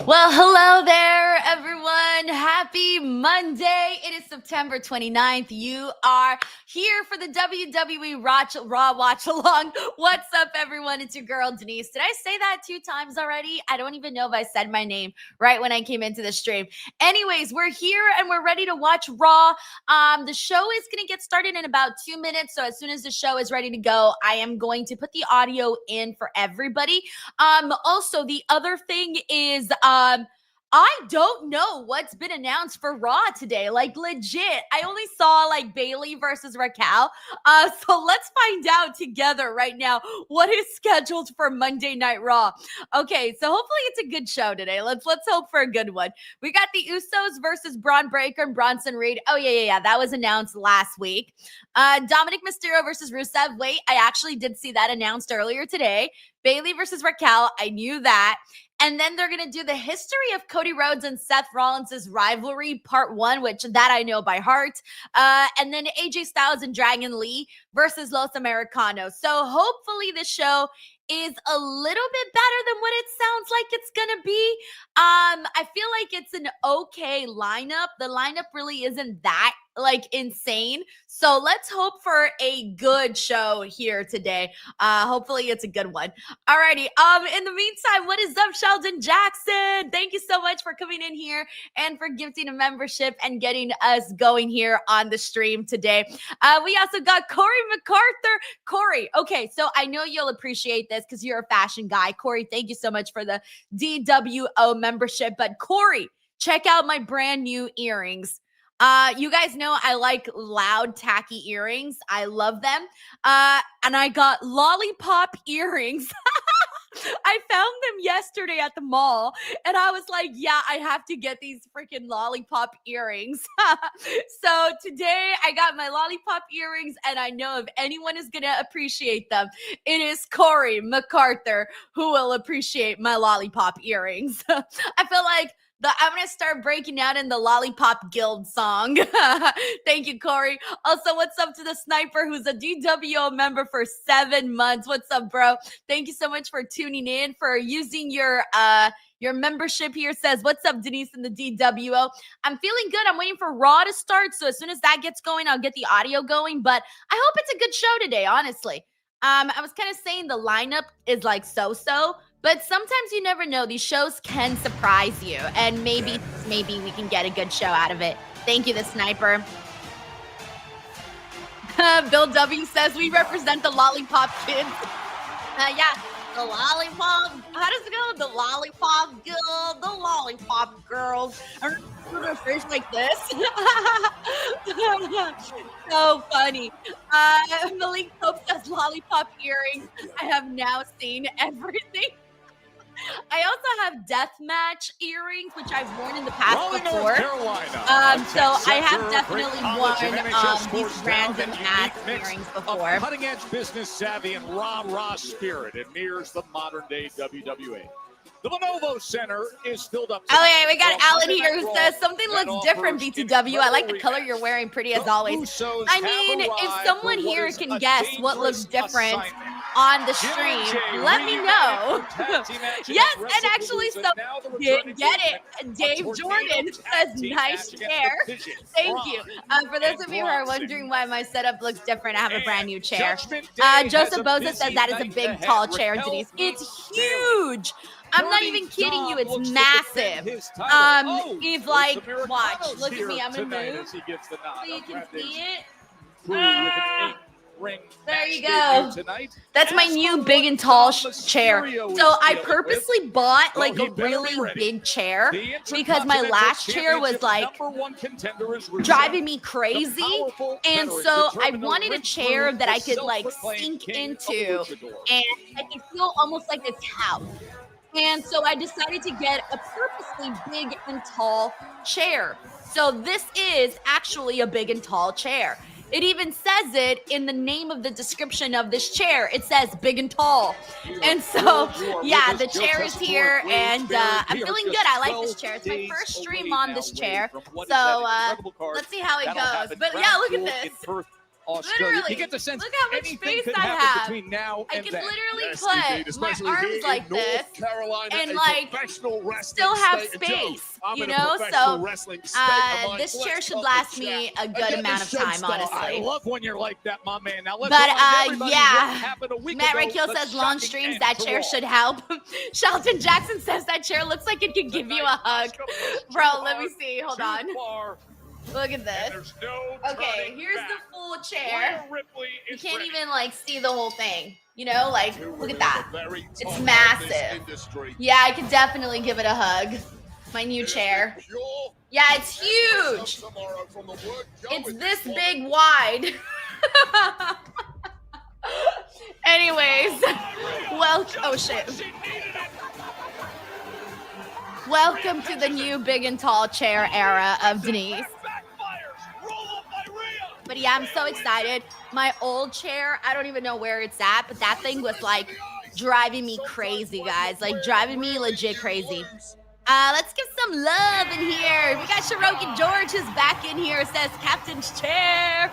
Well, hello there, everyone. Happy Monday. It is September 29th. You are here for the WWE RAW Watch Along. What's up, everyone? It's your girl, Denise. Did I say that 2 times already? I don't even know if I said my name right when I came into the stream. Anyways, we're here and we're ready to watch Raw. The show is going to get started in about 2 minutes. So as soon as the show is ready to go, I am going to put the audio in for everybody. Also, the other thing is, I don't know what's been announced for Raw today. Like, legit, I only saw like Bayley versus Raquel. So let's find out together right now what is scheduled for Monday Night Raw. Okay, so hopefully it's a good show today. Let's hope for a good one. We got the Usos versus Braun Breaker and Bronson Reed. Oh yeah. That was announced last week. Dominic Mysterio versus Rusev. Wait, I actually did see that announced earlier today. Bayley versus Raquel. I knew that. And then they're going to do the history of Cody Rhodes and Seth Rollins' rivalry, part 1, which that I know by heart. And then AJ Styles and Dragon Lee versus Los Americanos. So hopefully the show is a little bit better than what it sounds like it's going to be. I feel like it's an okay lineup. The lineup really isn't that like insane. So let's hope for a good show here today. Hopefully it's a good one. Alrighty. In the meantime, what is up, Sheldon Jackson? Thank you so much for coming in here and for gifting a membership and getting us going here on the stream today. We also got Corey MacArthur. Corey, okay, so I know you'll appreciate this because you're a fashion guy. Corey, thank you so much for the DWO membership. But Corey, check out my brand new earrings. You guys know I like loud, tacky earrings. I love them. And I got lollipop earrings. I found them yesterday at the mall, and I was like, yeah, I have to get these freaking lollipop earrings. So today I got my lollipop earrings, and I know if anyone is going to appreciate them, it is Corey MacArthur who will appreciate my lollipop earrings. I feel like I'm going to start breaking out in the Lollipop Guild song. Thank you, Corey. Also, what's up to the Sniper, who's a DWO member for 7 months? What's up, bro? Thank you so much for tuning in, for using your membership here. Says, what's up, Denise in the DWO? I'm feeling good. I'm waiting for Raw to start. So as soon as that gets going, I'll get the audio going. But I hope it's a good show today, honestly. I was kind of saying the lineup is like so-so. But sometimes you never know. These shows can surprise you. And maybe we can get a good show out of it. Thank you, the Sniper. Bill W says, we represent the Lollipop Kids. Yeah, the Lollipop. How does it go? The Lollipop Guild, the Lollipop Girls. Are fish like this? So funny. Malik Pope says lollipop earrings. I have now seen everything. I also have deathmatch earrings, which I've worn in the past before. So I have definitely worn these random ass earrings before. Cutting-edge business savvy and raw spirit. It mirrors the modern-day WWE. The Lenovo Center is filled up. Okay, we got Alan here who says something looks different, BTW. I like the color you're wearing, pretty as always. I mean, if someone here can guess what looks different on the stream, let me know. Yes, and actually someone did get it. Dave Jordan says, nice chair. Thank you. For those of you who are wondering why my setup looks different, I have a brand new chair. Joseph Boza says that is a big, tall chair, Denise. It's huge. I'm not even kidding you. It's massive. If like, watch, look at me. I'm gonna move so you can see it. There you go. That's my new big and tall chair. So I purposely bought like a really big chair because my last chair was like driving me crazy. And so I wanted a chair that I could like sink into and I could feel almost like a couch. And so I decided to get a purposely big and tall chair. So this is actually a big and tall chair. It even says it in the name of the description of this chair. It says big and tall. And so, yeah, the chair is here, and I'm feeling good. I like this chair. It's my first stream on this chair. So let's see how it goes. But yeah, look at this. Australia. Literally, You get the sense look how much anything space could I happen have. between now I and could then. literally Yes, put indeed, my especially arms here like in North this Carolina, and a like professional wrestling still have state. And Joe, space, I'm you in know? a professional So wrestling state of mind. this So chair let's should cut last the me chat a good and get amount this of show time, started. I honestly. love when you're like that, my man. Now let's But remind everybody what yeah, happened a week Matt ago. Raquel The says long shocking streams, end that to chair Raw. should help. Shelton Jackson says that chair looks like it could give you a hug. Bro, let me see. Hold on. Look at this. There's no Okay, turning here's back. the full chair. Rhea Ripley You is can't ready. even like see the whole thing. You know, like Two look women at that. at the very It's top of this massive. industry. Yeah, I could definitely give it a hug. My new chair. Pure Yeah, it's huge. tomorrow from the word go It's with this woman. big wide. Anyways, well, oh shit. Welcome to the new big and tall chair era of Denise. But yeah, I'm so excited. My old chair, I don't even know where it's at, but that thing was like driving me crazy, guys. Like driving me legit crazy. Let's give some love in here. We got Shiroki George who's back in here, says Captain's Chair.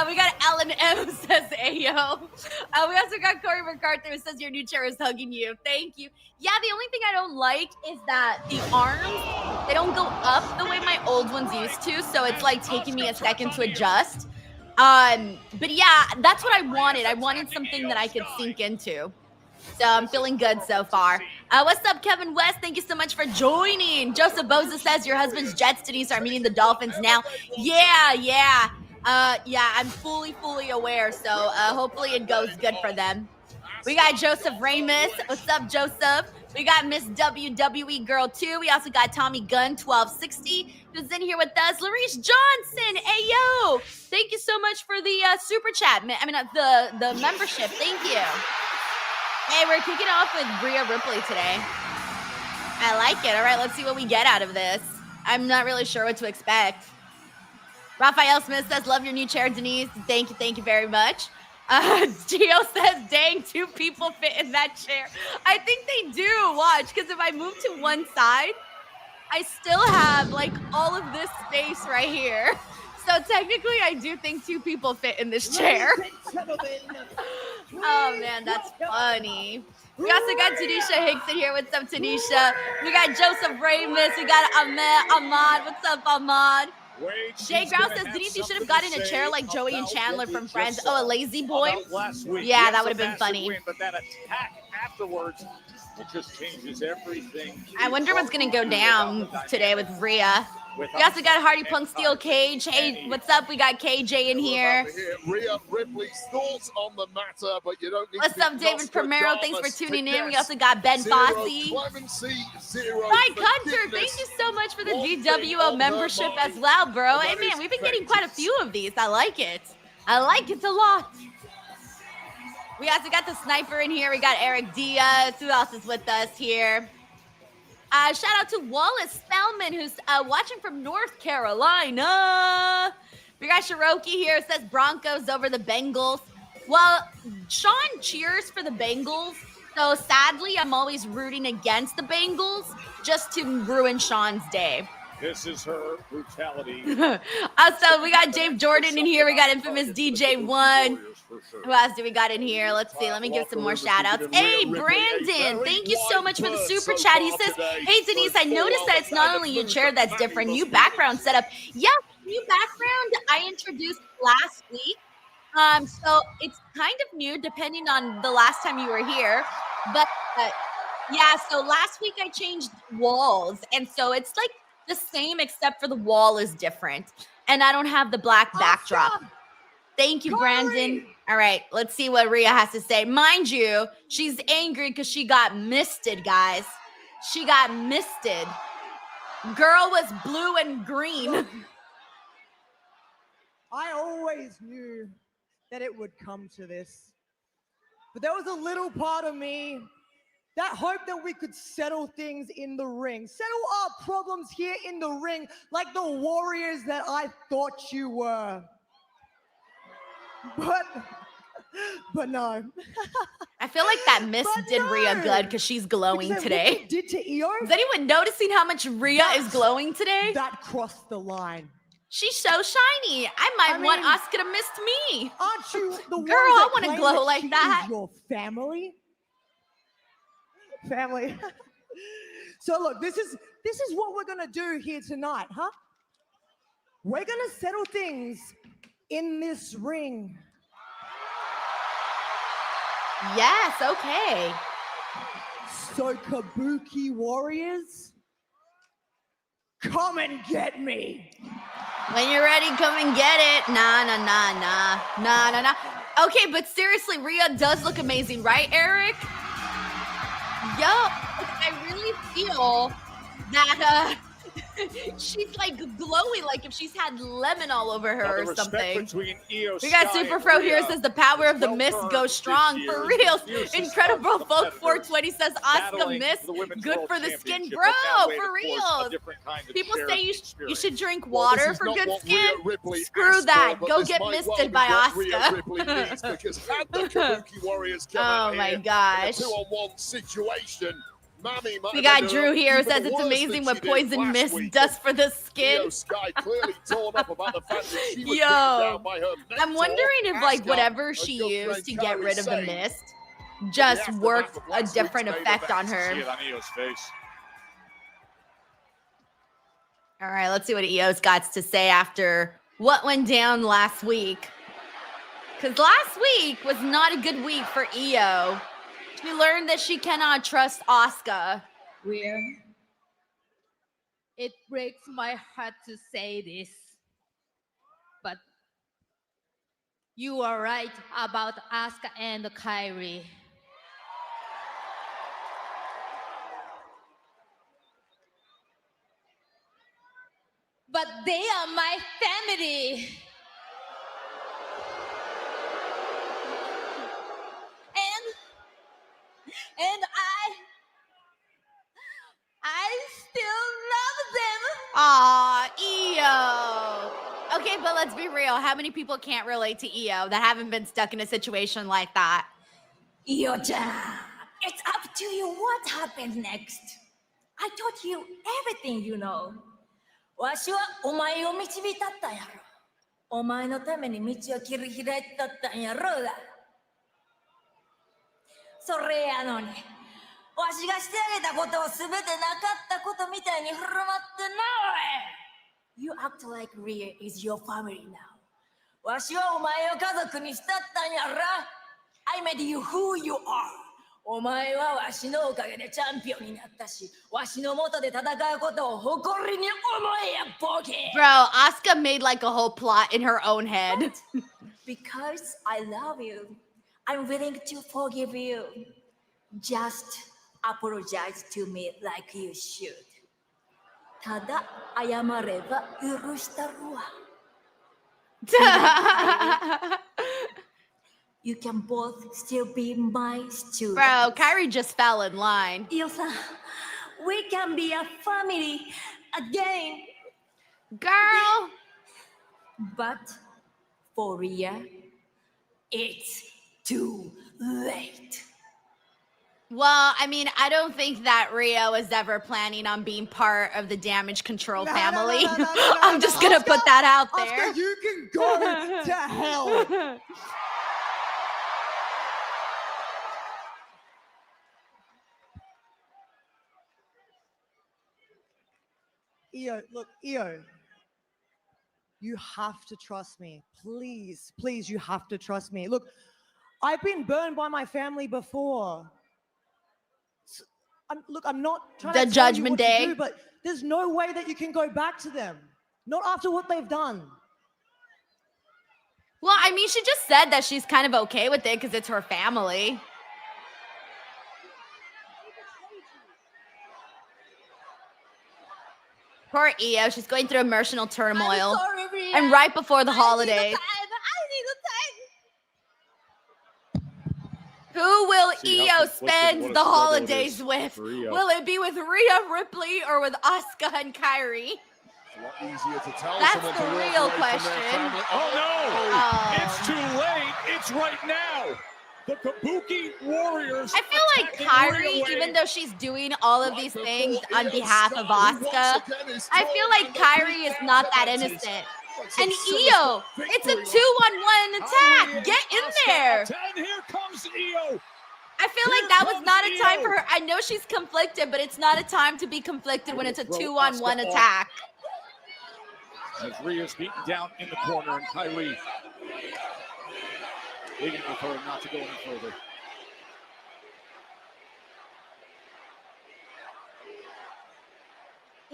We got Alan M says Ayo. We also got Corey MacArthur who says your new chair is hugging you. Thank you. Yeah, the only thing I don't like is that the arms, they don't go up the way my old ones used to, so it's like taking me a second to adjust. But yeah, that's what I wanted. I wanted something that I could sink into. So I'm feeling good so far. What's up, Kevin West? Thank you so much for joining. Joseph Boza says your husband's Jets, Denise, are meeting the Dolphins now. Yeah. I'm fully aware. So hopefully it goes good for them. We got Joseph Ramus. What's up, Joseph? We got Miss WWE Girl 2. We also got Tommy Gunn 1260 who's in here with us. Larice Johnson. Hey, yo. Thank you so much for the super chat. The membership. Thank you. Hey, we're kicking off with Rhea Ripley today. I like it. All right, let's see what we get out of this. I'm not really sure what to expect. Raphael Smith says, love your new chair, Denise. Thank you very much. Gio says, dang, 2 people fit in that chair. I think they do, watch, because if I move to one side, I still have like all of this space right here. So technically, I do think 2 people fit in this chair. Oh man, that's funny. We also got Tanisha Hicks in here. What's up, Tanisha? We got Joseph Ramus. We got Ahmad. What's up, Ahmad? Jay Grouse says, Denise, you should have gotten a chair like Joey and Chandler from Friends. Oh, a lazy boy? Yeah, that would have been funny. But that attack afterwards, it just changes everything. I wonder what's going to go down today with Rhea. We also got Hardy Punk Steel Cage. Hey, what's up? We got KJ in here. Rhea Ripley's thoughts on the matter, but you don't need What's to up, David Primero? Thanks for tuning in. We also got Ben Fossey. Mike Hunter, thank you so much for the DWO membership as well, bro. Hey, man, we've been getting quite a few of these. I like it. I like it a lot. We also got the sniper in here. We got Eric Diaz. Who else is with us here? Shout out to Wallace Spellman, who's watching from North Carolina. We got Shiroki here. It says Broncos over the Bengals. Well, Sean cheers for the Bengals. So sadly, I'm always rooting against the Bengals just to ruin Sean's day. This is her brutality. Also, we got Dave Jordan in here. We got infamous DJ1. Who else do we got in here? Let's see. Let me give some more shout outs. Hey, Brandon. Thank you so much for the super chat. He says, hey, Denise, I noticed that it's not only your chair that's different. New background setup. Yeah, new background I introduced last week. So it's kind of new depending on the last time you were here. But yeah, so last week I changed walls. And so it's like the same except for the wall is different. And I don't have the black backdrop. Thank you, Brandon. All right, let's see what Rhea has to say. Mind you, she's angry because she got misted, guys. She got misted. Girl was blue and green. I always knew that it would come to this. But there was a little part of me that hoped that we could settle things in the ring. Settle our problems here in the ring like the warriors that I thought you were. But no. I feel like that mist did Rhea good because she's glowing today. Did to Io? Is anyone noticing how much Rhea is glowing today? That crossed the line. She's so shiny. I might want mean, Asuka to miss me. Aren't you the one Girl, I that wanna claimed glow that like she that. is your family? Family. So look, this is what we're gonna do here tonight, huh? We're gonna settle things in this ring. Yes, okay. So Kabuki Warriors, come and get me. When you're ready, come and get it. Nah. Okay, but seriously, Rhea does look amazing, right, Eric? Yo, I really feel that she's like glowy, like if she's had lemon all over her or something. We got Super Fro here, says the power of the mist goes strong. For real. Incredible Folk 420 says Asuka mist. Good for the skin. Bro, for real. People say you should drink water for good skin. Screw that. Go get misted by Asuka. Oh my gosh. We got Drew here who says it's amazing what poison mist does for the skin. Yo, I'm wondering if like whatever she used to get rid of the mist just worked a different effect on her. All right, let's see what Io's got to say after what went down last week. Because last week was not a good week for Io. She learned that she cannot trust Asuka. Well, it breaks my heart to say this, but you are right about Asuka and Kairi. But they are my family. And I still love them. Aw, Io. Okay, but let's be real. How many people can't relate to Io that haven't been stuck in a situation like that? Io-chan, it's up to you what happens next. I taught you everything you know. わしはお前を導いたったんやろ。お前のために道を切り開いたったんやろうが。それやのに、わしがしてあげたことをすべてなかったことみたいに振る舞ってなおい。You act like Rhea is your family now. わしはお前を家族にしたったんやろ。I made you who you are. お前はわしのおかげでチャンピオンになったし、わしの元で戦うことを誇りに思えや、ボケ。Bro, Asuka made like a whole plot in her own head. Because I love you, I'm willing to forgive you. Just apologize to me like you should. ただ謝れば許したるわ。You can both still be my students. Bro, Kairi just fell in line. Io-san, we can be a family again. Girl. But for Rhea, it's too late. Well, I mean, I don't think that Rhea was ever planning on being part of the Damage Control family. I'm just going to put that out there. Asuka, you can go to hell. Io, look, Io, you have to trust me. Please, please, you have to trust me. Look, I've been burned by my family before. I'm not trying to tell you Judgment what to Day. do, but there's no way that you can go back to them. Not after what they've done. Well, I mean, she just said that she's kind of okay with it because it's her family. Poor Io, she's going through emotional turmoil. Sorry, Rhea. And right before the I holidays. need Who will See how Io conflicted spend what a the struggle it holidays is with? for Io. Will it be with Rhea Ripley or with Asuka and Kairi? It's a lot easier to tell That's someone the to walk real away from their question. family. Oh no! Oh. It's too late. It's right now. The Kabuki Warriors. I feel like attacking Rhea Kyrie, away. even though she's doing all of these things on behalf of Asuka, Asuka, I feel like Kyrie is not that innocent. And Io, it's a 2-on-1 attack. Get in there. And here comes Io. I feel like that was not a time for her. I know she's conflicted, but it's not a time to be conflicted when it's a 2-on-1 attack. As Rhea's beaten down in the corner, and Kyrie leaving with her not to go any further.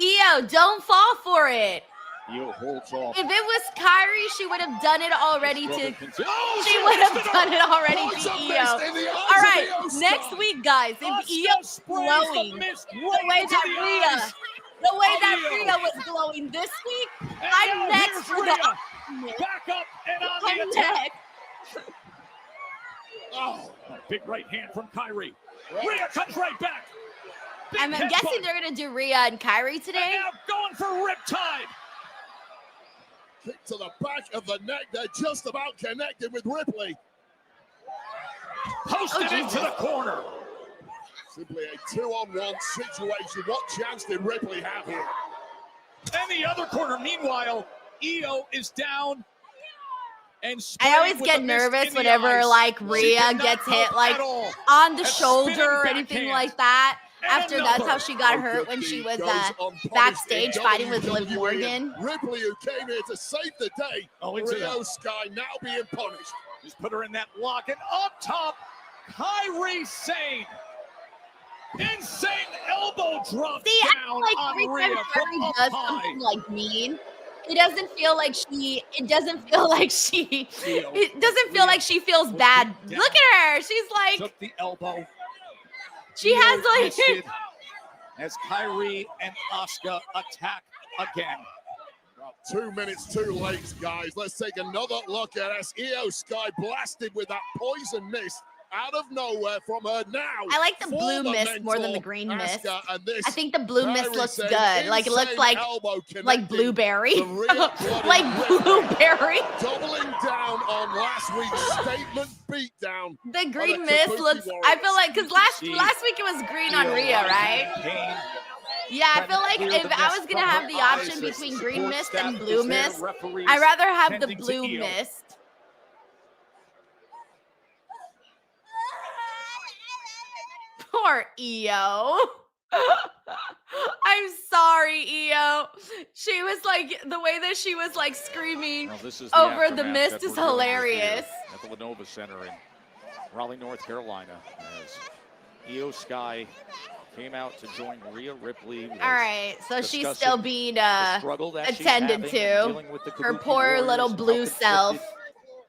Io, don't fall for it. Io holds off. If it was Kyrie, she would have done it already to. Oh, She would have done it already to Io. All right, next week, guys, if Io's glowing the way that Rhea was glowing this week, I'm next for the back up and on the I'm attack. next. Oh, big right hand from Kyrie. Rhea comes right back. Big I'm headbutt. guessing they're gonna do Rhea and Kyrie today. And now going for Riptide. Kick to the back of the neck. They're just about connected with Ripley. Posted into the corner. Simply a 2-on-1 situation. What chance did Ripley have here? And the other corner. Meanwhile, Io is down. And I always get nervous whenever like Rhea gets hit like on the shoulder or anything like that. After that's how she got hurt when she was backstage fighting with Liv Morgan. Ripley, who came here to save the day. Into Rio Sky now being punished. Just put her in that lock, and up top, Kyrie Sane. Insane elbow drop See, I down feel like on every Rhea time from Kyrie up does high. something like mean, it doesn't feel like she feels bad. Look at her. She's like, Took the elbow. she has Missed like it as Kyrie and Asuka attack again. About 2 minutes too late, guys. Let's take another look at us. Io Sky blasted with that poison mist out of nowhere from her now. I like the blue former mist more than the mentor, green mist. Asuka, and this I think the blue mist Kyrie looks Sane good. Like it looks insane like elbow connecting blueberry. the Rhea-blooded like Ripley. blueberry. Doubling down on last week's statement beatdown. The green the mist Kabuki looks. I Warriors. feel like because last week it was green on Rhea, right? Yeah, I feel like if I was gonna have the option between green mist and blue mist, I'd rather have the blue mist. Poor Io. I'm sorry, Io. She was like, the way that she was like screaming over the mist is hilarious. At the Lenovo Center in Raleigh, North Carolina, as Io Sky came out to join Rhea Ripley. All right, so she's discussing still being the struggle that she's attended having to. dealing with the Her Kabuki poor Warriors little and how blue conflicted self.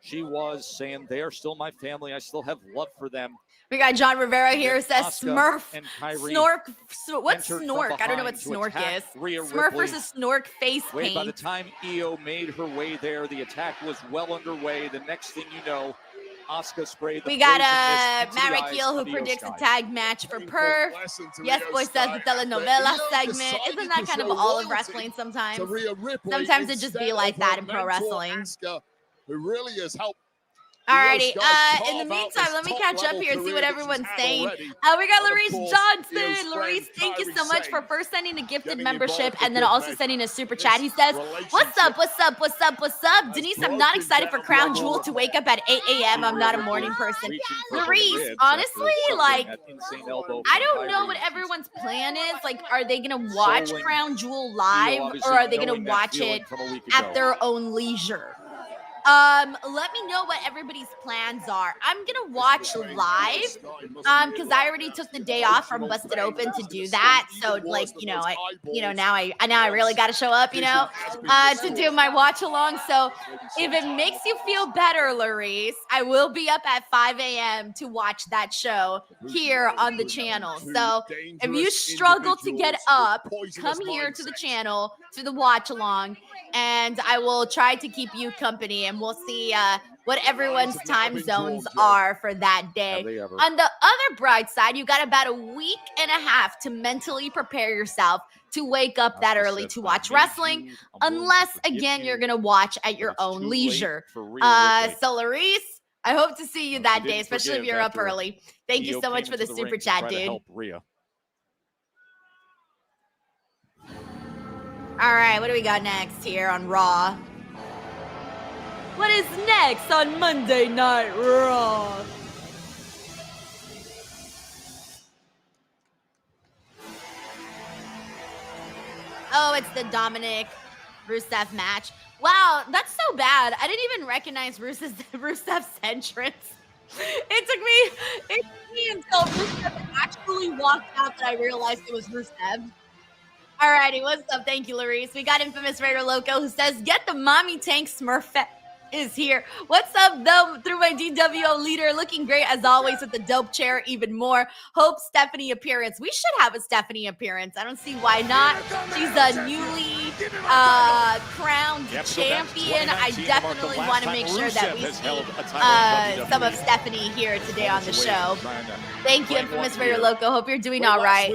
She was saying they are still my family. I still have love for them. We got John Rivera here who says Asuka Smurf, and Kyrie Snork. What's entered from Snork? I don't know what behind to Snork attack is. Rhea Smurf Ripley. versus Snork face Wait, by the paint. time Io made her way there, the attack was well underway. The next thing you know, Asuka sprayed the We got poison mist into Matt the eyes Raquel who of Io predicts Sky. a tag match for Perf. Lesson to Yes, Io boy says Sky. the telenovela Io segment. decided Isn't that to kind of show all of loyalty wrestling sometimes? to Rhea Ripley Sometimes it just be instead like of that her in pro mentor, wrestling. Asuka, who really has helped. Alrighty, Sky in the carve out meantime, this let me catch up top-level here and see career what that she's everyone's had saying. already. We got And of Larice course, Johnson. Io's Larice, thank you friend so much Kyrie for Sane first sending a gifted getting membership involved and then with also Becky. sending a super This chat. He says, what's up, relationship what's up, what's up, what's up? Denise, I'm not broken excited for down Crown level. Jewel to wake up at 8 a.m. I'm not a morning person. Larice, honestly, like, I don't know what everyone's plan is. Like, are they going to watch Crown Jewel live or are they going to watch it at their own leisure? Let me know what everybody's plans are. I'm gonna watch live because I already took the day off from Busted Open to do that. So like, now I really got to show up, to do my watch along. So if it makes you feel better, Larice, I will be up at 5 a.m. to watch that show here on the channel. So if you struggle to get up, come here to the channel, to the watch along, and I will try to keep you company, and we'll see what everyone's time zones are for that day. On the other bright side, you got about a week and a half to mentally prepare yourself to wake up that early to watch wrestling, unless, again, you're going to watch at your own leisure. So, Larice, I hope to see you that day, especially if you're up early. Thank you so much for the super chat, dude. All right, what do we got next here on Raw? What is next on Monday Night Raw? Oh, it's the Dominic Rusev match. Wow, that's so bad. I didn't even recognize Rusev's entrance. It took me until Rusev actually walked out that I realized it was Rusev. Alrighty, what's up? Thank you, Larice. We got Infamous Raider Loco who says, get the mommy tank Smurfette is here. What's up, though, through my DWO leader? Looking great as always with the dope chair, even more. Hope Stephanie appearance. We should have a Stephanie appearance. I don't see why not. She's a newly crowned champion. I definitely want to make sure that we see some of Stephanie here today on the show. Thank you, Infamous Raider Loco. Hope you're doing all right.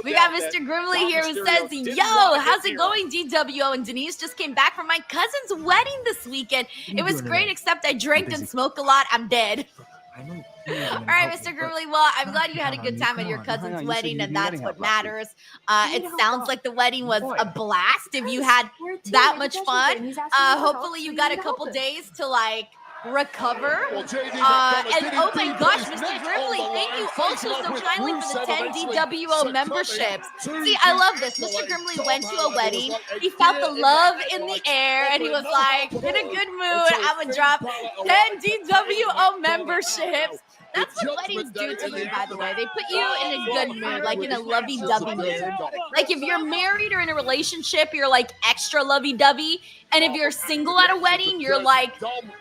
We got Mr. Grimley here who says, yo, how's it going, DWO? And Denise just came back from my cousin's wedding this weekend. It was great, except I drank and smoked a lot. I'm dead. All right, Mr. Grimley. Well, I'm glad you had a good time at your cousin's wedding, and that's what matters. It sounds like the wedding was a blast. If you had that much fun, hopefully you got a couple days to like recover. And oh my gosh, Mr. Grimley, thank you also so kindly for the 10 DWO memberships. See, I love this. Mr. Grimley went to a wedding. He felt the love in the air, and he was like, in a good mood, I'm gonna drop 10 DWO memberships. That's what weddings do to you, by the way. They put you in a good mood, like in a lovey-dovey mood. Like if you're married or in a relationship, you're like extra lovey-dovey. And if you're single at a wedding, you're like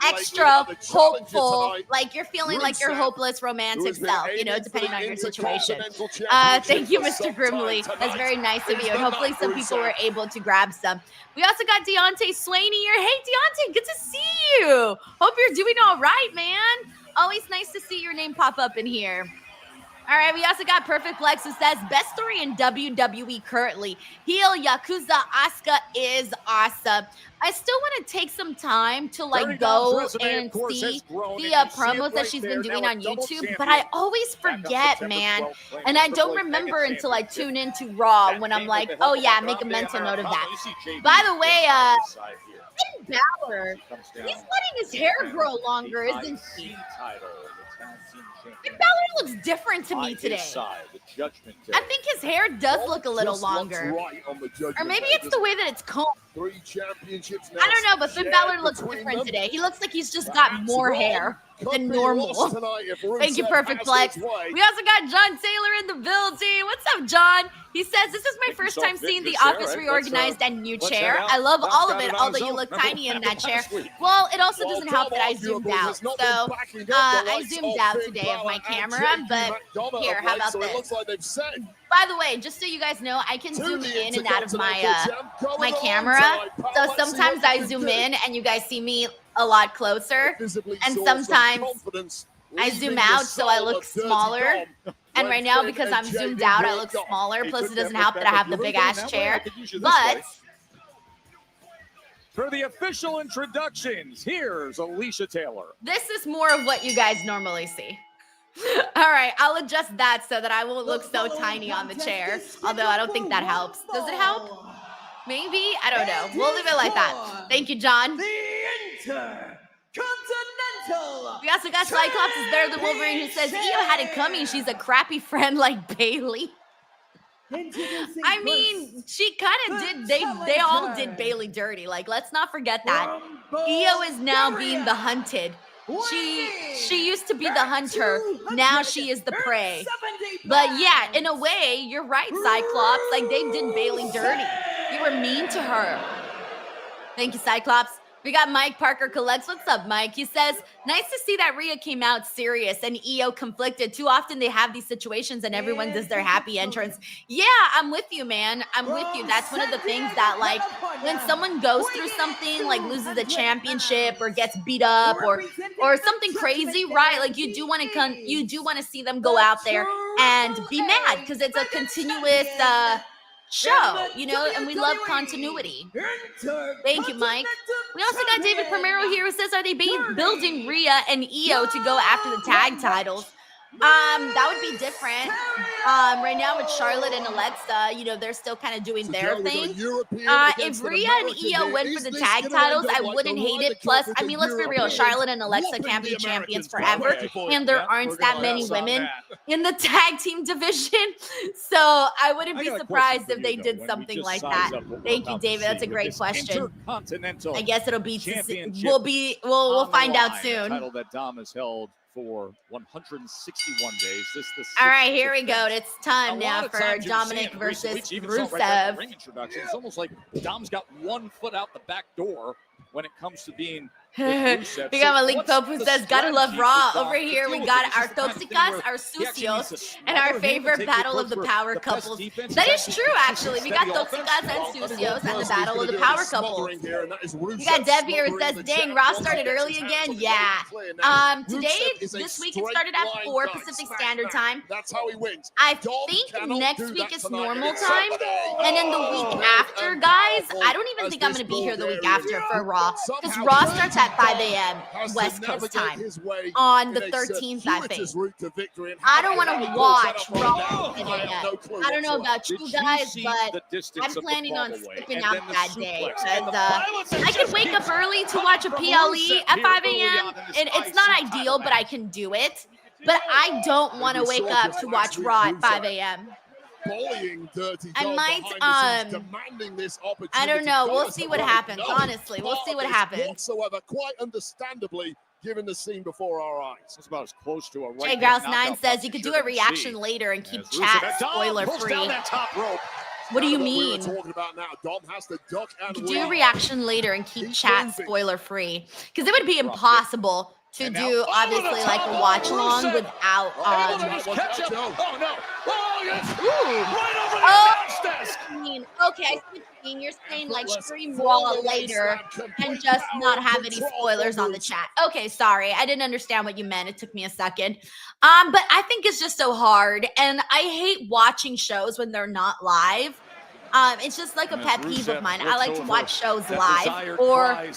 extra hopeful. Like you're feeling like your hopeless romantic self, you know, depending on your situation. Thank you, Mr. Grimley. That's very nice of you. And hopefully some people were able to grab some. We also got Deontay Swaney here. Hey, Deontay, good to see you. Hope you're doing all right, man. Always nice to see your name pop up in here. All right, we also got Perfect Flex who says, best story in WWE currently. Heel Yakuza Asuka is awesome. I still want to take some time to like go and see the promos that she's been doing on YouTube, but I always forget, man. And I don't remember until I tune into Raw when I'm like, oh yeah, make a mental note of that. By the way, Finn Balor, he's letting his hair grow longer, isn't he? Finn Balor looks different to me today. I think his hair does look a little longer. Or maybe it's the way that it's combed. I don't know, but Finn Balor looks different today. He looks like he's just got more hair than normal. Thank you, Perfect Flex. We also got John Taylor in the building. What's up, John? He says, this is my first time seeing The Office reorganized and new chair. I love all of it, although you look tiny in that chair. Well, it also doesn't help that I zoomed out. So I zoomed out today of my camera, but here, how about this? By the way, just so you guys know, I can zoom in and out of my camera. So sometimes I zoom in and you guys see me a lot closer. And sometimes I zoom out so I look smaller. And right now, because I'm zoomed out, I look smaller. Plus, it doesn't help that I have the big-ass chair. But for the official introductions, here's Alicia Taylor. This is more of what you guys normally see. All right, I'll adjust that so that I won't look so tiny on the chair. Although I don't think that helps. Does it help? Maybe? I don't know. We'll leave it like that. Thank you, John. We also got Cyclops is there, the Wolverine, who says, Io had it coming. She's a crappy friend like Bailey. I mean, she kind of did. They all did Bailey dirty. Like, let's not forget that. Io is now being the hunted. She used to be the hunter. Now she is the prey. But yeah, in a way, you're right, Cyclops. Like, they did Bailey dirty. You were mean to her. Thank you, Cyclops. We got Mike Parker Collects. What's up, Mike? He says, nice to see that Rhea came out serious and Io conflicted. Too often they have these situations and everyone does their happy entrance. Yeah, I'm with you, man. I'm with you. That's one of the things that, like, when someone goes through something, like loses a championship or gets beat up or something crazy, right? Like, you do want to see them go out there and be mad because it's a continuous show, you know, and we love continuity. Thank you, Mike. We also got David Primero here who says, are they building Rhea and Io to go after the tag titles? That would be different. Right now with Charlotte and Alexa, you know, they're still kind of doing their thing. If Rhea and Io went for the tag titles, I wouldn't hate it. Plus, I mean, let's be real, Charlotte and Alexa can't be champions forever, and there aren't that many women in the tag team division. So I wouldn't be surprised if they did something like that. Thank you, David. That's a great question. I guess it'll be. We'll find out soon. Title that Dom has held for 161 days. All right, here we go. It's time now for Dominic versus Rusev. Ring introduction. It's almost like Dom's got one foot out the back door when it comes to being We got Malik Pope who says, gotta love Raw. Over here, we got our Toxicas, our Sucios, and our favorite battle of the power couples. That is true, actually. We got Toxicas and Sucios and the battle of the power couples. We got Deb here who says, dang, Raw started early again. Yeah. This week it started at 4 Pacific Standard Time. That's how he wins. I think next week is normal time. And then the week after, guys, I don't even think I'm going to be here the week after for Raw. Because Raw starts at 5 a.m. West Coast time on the 13th, I think. I don't want to watch Raw at 5 a.m. I don't know about you guys, but I'm planning on skipping out that day. Because I can wake up early to watch a PLE at 5 a.m. And it's not ideal, but I can do it. But I don't want to wake up to watch Raw at 5 a.m. I might, demanding this opportunity. I don't know. We'll see what happens. Honestly, we'll see what happens. Whatsoever, quite understandably, given the scene before our eyes. It's about as close to a right. Jay Grouse 9 says you could do a reaction later and keep chat spoiler free. What do you mean? Talking about now, Dom has to duck and you could do a reaction later and keep chat spoiler free, because it would be impossible to do obviously like a watch along without I mean, okay, I see what you mean. You're saying like stream Raw later and just not have any spoilers on the chat. Okay, sorry, I didn't understand what you meant. It took me a second. But I think it's just so hard, and I hate watching shows when they're not live. It's just like a pet peeve of mine. I like to watch shows live or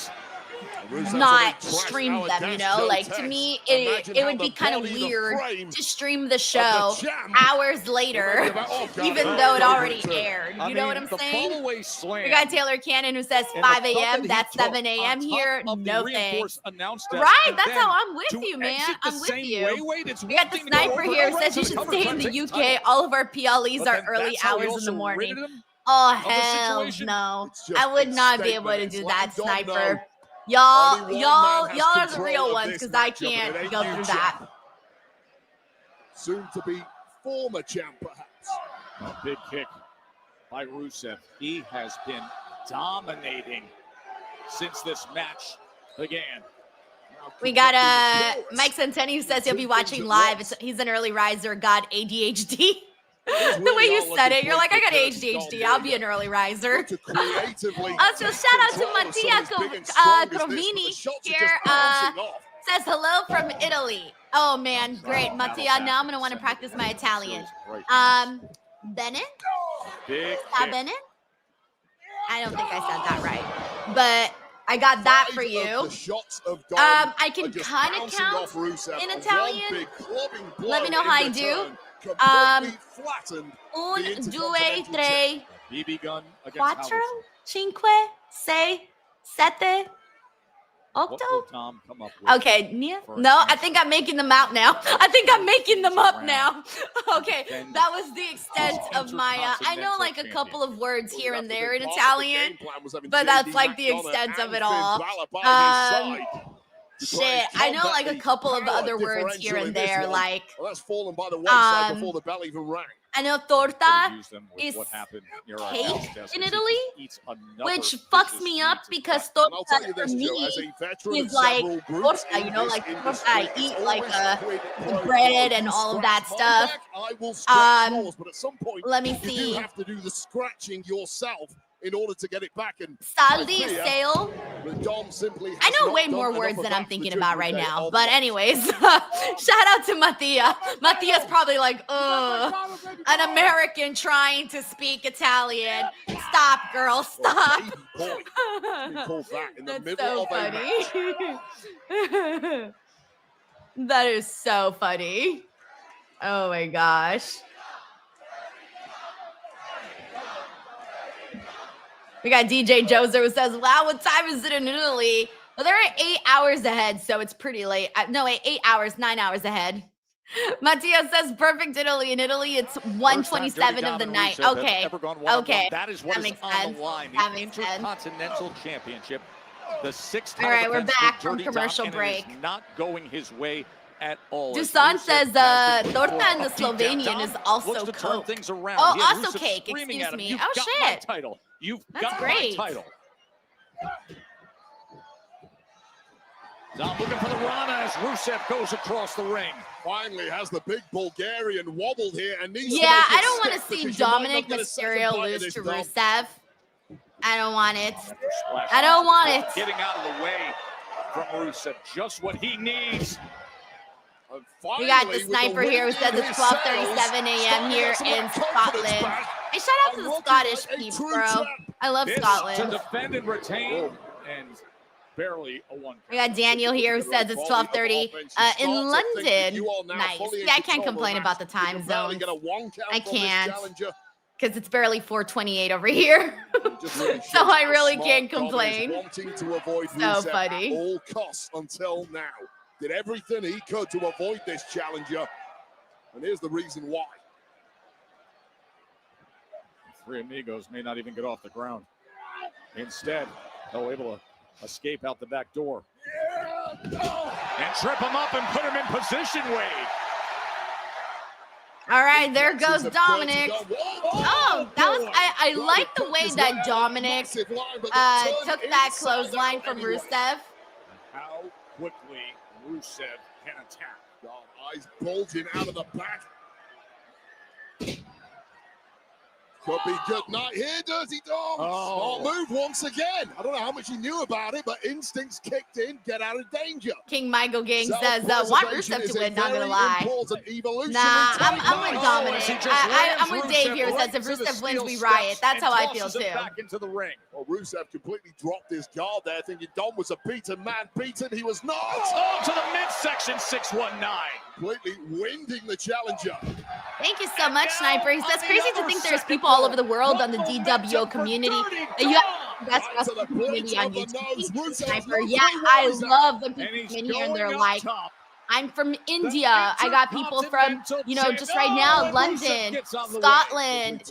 not stream them, you know? Like, to me, it would be kind of weird to stream the show hours later, even though it already aired. You know what I'm saying? We got Taylor Cannon who says 5 a.m. That's 7 a.m. here. No thanks. Right, that's how I'm with you, man. I'm with you. We got the Sniper here who says you should stay in the UK. All of our PLEs are early hours in the morning. Oh, hell no. I would not be able to do that, Sniper. Y'all are the real ones, because I can't go through that. Soon to be former champ, perhaps. A big kick by Rusev. He has been dominating since this match began. We got Mike Centeni who says he'll be watching live. He's an early riser, got ADHD. The way you said it, you're like, I got ADHD. I'll be an early riser. So shout out to Mattia Crovini here. Says hello from Italy. Oh man, great, Mattia. Now I'm gonna want to practice my Italian. Bennett? Bennett? I don't think I said that right, but I got that for you. I can kind of count in Italian. Let me know how I do. 1, 2, 3, 4, 5, 6, 7, 8. Okay, no, I think I'm making them out now. I think I'm making them up now. Okay, that was the extent of my, I know like a couple of words here and there in Italian, but that's like the extent of it all. Shit, I know like a couple of other words here and there, like I know torta is cake in Italy, which fucks me up because torta for me is like torta, you know, like torta I eat like the bread and all of that stuff. Let me see. You have to do the scratching yourself in order to get it back. And saldi is sale. I know way more words than I'm thinking about right now. But anyways, shout out to Mattia. Mattia's probably like, an American trying to speak Italian. Stop, girl, stop. That's so funny. That is so funny. Oh my gosh. We got DJ Joser who says, wow, what time is it in Italy? Well, they're 8 hours ahead, so it's pretty late. No, wait, 8 hours, 9 hours ahead. Mattia says, perfect Italy. In Italy, it's 1:27 of the night. Okay. Okay. That is what is makes on sense. the line. That The makes sense. Intercontinental Championship. The sixth All right, we're defense back for from Dirty commercial Dom, and break. it is not going his way at all. Dusan Rusev says, has been torta for in the a beat down. Slovenian Dom is also looks to turn Coke. things around. Oh, He had also Rusev cake. screaming Excuse at him, me. "You've Oh, got shit. my title. You've That's got great. my title." Dom looking for the Rana as Rusev goes across the ring. Finally has the big Bulgarian wobbled here and needs to Yeah, make it I don't want to stick see because you might Dominic not get a second Mysterio bite of lose this, to Dom. Rusev. I don't want it. Splash I don't want it. Getting out of the way from Rusev, just what he needs. And We got the finally, with sniper here who wind says in it's his 12:37 sails, a.m. here starting to in get some confidence Scotland. back Hey, shout out to and the looking Scottish like a peeps, true bro. champ. I love This to Scotland. defend and retain, and barely a one. We got Daniel here who says it's 12:30 in London. Nice. Yeah, I can't complain about the time zones. I can't. Because it's barely 4:28 over here. So I really can't complain. Wanting to avoid So Rusev funny. at all costs until now. Did everything he could to avoid this challenger. And here's the reason why. Three Amigos may not even get off the ground. Instead, they'll able to escape out the back door. And trip him up and put him in position, Wade. All right, there goes Dominic. Oh, that was I like the way that Dominic took that clothesline from Rusev. How quickly Rusev can attack. Eyes bulging out of the back. Could be good night here, Dirty Dom. Oh. Smart move once again. I don't know how much he knew about it, but instincts kicked in. Get out of danger. King Michael Gang says, want Rusev to win, not gonna lie. Nah, I'm with Dominic. I'm with Dave here who says if Rusev wins, we riot. That's how I feel too. Back into the ring. Well, Rusev completely dropped his guard there, thinking Dom was a beaten man. Beaten, he was not. Oh, to the midsection, 619. Completely winding the challenger. Thank you so much, Sniper. He says, crazy to think there's people all over the world on the DWO community. That you have the best wrestling community on YouTube. Thank you, Sniper. Yeah, I love when people come in here and they're like, I'm from India. I got people from, just right now, London, Scotland,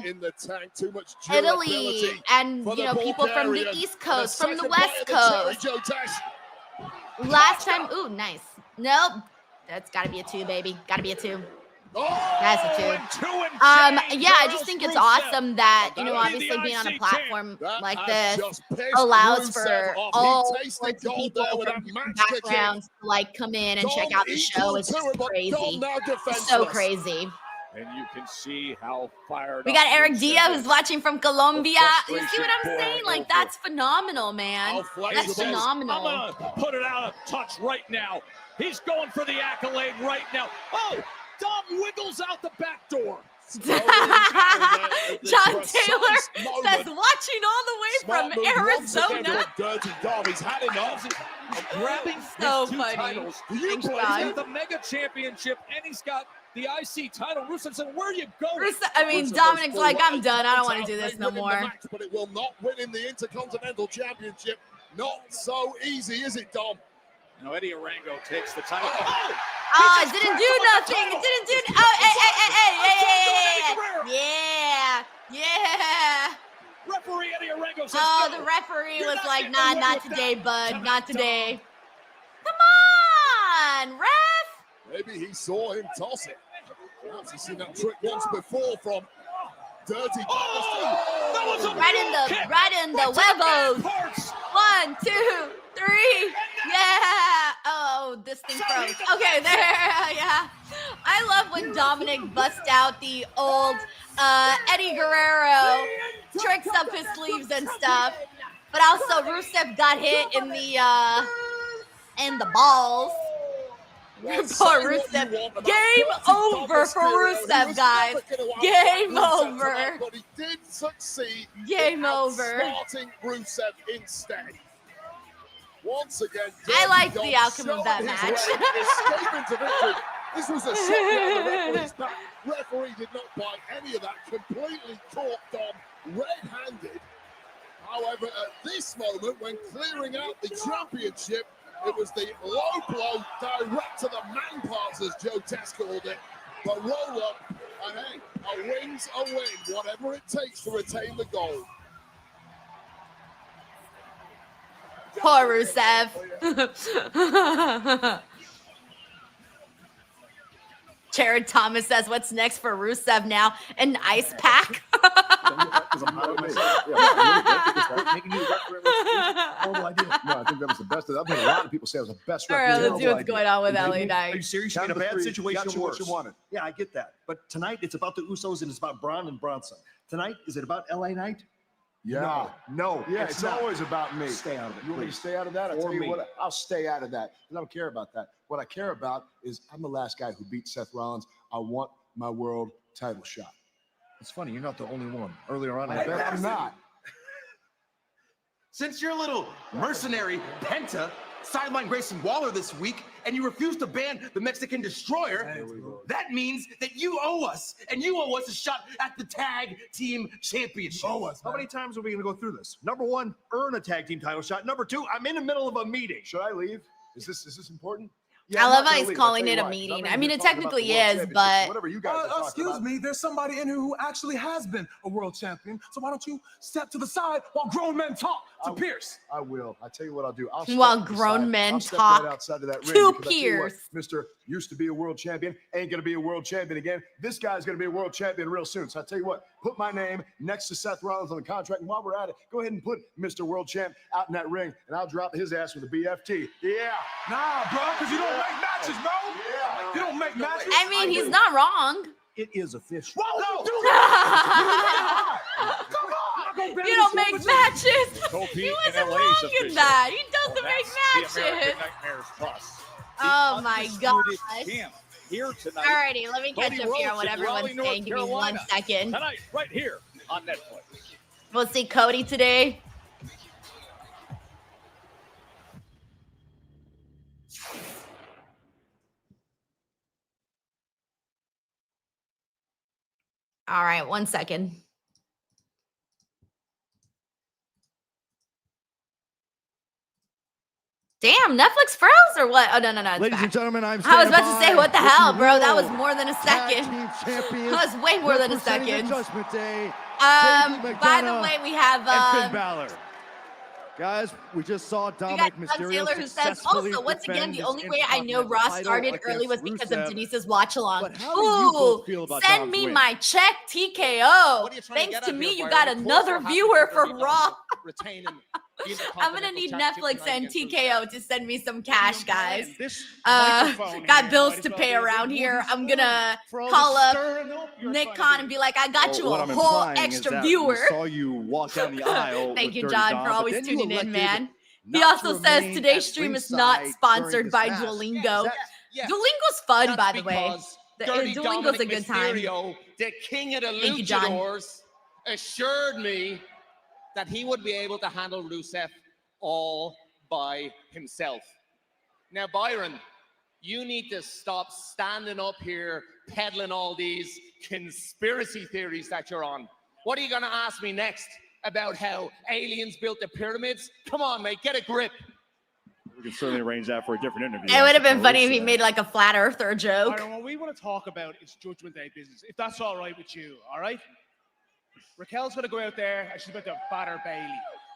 In the tank, too much Italy, and, people from the East Coast, from the West Coast. Last time, ooh, nice. Nope. That's got to be a 2, baby. Got to be a 2. That's a 2. Yeah, I just think it's awesome that, obviously being on a platform like this allows for all sorts of people from different backgrounds to come in and check out the show. It's just crazy. It's so crazy. And you can see how fired we got Eric Dia who's watching from Colombia. You see what I'm saying? That's phenomenal, man. That's phenomenal. I'm gonna put it out of touch right now. He's going for the accolade right now. Oh, Dom wiggles out the back door. John Taylor says, watching all the way from Arizona. Dirty Dom, he's had enough. He's grabbing So two funny. titles. Thanks, He's John. got the Mega Championship, and he's got the IC title. Rusev said, where are you going? Dominic's like, I'm done. I don't want to do this no more. But it will not win in the Intercontinental Championship. Not so easy, is it, Dom? Eddie Arango takes the title. It didn't do nothing. It didn't do. Yeah. Referee Eddie Arango says, The referee was like, nah, not today, bud. Not today. Come on, ref. Maybe he saw him toss it. Perhaps he's seen that trick once before from Dirty Dom. Right in the huevos. 1, 2, 3. Yeah. Oh, this thing froze. Okay, there. Yeah. I love when Dominic busts out the old Eddie Guerrero, tricks up his sleeves and stuff. But also Rusev got hit in the balls. Poor Rusev. Game over for Rusev, guys. Game over. But he did succeed. Game over. Starting Rusev instead. Once again, I liked the outcome of that match. Escaping to victory This was a shot down the referee's back. Referee did not buy any of that. Completely caught Dom red-handed. However, at this moment, when clearing out the championship, it was the low blow direct to the man parts, as Joe Tess called it. But roll up, and hey, a win's a win, whatever it takes to retain the gold. Poor Rusev. Jared Thomas says, what's next for Rusev now? An ice pack? Horrible idea. No, I think that was the best. I've heard a lot of people say it was the best. All right, let's see what's going on with LA Are you Knight. serious? You're in a bad situation. What you wanted. Yeah, I get that. But tonight it's about the Usos and it's about Braun and Bronson. Tonight, is it about LA Knight? Yeah. No. Yeah, it's not. always about me. Stay out of it. You want me to please. stay out of that? I'll For tell you me. what, I'll stay out of that. I don't care about that. What I care about is I'm the last guy who beat Seth Rollins. I want my world title shot. It's funny, you're not the only one. Earlier on, I bet I'm not. Since your little mercenary Penta sidelined Grayson Waller this week and you refuse to ban the Mexican Destroyer, that means that you owe us, and you owe us a shot at the Tag Team Championship. How many times are we going to go through this? Number one, earn a tag team title shot. Number two, I'm in the middle of a meeting. Should I leave? Is this important? I I'm love not how gonna he's leave. I'll calling tell it you a why. meeting. I'm I mean, here it talking about technically the world is, championship. but Whatever you guys are talking Excuse about. me, there's somebody in here who actually has been a world champion. So why don't you step to the side while grown men talk to Pierce? I will. I tell you what I'll do. I'll While step to the grown side. men I'll step talk right outside of that to ring, because I tell you what, Pierce. Mr. Used to be a world champion, ain't gonna be a world champion again. This guy's gonna be a world champion real soon. So I tell you what, put my name next to Seth Rollins on the contract, and while we're at it, go ahead and put Mr. World Champ out in that ring, and I'll drop his ass with a BFT. Yeah. Nah, bro, because you don't make matches, bro. Yeah. You don't make matches. I mean, he's not wrong. It is official. Whoa, You you don't make matches. Kofi He in wasn't LA's wrong in official. that. He Well, doesn't that's make the American matches. Nightmares Plus. Oh my Undisputed gosh. champ here tonight. Alrighty, let me catch Cody up here on Rhodes what in everyone's Raleigh, North saying. Give me 1 Carolina. second. Tonight, right here on Netflix. We'll see Cody today. All right, 1 second. Damn, Netflix froze or what? Oh, no, it's Ladies back. and gentlemen, I was about to say, what the hell, bro? That was more than a second. That That was way more than a second. Judgment Day. By the way, we have and Finn Balor. Guys, we just saw we got Dominic Doug Mysterio Taylor who says, successfully also, once again, defend the his only way I know Intercontinental Raw title started early was against because of Rusev. Denise's watch along. But how do you both feel about Send Dom's me win? my check, TKO. What are you trying Thanks get to at me, here, you Byron? got Of course another we're happy viewer for Dirty Raw. Dominik retaining the I'm gonna need Intercontinental Netflix and Championship TKO to send me some cash, guys. This Got bills to pay around here. I'm gonna call up Nick Khan and be like, I got you What a I'm whole implying is extra that viewer. We saw you walk down the aisle. Thank with you, Dirty John, Dom, for but always then you tuning in, elected man. He not to also says remain today's at stream is not ringside sponsored during by this match. Duolingo. Yes. Duolingo's fun, That's by the way. because The- Dirty Duolingo's a Dominic good time. Mysterio, the king of the Thank you, John. luchadors, assured me that he would be able to handle Rusev all by himself. Now, Byron, you need to stop standing up here peddling all these conspiracy theories that you're on. What are you going to ask me next about how aliens built the pyramids? Come on, mate, get a grip. We can certainly arrange that for a different interview. It I would have been funny if suppose. he made like a flat earther joke. Byron, what we want to talk about is Judgment Day business, if that's all right with you, all right? Raquel's going to go out there and she's about to batter Bailey.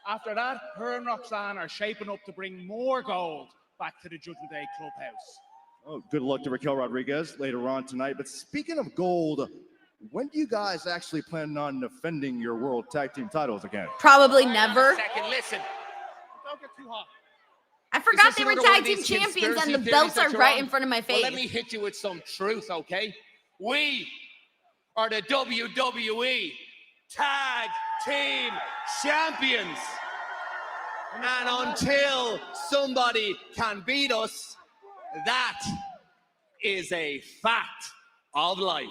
After that, her and Roxanne are shaping up to bring more gold back to the Judgment Day clubhouse. Oh, good luck to Raquel Rodriguez later on tonight. But speaking of gold, when do you guys actually plan on defending your World Tag Team titles again? Probably Hang on a never. second, listen. Don't get too hot. I forgot Is they this were another one tag of team these champions and conspiracy the theories belts that are you're right on? in front of my face. Well, let me hit you with some truth, okay? We are the WWE Tag Team Champions. And until somebody can beat us, that is a fact of life.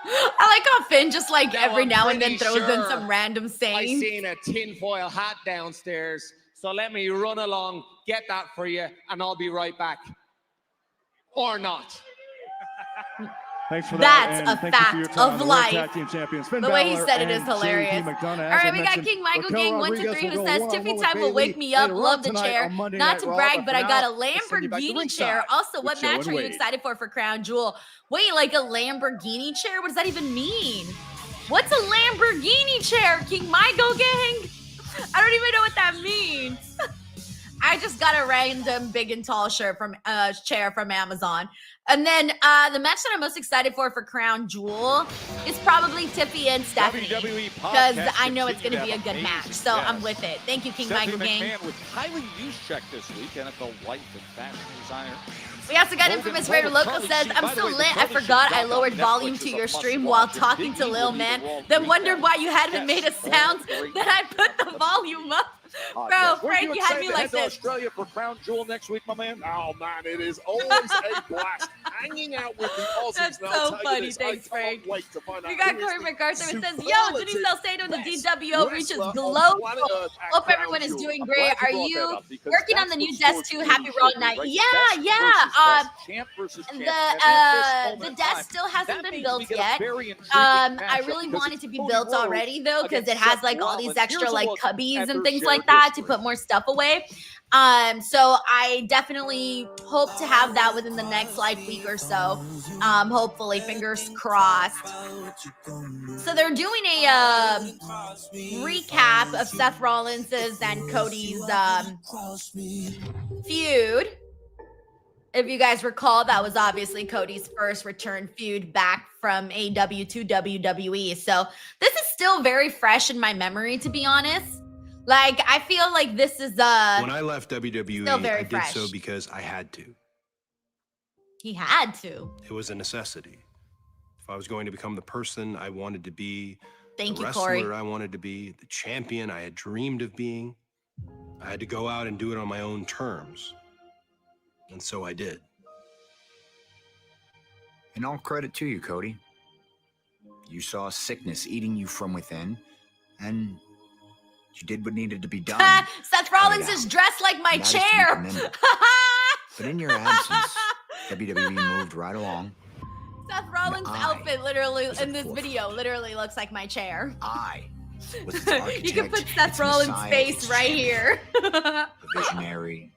I like how Finn just like Now, every I'm now and then pretty throws in sure some random I saying. seen a tinfoil hat downstairs, so let me run along, get that for you, and I'll be right back. or not? Thanks for That's that. a and thank you for your fact time. of The World life. Tag Team Champions, Finn The way he Balor said it is and hilarious. JD McDonough. All As right, I we got mentioned, King Michael Raquel Gang 1 2 Rodriguez 3 will who go says one-on-one Tiffy with time will Bayley wake me up. later on Love the tonight chair. on Monday Not Night to Raw, brag, but but for I got a now, let's send you back to Lamborghini ringside chair. Also, with what Joe match and are you Wade. excited for Crown Jewel? Wait, like a Lamborghini chair? What does that even mean? What's a Lamborghini chair, King Michael Gang? I don't even know what that means. I just got a random big and tall chair from Amazon. And then the match that I'm most excited for Crown Jewel is probably Tiffany and Stephanie, WWE because podcast I know it's going to continue be a have good amazing match. So I'm guests. with it. Thank you, King Stephanie Michael Gang. McMahon with Kylie Juszczyk this week, NFL wife and fashion designer. We also got Logan Infamous Paul Raider with Loco Charlie says, Sheen. I'm By the so way, the lit, I Charlie Sheen forgot I doc on lowered Netflix volume is to a your stream must-watch, while and talking Big to E Lil will be the Man, Raw then recap. wondered why you hadn't made a Yes, sound great that I put the volume up. Bro, podcast. Weren't Frank, you had me excited to like head to this. Australia for Crown Jewel next week, my man? Oh man, it is always a blast hanging out with the Aussies. That's Now, so I'll tell you funny. this, Thanks, I can't Frank. wait to find out We got who is Corey the MacArthur. It says, yo, Denise superlative Salcedo and the best DWO reaches wrestler on global. planet Earth at Hope Crown everyone is Jewel. doing I'm great. glad Are brought that you up because working on that's the new what desk sports too? really Happy Raw should be, night. right? Yeah, Best yeah. versus best, champ versus champ. And at this The moment in desk time, still hasn't that been means built we get a yet. very intriguing I matchup really because want it it's to be Cody built Rhodes already though, because against it has Seth like all these Rollins. extra Here's a like look cubbies at and their things shared like that to history. put more stuff away. So I definitely hope to have that within the next like week or so. Hopefully, fingers crossed. So they're doing a recap of Seth Rollins's and Cody's feud. If you guys recall, that was obviously Cody's first return feud back from AEW to WWE. So this is still very fresh in my memory, to be honest. Like, I feel like this is When I left WWE, still very I did fresh. so because I had to. He had to. It was a necessity. If I was going to become the person I wanted to be, Thank the you, wrestler Corey. I wanted to be, the champion I had dreamed of being, I had to go out and do it on my own terms. And so I did. And all credit to you, Cody. You saw sickness eating you from within, and you did what needed to be done. Seth Rollins is dressed like my That is to be chair. commended. But in your absence, WWE moved right along. Seth Rollins' I outfit literally was in at this forefront. video literally looks like my chair. I was its You can architect, put Seth its Rollins' messiah, face its right champion, here. a visionary,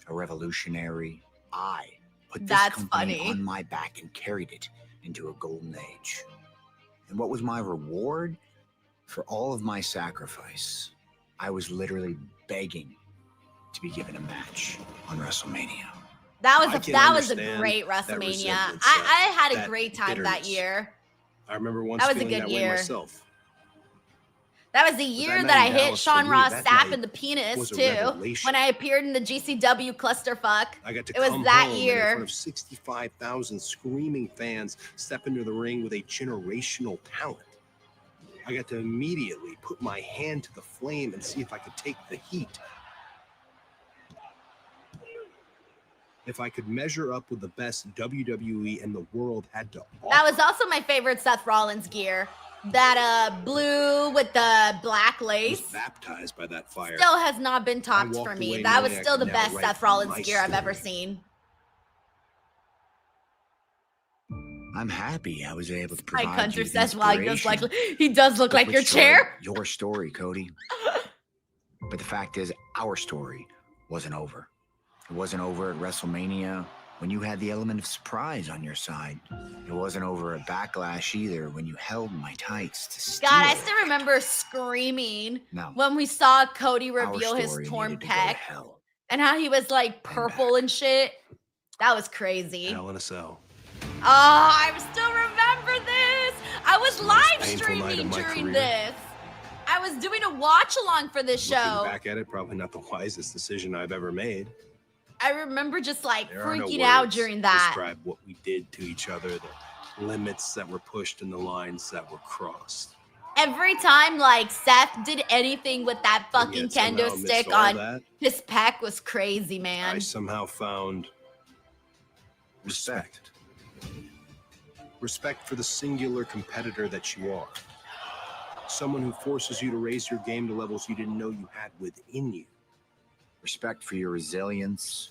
a revolutionary. I put this That's company funny. on my back and carried it into a golden age. And what was my reward? For all of my sacrifice, I was literally begging to be given a match on WrestleMania. That I was can a understand great that WrestleMania. resentment, I had a that great time that bitterness. year. I remember once That was a feeling good that way year. myself. That was the year that that I night in hit Dallas, Sean for me, Ross that Sapp night in the penis was a too. revelation. When I appeared in the GCW clusterfuck. I got to It was come that home and year. in front of 65,000 screaming fans step into the ring with a generational talent. I got to immediately put my hand to the flame and see if I could take the heat. If I could measure up with the best WWE and the world had to offer. That was also my favorite Seth Rollins gear. That blue with the black I was lace baptized by that fire. still has not been topped walked for me. away That was knowing I still the could now best write Seth Rollins my gear I've ever story. seen. I'm happy I was able to My provide country you with says, "Well, he does inspiration he does look with like your which to write chair." Your story, Cody. But the fact is, our story wasn't over. It wasn't over at WrestleMania when you had the element of surprise on your side. It wasn't over at Backlash either when you held my tights to steal. God, I still remember screaming No. when we saw Cody Our reveal his story torn needed to go to pec hell. and how he was like purple and shit. That was crazy. Hell in a Cell. Oh, I still remember this. I was live painful night of streaming my during career. this. I was doing a watch along for this Looking show. back at it, probably not the wisest decision I've ever made. I remember just like There are no freaking out words during to that. describe what we did to each other, the limits that were pushed and the lines that were crossed. Every time like Seth did anything with that And fucking yet somehow kendo amidst stick all on that, his pec was crazy, I man. somehow found respect. Respect for the singular competitor that you are. Someone who forces you to raise your game to levels you didn't know you had within you. Respect for your resilience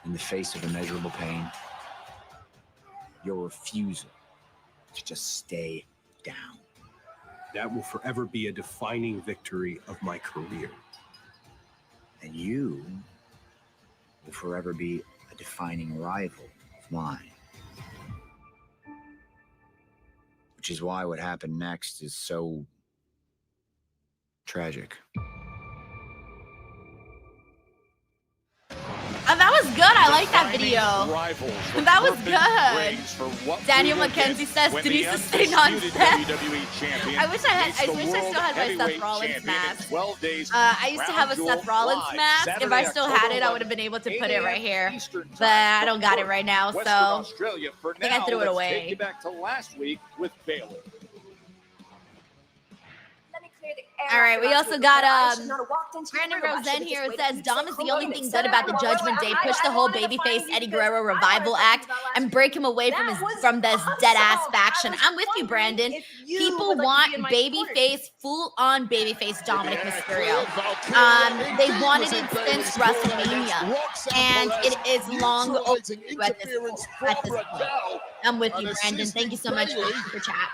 in the face of immeasurable pain. your refusal to just stay down. That will forever be a defining victory of my career. And you will forever be a defining rival of mine. Which is why what happened next is so tragic. That was good. I like that video. That was good. Daniel McKenzie says Denise is sitting on Seth. I wish I still had my Seth Rollins mask. I used to have a Seth Rollins mask. If I still had it, I would have been able to put it right here. But I don't got it right now, so I think I threw it away. Take you back to last week with Baylor. All right, we also got Brandon Rosen here. It says Dom is the only thing good about the Judgment Day. Push the whole babyface Eddie Guerrero revival act and break him away from this dead ass faction. I'm with you, Brandon. People want babyface, full on babyface Dominic Mysterio. They wanted it since WrestleMania, and it is long overdue at this point. I'm with you, Brandon. Thank you so much for chat.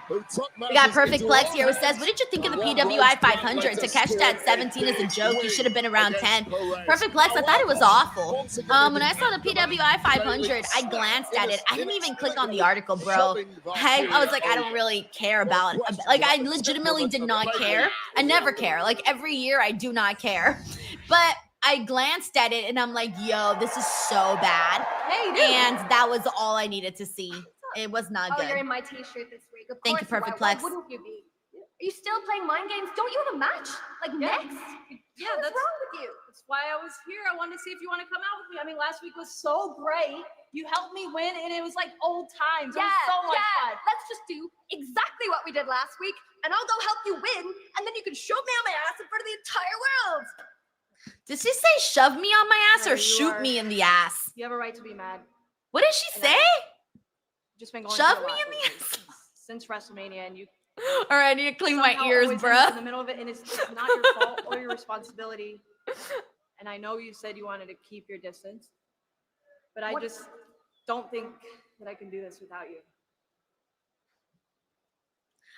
We got Perfect Plex here who says, what did you think of the PWI 500? To catch that 17 is a joke. You should have been around 10. Perfect Plex, I thought it was awful. When I saw the PWI 500, I glanced at it. I didn't even click on the article, bro. I was like, I don't really care about it. Like, I legitimately did not care. I never care. Like, every year, I do not care. But I glanced at it, and I'm like, yo, this is so bad. And that was all I needed to see. It was not good. Oh, you're in my t-shirt this week. Of Thank you, course Perfect Why Plex. wouldn't you be? Are you still playing mind games? Don't you have a match? Like next? Yeah, What's wrong with you? That's why I was here. I wanted to see if you want to come out with me. I mean, last week was so great. You helped me win, and it was like old times. It was so much fun. Let's just do exactly what we did last week, and I'll go help you win, and then you can shove me on my ass in front of the entire world. Did she say shove me on my ass or shoot me in the ass? You have a right to be mad. What did she say? Just been going Shove through a me lot in the ass. since WrestleMania, and you. All right, I need to clean my somehow ears, always bruh. end up in the middle of it, and it's not your fault or your responsibility. And I know you said you wanted to keep your distance, but I just don't think that I can do this without you.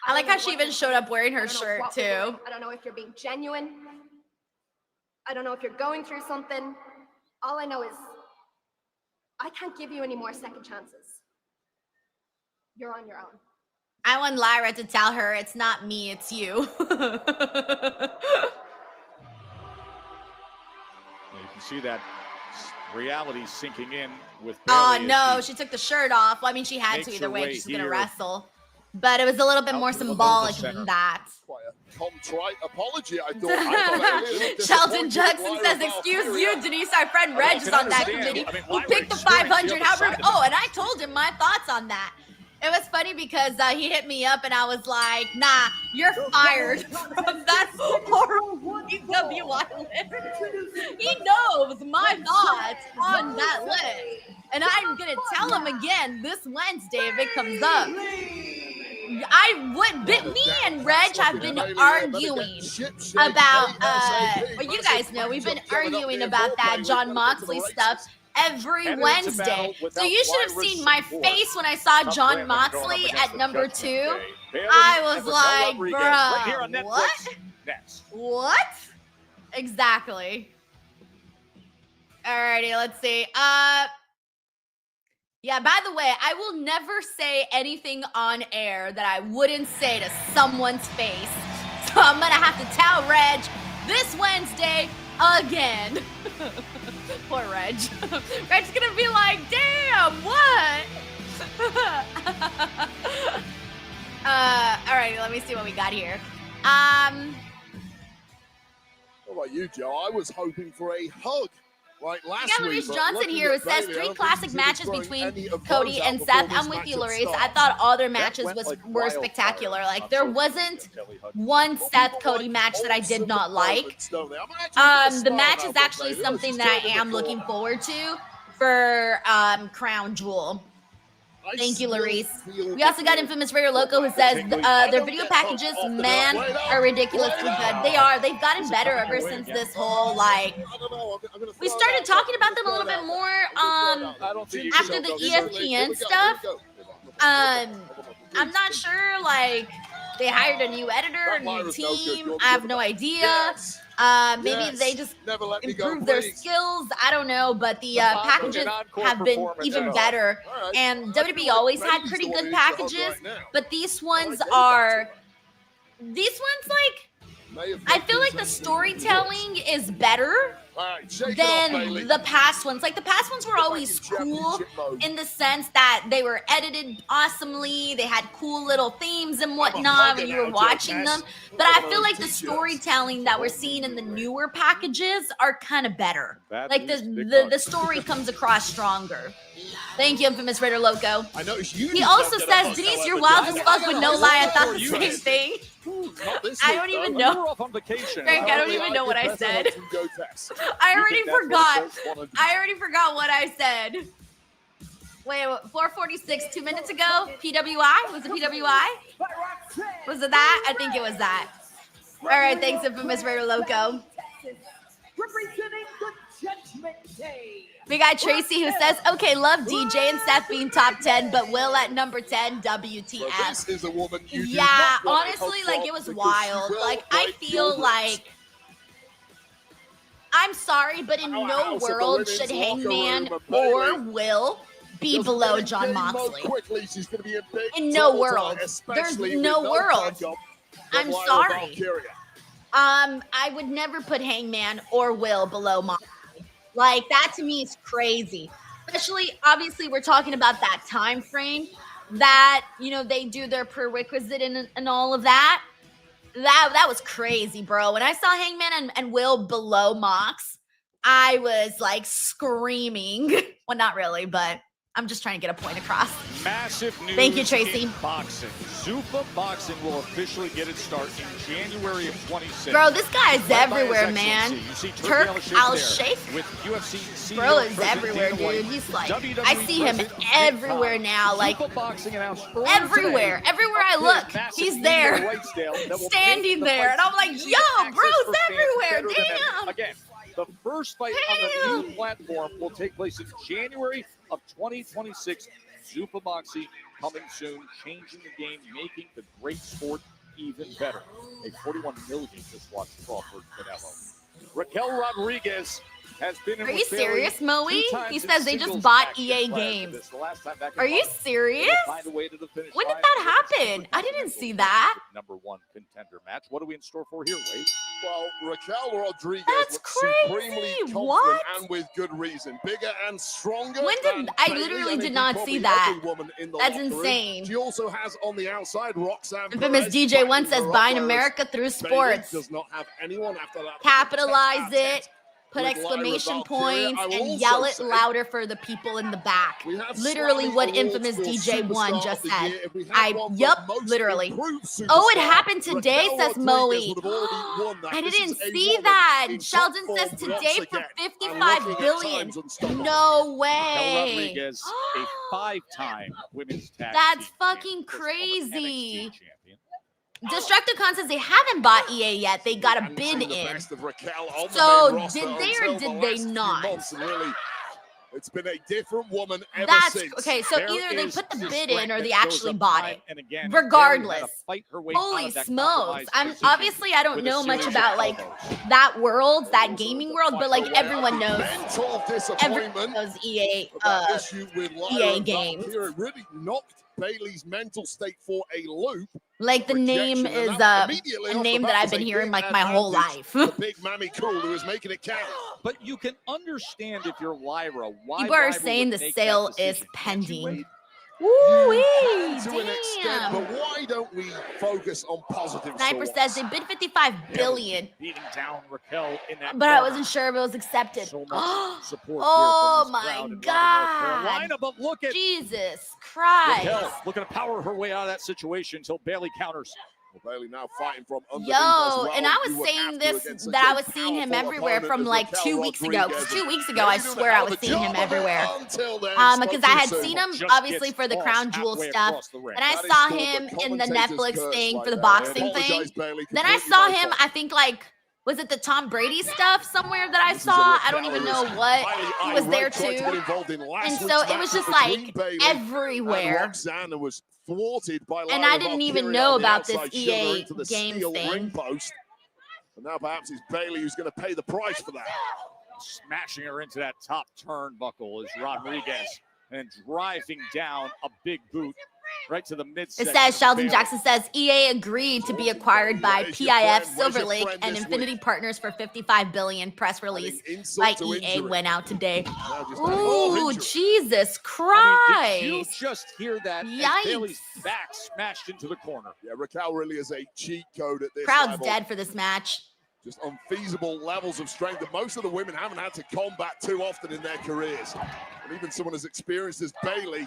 I like how she even showed up wearing her shirt too. I don't know if you're being genuine. I don't know if you're going through something. All I know is I can't give you any more second chances. You're on your own. I want Lyra to tell her it's not me, it's you. You can see that reality sinking in with Oh Bayley no, as she took the shirt off. Well, I mean, she had makes to her either way. way She's gonna here. wrestle, but it was a little bit more symbolic than that. Quite a contrite apology, I thought. Sheldon Jackson says, "Excuse you, Denise. Our friend Reg is on that committee. Who picked the 500? How rude!" Oh, and I told him my thoughts on that. It was funny because he hit me up and I was like, nah, you're fired from that horrible PWI list. He knows my thoughts on that list. And I'm going to tell him again this Wednesday if it comes up. Me and Reg have been arguing about, well, you guys know, we've been arguing about that Jon Moxley stuff every Wednesday. So you should have seen my face when I saw Jon Moxley at number 2. I was like, bruh, what? What? Exactly. Alrighty, let's see. Yeah, by the way, I will never say anything on air that I wouldn't say to someone's face. So I'm gonna have to tell Reg this Wednesday again. Poor Reg. Reg's gonna be like, damn, what? All right, let me see what we got here. What about you, Joe? I was hoping for a hug. Like last We got week, Maurice but Johnson looking here at who says Bayley, I 3 don't classic think she matches was between throwing any of Cody those out and before Seth. this I'm with match you, had Maurice. I started. thought all their That matches went like were wildfire spectacular. on Like there social wasn't media, Kelly Hud. one Seth Cody match that I did not like. The match is actually something that I am looking forward to for Crown Jewel. Thank you, Larice. We also got Infamous Raider Loco who says their video packages, man, are ridiculously good. They are. They've gotten better ever since this whole like. We started talking about them a little bit more after the ESPN stuff. I'm not sure like they hired a new editor, a new team. I have no idea. Maybe they just improved their skills. I don't know, but the packages have been even better. And WWE always had pretty good packages, but these ones like, I feel like the storytelling is better than the past ones. Like the past ones were always cool in the sense that they were edited awesomely. They had cool little themes and whatnot when you were watching them. But I feel like the storytelling that we're seeing in the newer packages are kind of better. Like the story comes across stronger. Thank you, Infamous Raider Loco. I noticed you. He also says, Denise, you're wild as fuck with no lie. I thought the same thing. I don't even know. Frank, I don't even know what I said. I already forgot what I said. Wait, 4:46, 2 minutes ago? PWI? Was it PWI? Was it that? I think it was that. All right, thanks, Infamous Raider Loco. Representing the Judgment Day. We got Tracy who says, okay, love DJ and Seth being top 10, but Will at number 10, WTF. This is a woman you yeah, honestly, like, it was wild. Like, I feel like, I'm sorry, but in no world should Hangman or Will be below John Moxley. In no world. There's no world. I'm sorry. I would never put Hangman or Will below Moxley. Like, that to me is crazy. Especially, obviously, we're talking about that time frame that, you know, they do their prerequisite and all of that. That was crazy, bro. When I saw Hangman and Will below Mox, I was, like, screaming. Well, not really, but I'm just trying to get a point across. Massive news. Thank you, Tracy. Boxing. Zupa Boxing will officially get its start in January of 26. Bro, this guy's everywhere, man. Turk Al-Sheikh. With UFC CEO Bro is everywhere, dude. He's like, I see him everywhere now. Like, everywhere. Everywhere I look, he's there. Standing there. And I'm like, yo, bro's everywhere. Damn. Again, the first fight on the new platform will take place in January of 2026. Zupa Moxley coming soon, changing the game, making the great sport even better. A 41 million just watched Crawford Canelo. Raquel Rodriguez has been in. Are you serious, Moe? He says they just bought EA games. Are you serious? When did that happen? I didn't see that. Number one contender match. What are we in store for here, Wade? Well, Raquel Rodriguez That's looks crazy. Supremely confident What? and with good reason. Bigger and stronger. When did than I Bayley, literally and did indeed not probably see that? every woman in the That's locker room. insane. She also has on the outside Roxanne Infamous Perez DJ One backing says her up, buying whereas America through Bayley sports. does not have anyone after that. Capitalize it. Put With exclamation Lyra Valkyria, points I will and also yell it say- louder for the people in the back. We have Literally Swami what Awards Infamous for DJ One Superstar just of the said. Year. If we had one for most Literally. improved Oh, it superstar, happened today, Raquel says Moe. Rodriguez would have already won that. I This didn't is a see woman that. in top Sheldon form says once today for again, and 55 looking at billion. times unstoppable. No Raquel way. Rodriguez, a 5-time women's tag That's team fucking champion, crazy. NXT champion. Destructicon says they haven't bought EA yet. They got a And bid seen the in. best of Raquel on the So main roster did they or until the did they last few not? months, and really, it's been a different woman ever That's since. okay. So There either they is put the this bid threat in or that they shows actually up bought time it. and again. Regardless. Bayley had to fight her way out Holy of that smokes. compromised I'm position obviously I don't with a know much series of about like elbows. that world, that gaming world, but like everyone knows Mental everyone disappointment. knows EA That issue with EA Lyra games. Valkyria really knocked Bayley's mental state for a loop. Like the name Rejection, and is that immediately a off name the that bat I've was been a hearing big like my whole advantage life. for Big Mammy Cool, who is making it count. But you can understand if you're Lyra, why People are Lyra saying would the make sale that is decision. pending. You Woo-wee, can to an extent, damn. but why don't we focus on positive Sniper source? says they bid 55 billion, Beating down Raquel in that but I corner. wasn't sure if it was accepted. So much support Oh here from this my crowd in Raleigh, North God. Carolina, but look at Jesus Christ. Raquel looking to power her way out of that situation until Bayley counters. Well, Bailey now fighting from underneath Yo, as well. and I was You would saying have to this, against such that I a was seeing him powerful everywhere opponent from as like Raquel 2 weeks ago. Rodriguez. 'Cause 2 weeks ago, Bailey I doing a swear hell I of was a seeing him job of it everywhere. until then. Because I had Spoke too seen soon. him Just obviously gets for the tossed crown jewel halfway stuff, across the ring. and I That is saw called the him in the commentator's Netflix curse thing right for the there. boxing Apologize, thing. Bailey, Then I completely saw my him, fault. I think like, was it the Tom Brady stuff somewhere that I This is a saw? I Raquel don't even who know is what. highly He was there irate, tried to get too. involved in last And so week's it was matchup just between like Bailey and everywhere. Roxanne, and was thwarted by And Lyra I didn't even Valkyria know on the about this outside, shoving her EA into the Games steel thing. ring post. And now perhaps it's Bailey who's going to pay the price for that. Smashing her into that top turnbuckle is Rodriguez, and driving down a big boot right to the It midsection. says, of Sheldon Bailey. Jackson says, EA agreed to be acquired by Where's your PIF, friend? Silver Where's your Lake, friend and this Infinity week? Partners for $55 billion. Press release insult by to EA injury. went out today. Now just adding more Ooh, injury. Jesus I mean, did you Christ. just hear that? As Yikes. Bailey's back smashed into the corner. Yeah, Raquel really is a cheat code at this Crowd's level. dead for this match. Just unfeasible levels of strength that most of the women haven't had to combat too often in their careers. And even someone as experienced as Bailey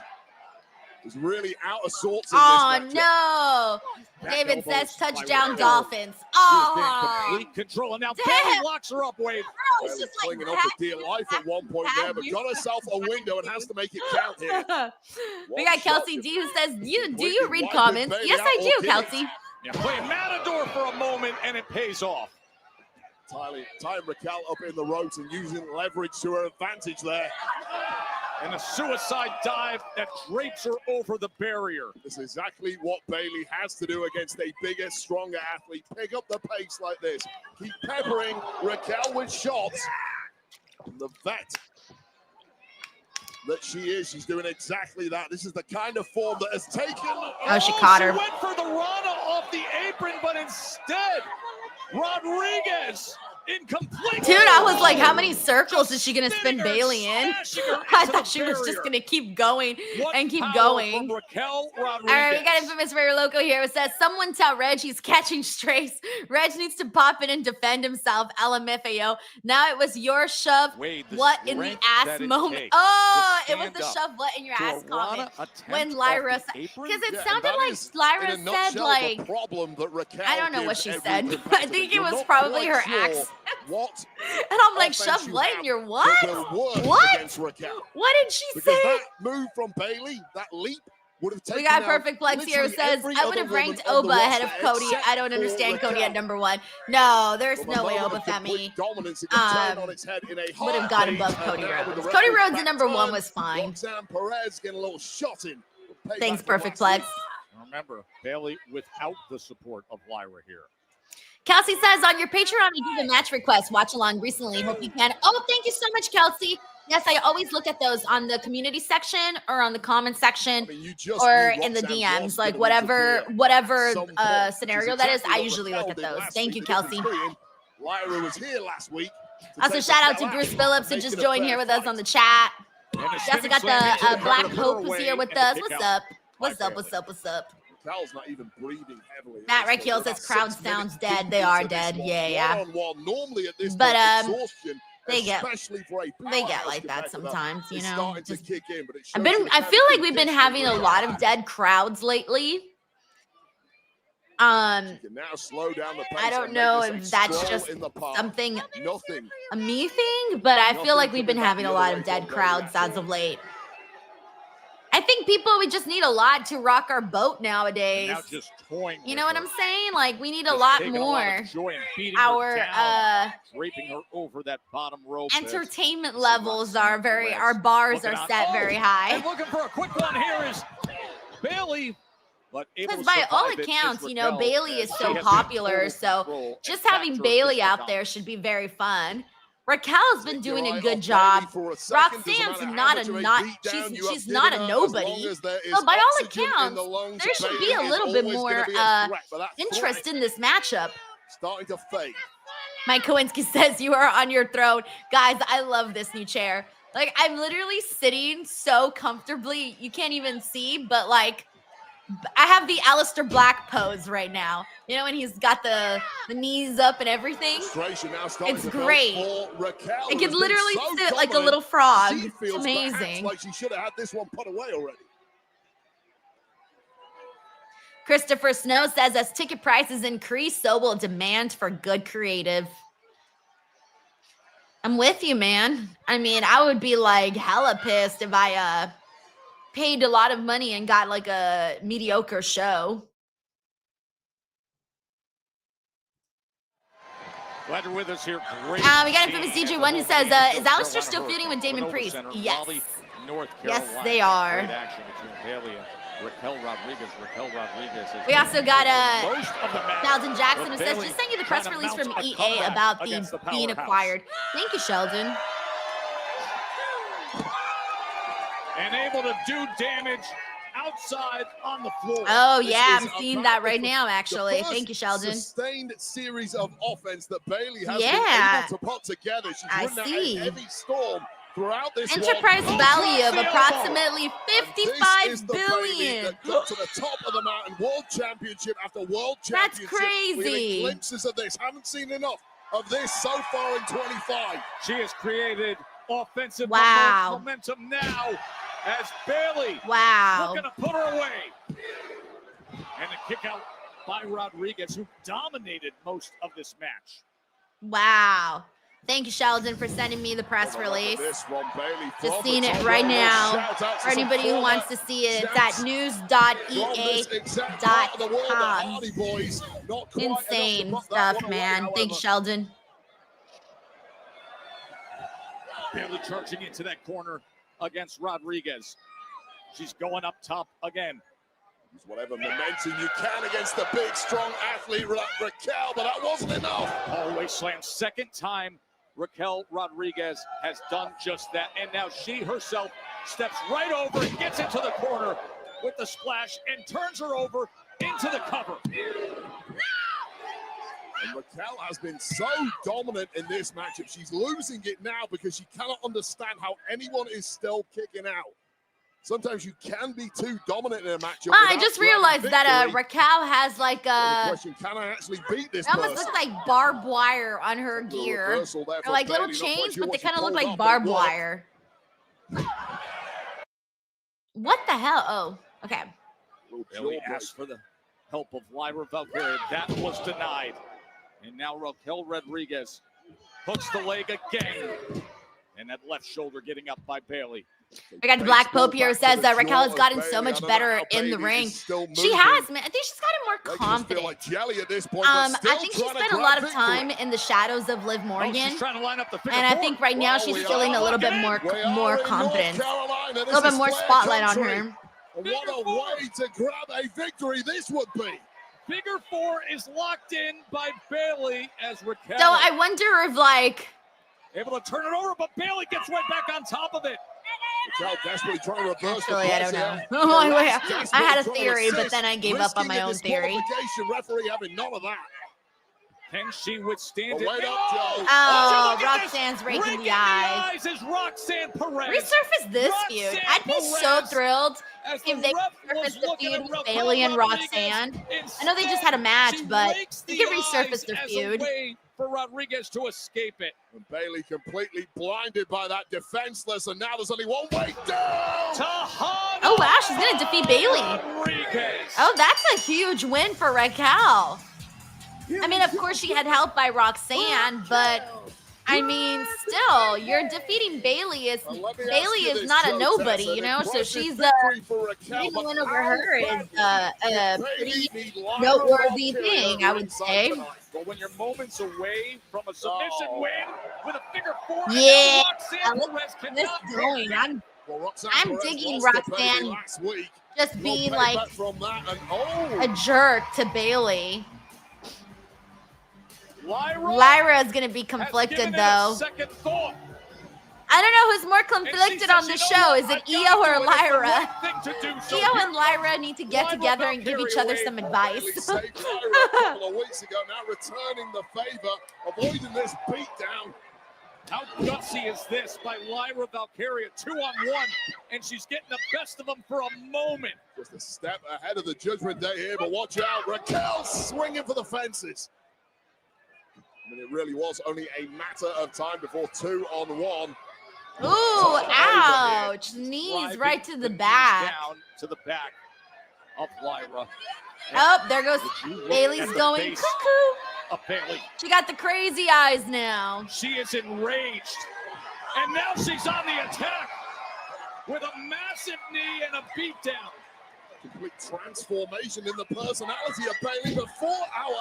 is really out of sorts in Oh, this matchup. no. Back David elbows says, by touchdown Raquel. Dolphins. She is Oh. in complete control. And now Damn. Bailey locks her up, Wade. Bro, Bailey clinging on for dear life at one point there, but got herself a window and has to make it count here. We One got shot Kelsey can D who says, do you completely read wipe comments? Bailey Yes, out, I or do, did it? Kelsey. Yeah, play Matador for a moment, and it pays off. Tying Raquel up in the ropes and using leverage to her advantage there. And a suicide dive that drapes her over the barrier. This is exactly what Bailey has to do against a bigger, stronger athlete. Pick up the pace like this. Keep peppering Raquel with shots. The vet that she is, she's doing exactly that. This is the kind of form that has taken... Oh, she caught her. She went for the Rana off the apron, but instead, Rodriguez in complete... Dude, I was like, how many circles is she going to spin Bailey in? I thought she was just going to keep going and keep going. From Raquel Rodriguez. All right, we got Infamous Ray Loco here. It says, someone tell Reg he's catching strays. Reg needs to pop in and defend himself. LMFAO. Now it was your shove. Wade, the What in the strength ass that it moment? takes Oh, to it was the stand shove what in your to ass a comment. Rana attempt When off Lyra the said, apron? because it Yeah, and sounded that like is, Lyra in a said, nutshell, like, the problem that Raquel I don't know what gives she every said. I competitor. think it You're was not probably quite her sure accent. what And I'm like, offense shove you what have in your that what? will work What? against Raquel. What did she Because say? that move from Bailey, that leap, would have taken We got out Perfect Flex here. literally Says, every I would other have ranked woman on the Oba ahead of roster Cody. except I don't for understand Cody Raquel. at number 1. No, there's From a no way moment Oba of fat complete me. dominance, it can turn on its head in a Would have gone heartbeat. above Cody And now with Rhodes. the Cody referee Rhodes at number 1 back was fine. Roxanne Perez getting a little shot in. Payback Thanks, from Perfect last Flex. week. Remember, Bailey without the support of Lyra here. Kelsey says, on your Patreon, you give a match request. Watch along recently. Hope you can. Oh, thank you so much, Kelsey. Yes, I always look at those on the community section or on the comment section or in the DMs, like whatever scenario that is. I usually look at those. Thank you, Kelsey. Lyra was here last week. Also, shout out to Bruce Phillips who just joined here with us on the chat. We also got the Black Hope who's here with us. What's up? What's up? What's up? What's up? Raquel's not even breathing heavily. Matt Raquel says crowd sounds dead. They are dead. Yeah. Normally at this But point, exhaustion, they get especially for a they get powerhouse like that competitor, sometimes, you is know. starting to Just- kick in, but it I shows feel like we've been having a lot of dead crowds lately. She can now slow down the pace I don't and know make this if a that's stroll just in the park. something Nothing. a me thing, but I feel Nothing like we've been coming back having the a other lot way of dead from crowds Bailey, as of late. I think we just need a lot to rock our boat nowadays. Now just toying You with know what her. I'm saying? Like we need a Just lot taking more. of joy in beating Our her down, draping her over that bottom rope. entertainment levels are our bars Looking are out. set Oh, very high. And looking for a quick one here is Bailey. But able Because to by all survive it is accounts, you know, Raquel, Bailey as is she so has popular. total So control just and having factor Bailey of out there should be very fun. Raquel's been doing a Your eye good off job. Bailey for a second, doesn't Roxanne's matter how not much a of not beat down you have she's given not her, a as nobody. long as there is So by all oxygen in accounts, the lungs, there should be Bailey a is little bit always more gonna be a threat, but that interest threat in this matchup. starting to fade. Mike Kowinski says you are on your throne. Guys, I love this new chair. Like I'm literally sitting so comfortably. You can't even see, but like I have the Aleister Black pose right now. You know, when he's got the knees up and everything. Frustration now starting It's to build great. for Raquel, It who can has been literally so sit like a dominant, little frog. She It's feels perhaps amazing. like she should have had this one put away already. Christopher Snow says, as ticket prices increase, so will demand for good creative. I'm with you, man. I mean, I would be like hella pissed if I paid a lot of money and got like a mediocre show. Glad you're with us here. Great. We got a famous DJ1 who says, is Alistair still feuding with Damon Priest? Yes. Yes, they are. Great action between Bayley and Raquel Rodriguez. We also got Sheldon Jackson who says, just send you the press release from EA about the being acquired. Thank you, Sheldon. And able to do damage outside on the floor. Oh, yeah, I'm seeing that right now, actually. Thank you, Sheldon. Sustained series of offense that Bayley has been able to put together. She's ridden out a heavy storm throughout this enterprise value of approximately $55 billion. That got to the top of the mountain, world championship after world championship. That's crazy. We're getting glimpses of this. Haven't seen enough of this so far in 25. She has created offensive Wow. momentum now as Bayley Wow. looking to put her away. And a kick out by Rodriguez, who dominated most of this match. Wow. Thank you, Sheldon, for sending me the press release. This one, Bayley, just seeing it right now. For anybody who wants to see it, it's at news.ea.com. Insane stuff, man. Thank you, Sheldon. Bayley charging into that corner against Rodriguez. She's going up top again. Use whatever momentum you can against the big, strong athlete Raquel, but that wasn't enough. Always slam. Second time Raquel Rodriguez has done just that. And now she herself steps right over and gets into the corner with the splash and turns her over into the cover. And Raquel has been so dominant in this matchup. She's losing it now because she cannot understand how anyone is still kicking out. Sometimes you can be too dominant in a matchup. I just realized that Raquel has like a. Question: can I actually beat this? It almost looks like barbed wire on her gear. They're like little chains, but they kind of look like barbed wire. What the hell? Oh, okay. Bayley asked for the help of Lyra Valkyria. That was denied. And now Raquel Rodriguez hooks the leg again. And that left shoulder getting up by Bayley. I got the Black Pope here who says that Raquel has gotten so much better in the ring. She has, man. I think she's gotten more confident. Like jelly at this point, I think she spent a lot of time in the shadows of Liv Morgan. And I think right now she's feeling a little bit more confidence. A little bit more spotlight on her. What a way to grab a victory this would be. Figure four is locked in by Bayley as Raquel. So I wonder if like. Able to turn it over, but Bayley gets right back on top of it. Raquel desperately trying to reverse. Actually, I don't know. I had a theory, but then I gave up on my own theory. Referee having none of that. Can she withstand it? Oh, Roxanne's raking the eyes. Is Roxanne Perez. Resurface this feud. I'd be so thrilled if they resurfaced the feud with Bayley and Roxanne. I know they just had a match, but they could resurface the feud. For Rodriguez to escape it. And Bayley completely blinded by that defenseless, and now there's only one way down. Oh wow, she's gonna defeat Bayley. Oh, that's a huge win for Raquel. I mean, of course she had help by Roxanne, but I mean, still, you're defeating Bayley. Bayley is not a nobody, you know. So she's getting a win over her is a pretty noteworthy thing, I would say. But when you're moments away from a submission win with a figure four, yeah, Roxanne this going. I'm digging Roxanne just being like a jerk to Bayley. Lyra is going to be conflicted, though. I don't know who's more conflicted on the show. Is it Io or Lyra? Io and Lyra need to get together and give each other some advice. A couple of weeks ago, now returning the favor, avoiding this beatdown. How gutsy is this by Lyra Valkyria? 2-on-1, and she's getting the best of them for a moment. Just a step ahead of the Judgment Day here, but watch out. Raquel swinging for the fences. I mean, it really was only a matter of time before 2-on-1. Ooh, ouch. Knees right to the back. Down to the back of Lyra. Oh, there goes Bailey's going cuckoo. Of Bailey. She got the crazy eyes now. She is enraged. And now she's on the attack with a massive knee and a beatdown. Complete transformation in the personality of Bailey before our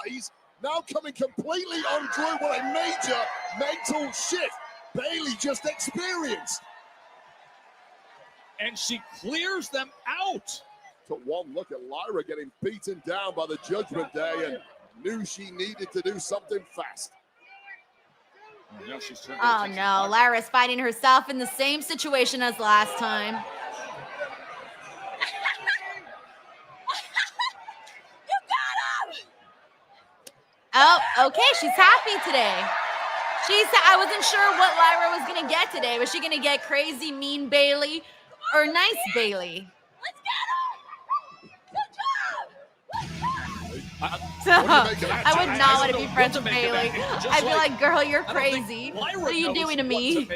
eyes. Now coming completely undrew. What a major mental shift Bailey just experienced. And she clears them out. Took one look at Lyra getting beaten down by the Judgment Day and knew she needed to do something fast. Oh no, Lyra's finding herself in the same situation as last time. Oh, okay, she's happy today. I wasn't sure what Lyra was gonna get today. Was she gonna get crazy, mean Bailey or nice Bailey? I would not want to be friends with Bailey. I'd be like, girl, you're crazy. What are you doing to me?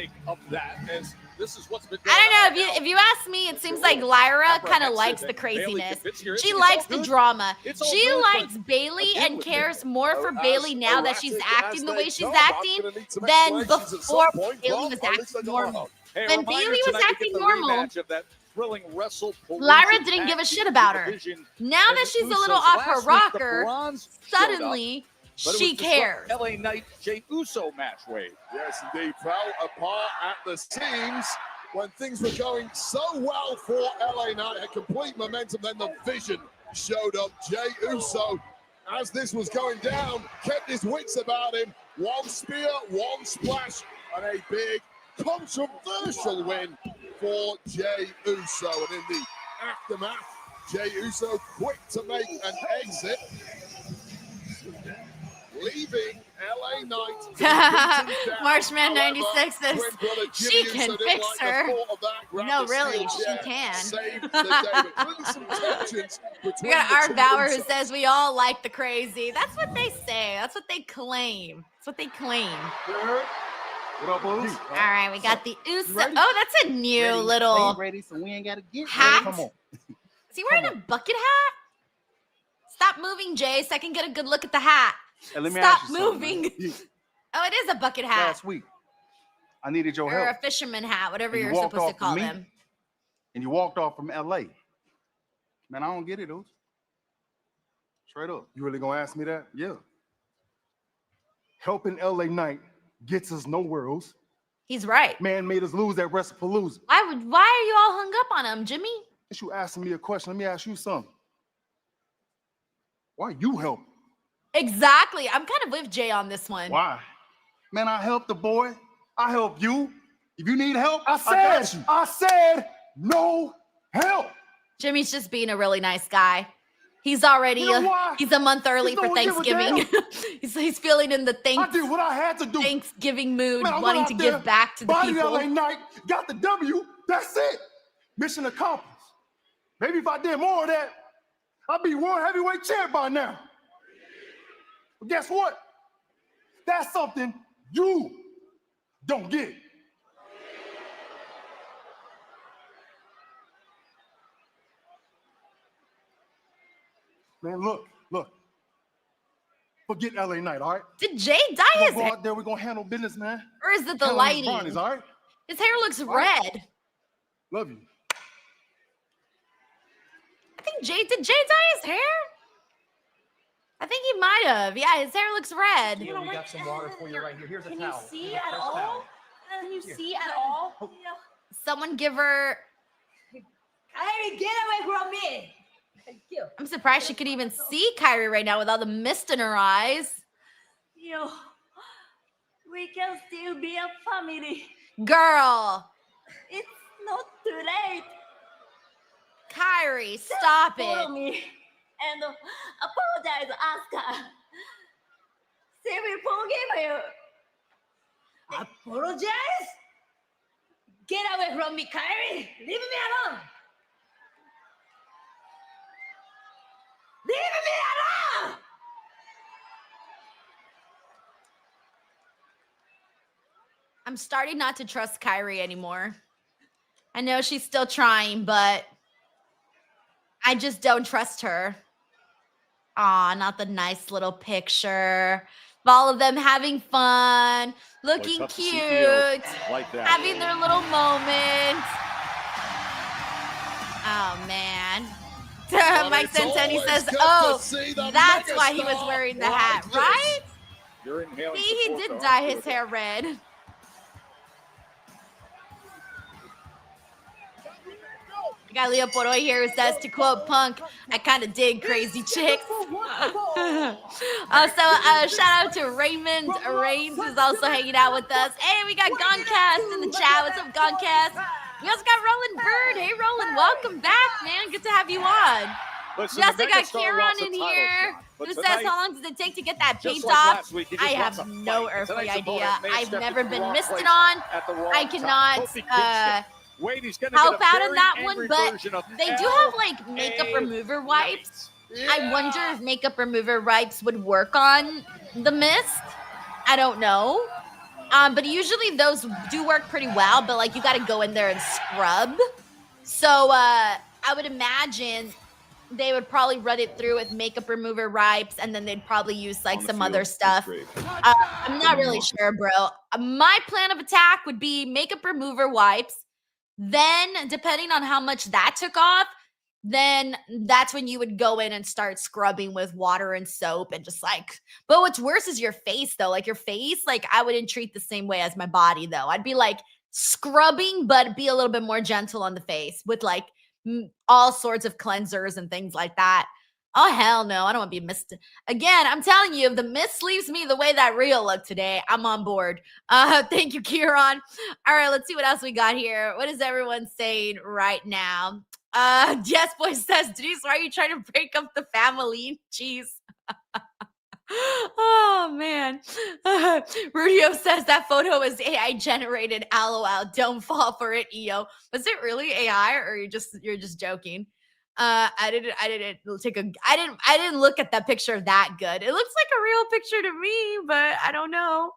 This is what's been I don't know. If you ask me, it seems like Lyra kind of likes the craziness. She likes the drama. She likes Bailey and cares more for Bailey now that she's acting the way she's acting than before Bailey was acting normal. When Bailey was acting normal, Lyra didn't give a shit about her. Now that she's a little off her rocker, suddenly she cares. LA Knight Jey Uso match, Wade. Yes, indeed. Fell apart at the seams when things were going so well for LA Knight. Had complete momentum, then the vision showed up. Jey Uso, as this was going down, kept his wits about him. One spear, one splash, and a big controversial win for Jey Uso. And in the aftermath, Jey Uso quick to make an exit, leaving LA Knight. Marshman 96 says she can fix her. No, really, she can. We got Art Bauer who says we all like the crazy. That's what they say. That's what they claim. That's what they claim. What up, Booze? All right, we got the Uso. Oh, that's a new little ready, so we ain't gotta get hat. Come on. Is he wearing a bucket hat? Stop moving, Jay, so I can get a good look at the hat. Hey, let me Stop ask you something, moving. man. Oh, it is a bucket hat. Last week, I needed your Or help. a fisherman hat, whatever And you you're walked supposed to off call from me, them. And you walked off from LA. Man, I don't get it, dude. Straight up. You really gonna ask me that? Yeah. Helping LA Knight gets us nowhere else. He's right. Man made us lose that WrestlePalooza. Why are you all hung up on him, Jimmy? Since you asking me a question, let me ask you something. Why you help? Exactly. I'm kind of with Jay on this one. Why? Man, I helped the boy. I help you. If you need help, I said no help. Jimmy's just being a really nice guy. He's already he's a month early for Thanksgiving. he's feeling in the I did what I had to do. Thanksgiving mood, Man, I went wanting out to there, give back to the bodied people. LA Knight, got the W. That's it. Mission accomplished. Maybe if I did more of that, I'd be world heavyweight champ by now. But guess what? That's something you don't get. Man, look. Forget LA Knight, all right? Did Jay dye his Go hair? out there, we're gonna handle business, man. Or is it the Handle lighting? these brownies, all right? His hair looks All right. red. Love you. I think did Jay dye his hair? I think he might have. Yeah, his hair looks red. We got some water for you right here. Here's a Can towel. you see Here's a at fresh all? towel. Can you Here. see at all? Someone give her. Kyrie, get away from me! Thank you. I'm surprised she could even see Kyrie right now with all the mist in her eyes. We can still be a family. Girl, It's not too late. Kyrie, stop Follow it. me and apologize, Asuka. She will forgive you. Apologize? Get away from me, Kyrie. Leave me alone. Leave me alone. I'm starting not to trust Kyrie anymore. I know she's still trying, but I just don't trust her. Aw, not the nice little picture. Of all of them having fun, looking tough to see cute, Io like that. having their little moment. Oh, man. Mike Santani says, oh, that's why he was wearing the hat, right? You're inhaling See, he support, did though. dye his hair red. I got Leo Poroy here who says, to quote Punk, I kind of dig crazy chicks. Also, shout out to Raymond Reigns, who's also hanging out with us. Hey, we got Goncast in the chat. What's up, Goncast? We also got Roland Bird. Hey, Roland, welcome back, man. Good to have you on. Listen, We also the got megastar Kieran wants a in title here, shot, but who tonight, says, how long does it take to get that just paint like off? last week, he I just wants have a no fight. earthly Tonight's idea. opponent may I've step never into the been wrong listed place on. at the wrong I cannot time. Kofi Kingston. Wait, he's gonna help get a out in very that one, angry but version of they do have like makeup remover wipes. I wonder if makeup remover wipes would work on the mist. I don't know. But usually those do work pretty well, but like you got to go in there and scrub. So I would imagine they would probably run it through with makeup remover wipes, and then they'd probably use like some other stuff. I'm not really sure, bro. My plan of attack would be makeup remover wipes. Then, depending on how much that took off, then that's when you would go in and start scrubbing with water and soap and just like, but what's worse is your face though. Like your face, like I wouldn't treat the same way as my body though. I'd be like scrubbing, but be a little bit more gentle on the face with like all sorts of cleansers and things like that. Oh, hell no. I don't want to be mist. Again, I'm telling you, if the mist leaves me the way that Rio looked today, I'm on board. Thank you, Kieran. All right, let's see what else we got here. What is everyone saying right now? Yes Boy says, Denise, why are you trying to break up the family? Jeez. Oh, man. Rudio says that photo is AI generated. LOL. Don't fall for it, EO. Was it really AI or you're just joking? I didn't look at that picture that good. It looks like a real picture to me, but I don't know.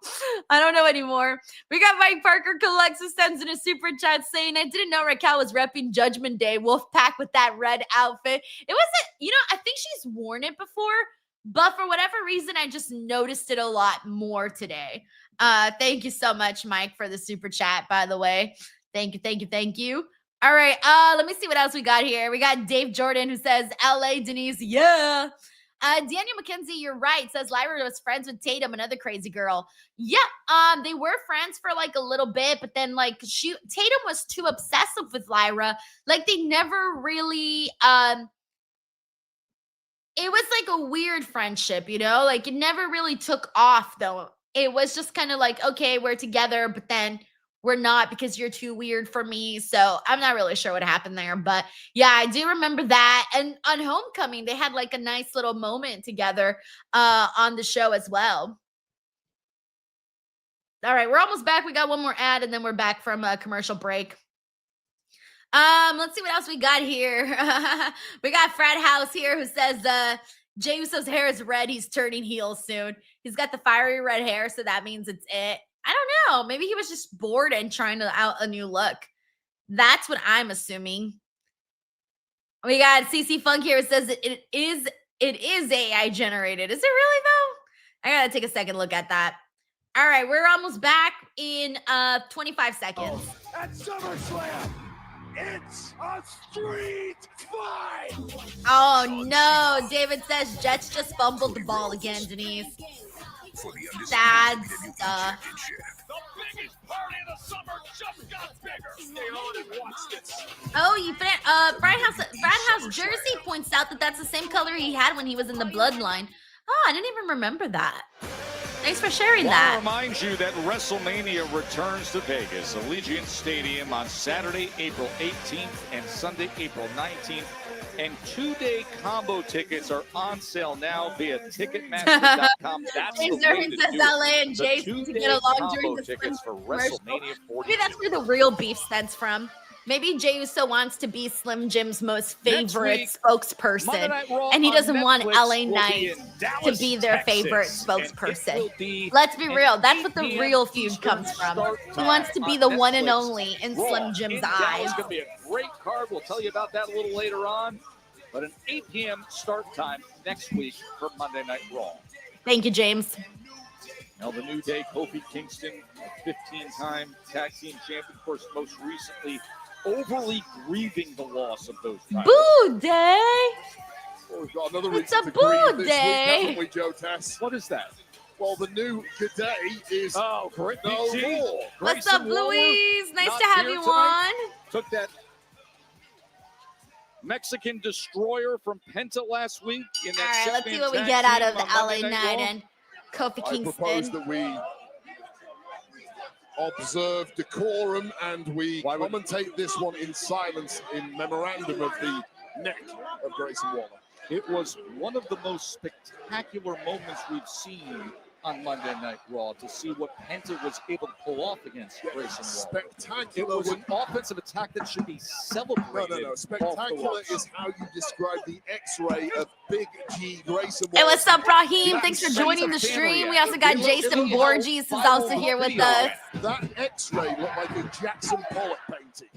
I don't know anymore. We got Mike Parker Collects who sends in a super chat saying, I didn't know Raquel was repping Judgment Day Wolfpack with that red outfit. It wasn't, I think she's worn it before, but for whatever reason, I just noticed it a lot more today. Thank you so much, Mike, for the super chat, by the way. Thank you. All right, let me see what else we got here. We got Dave Jordan who says, LA Denise, yeah. Daniel McKenzie, you're right, says Lyra was friends with Tatum, another crazy girl. Yeah, they were friends for like a little bit, but then like Tatum was too obsessive with Lyra. Like they never really, it was like a weird friendship, like it never really took off though. It was just kind of like, okay, we're together, but then we're not because you're too weird for me. So I'm not really sure what happened there. But yeah, I do remember that. And on Homecoming, they had like a nice little moment together on the show as well. All right, we're almost back. We got one more ad and then we're back from a commercial break. Let's see what else we got here. We got Frat House here who says Jey Uso's hair is red. He's turning heel soon. He's got the fiery red hair, so that means it's it. I don't know. Maybe he was just bored and trying to out a new look. That's what I'm assuming. We got CC Funk here. It says it is AI generated. Is it really though? I gotta take a second look at that. All right, we're almost back in 25 seconds. At SummerSlam, it's a street fight. Oh no, David says Jets just fumbled the ball again, Denise. Sad stuff. The biggest party of the summer just got bigger. Stay on and watch this. Oh, Frat House Jersey points out that that's the same color he had when he was in the Bloodline. Oh, I didn't even remember that. Thanks for sharing that. I want to remind you that WrestleMania returns to Vegas, Allegiant Stadium on Saturday, April 18th and Sunday, April 19th. And 2-day combo tickets are on sale now via Ticketmaster.com. That's James the way Irvin to says do LA it. and The Jason to 2-day get along combo during the tickets for commercial. WrestleMania 42. Maybe that's where the real beef stems from. Maybe Jey Uso wants to be Slim Jim's most favorite spokesperson, and he doesn't want LA Knight to be their favorite spokesperson. Let's be real. That's what the real feud comes from. He wants to be the one and only in Slim Jim's eyes. It's going to be a great card. We'll tell you about that a little later on. but an 8 p.m. start time next week for Monday Night Raw. Thank you, James. Now the New Day, Kofi Kingston, a 15-time tag team champion, of course, most recently overly grieving the loss of those titles. Boo Day! Well, we've got another It's reason a to grieve boo this day. week, haven't we, Joe Tess? What is that? Well, the new Good Day is great. no more. What's up, Louise? Nice to have you on. Took that Mexican destroyer from Penta last week. In that All right, let's see what we six-man get tag out of team the on LA Monday Night Raw. and Kofi I propose Kingston. that we observe decorum and we commentate this one in silence in memorandum of the neck of Grayson Waller. It was one of the most spectacular moments we've seen on Monday Night Raw to see what Penta was able to pull off against Grayson Waller. Spectacular. It was an offensive attack that should be celebrated. No. Spectacular is how you describe the X-ray of Big G Grayson Hey, Waller. what's up, Raheem? Thanks for joining the stream. We also got Jason Borges who's also here with us. That X-ray looked like a Jackson Pollock painting.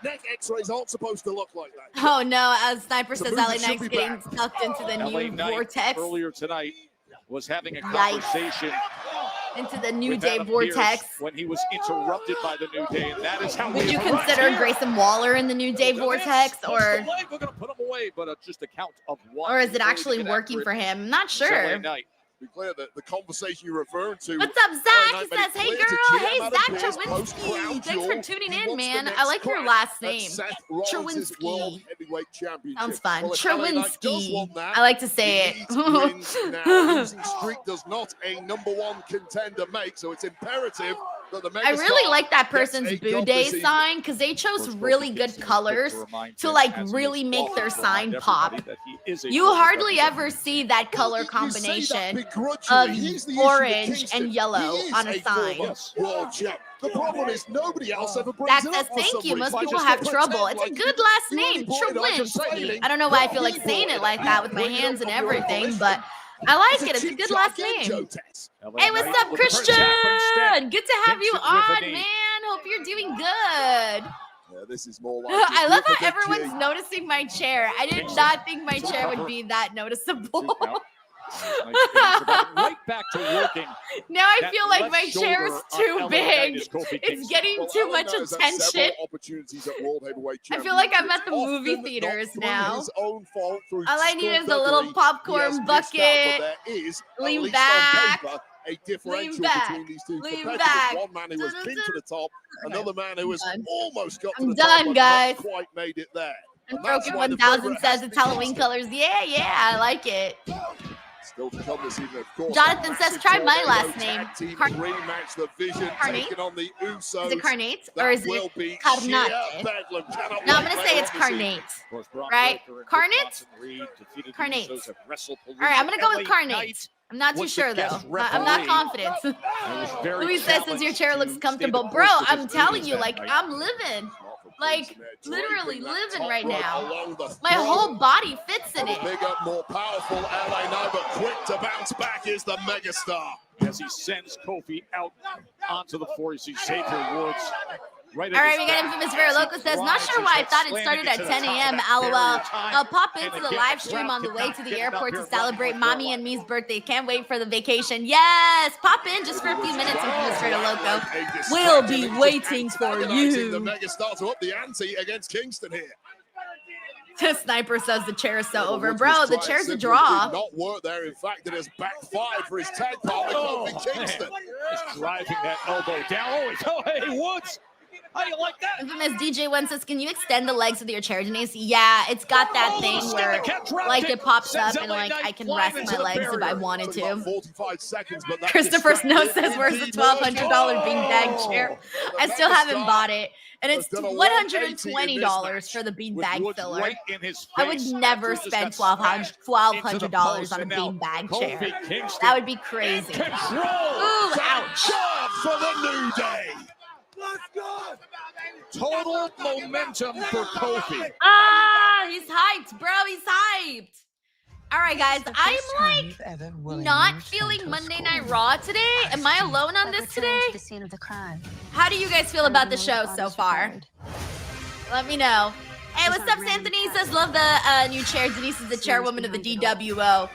Neck X-rays aren't supposed to look like that. Oh no, as Sniper The says, movie LA should Knight's be getting back. sucked into the LA new Knight vortex, earlier tonight was having a Yikes. conversation into the New with Day Adam vortex. Pearce when he was interrupted by the New Day, and that is how Would we you arrived consider here. Grayson Waller in the New Day vortex, or We're going to put him away, but just a count of one. or is it Before we actually get working after for it. him? I'm not It's LA sure. Knight. Be clear that the conversation you're referring to. What's up, Zach? He says, "Hey, girl. Hey, Adam Zach Pearce Czerwinski. post-crown Thanks for jewel. tuning He in, wants the man. next I like your crack last at name, Seth Rollins' World Czerwinski. Heavyweight Championship. Sounds fun. Well, if LA Knight does Czerwinski. want that, I like to say he it. needs wins now. Losing streak does not a #1 contender make, so it's imperative that the I really megastar like that gets person's a Boo job Day this evening. sign because they chose really good colors to like really make their sign pop. You hardly ever see that color combination of orange and yellow on a sign. World champ. The problem is nobody else ever brings That it says up for thank some you. Most reason. people Just have to trouble. pretend It's a like good you- last you name, only brought it up just Czerwinski. saying, I don't know why I feel like you saying brought it like that with my bring it hands up and on your everything, list. but I like It's it. a It's a cheap good shot last again, name. Joe Tess. Hey, what's up, Christian? Good to have you Kingston with a on, knee. man. Hope you're doing good. Yeah, this is more like I love how everyone's noticing my chair. I did not think my chair would be that noticeable. Right back to working. Now I That feel like left my chair is shoulder on too LA Knight big. is Kofi It's Kingston. getting Well, too Alan much knows that attention. several opportunities at World Heavyweight I feel like I'm at the Championships, movie often theaters not through now. his own fault, through All I need is a little skullduggery, he has popcorn missed out, bucket. but there is, at Lean least back. on paper, a differential back. between these two Lean competitors. back. One man who has been to the top, another man who has done. almost got to I'm the top, done, but guys. not quite made it there. And And that's Broken why the 1000 favourite says has it's to be Halloween Kingston. colors. Yeah, I like it. Still to come this evening, of course. Jonathan a says, massive try my tornado last name. tag team Car- rematch, the Vision Carnate? taking on the Usos. Is it Carnate That or is will it be Carnate? sheer bedlam. Cannot No, I'm wait gonna later say it's on this evening. Carnate. Of course, Braun Right? Breaker and Carnate? Rick Watson-Reed defeated the Carnate. Usos at WrestlePalooza. All right, I'm gonna go with LA Carnate. Knight I'm not too was the sure though. guest I'm not referee. confident. It was very Louis says since your chair challenged looks to comfortable, stay the bro. course of I'm his telling duties you, that like night. I'm living, like literally living right now. Along the My throat whole body fits in of it. a bigger, more powerful LA Knight, but quick to bounce back is the megastar. As he sends Kofi out onto the floor, you see Xavier Woods. Right All right, we got Infamous Vera Loco says, not sure why I thought it started at 10 a.m. LOL. I'll pop into the live stream on the way to the airport to celebrate Mommy and me's birthday. Can't wait for the vacation. Yes, pop in just for a few minutes, Infamous Vera Loco. We'll be waiting for Antagonizing the you. megastar to up the ante against Kingston here. The Sniper says the chair is so over. Woods Bro, was the trying chair's a simply draw. did not work there. In fact, it has backfired for his tag partner, Kofi Kingston. Just driving that elbow down. Oh, hey, Woods. How you like that? Infamous DJ One says, can you extend the legs of your chair, Denise? Yeah, it's got that thing where like it pops up and like I can rest my legs if I wanted Took about to. 45 seconds, but that Christopher Snow distracted says, where's the indeed $1,200 was. beanbag chair? I still haven't bought it. And it's has done a 180 in this $120 for the With beanbag Woods filler. right in his I would face never after he spend just got smashed into the $1,200 post. on a And now beanbag Kofi chair. Kingston That would be crazy. in control. Ooh, ouch. Job for the New Day. Total momentum for Kofi. Ah, he's hyped, bro. He's hyped. All right, guys. I'm like not feeling Monday Night Raw today. Am I alone on this today? How do you guys feel about the show so far? Let me know. Hey, what's up, Anthony? Says, love the new chair. Denise is the chairwoman of the DWO.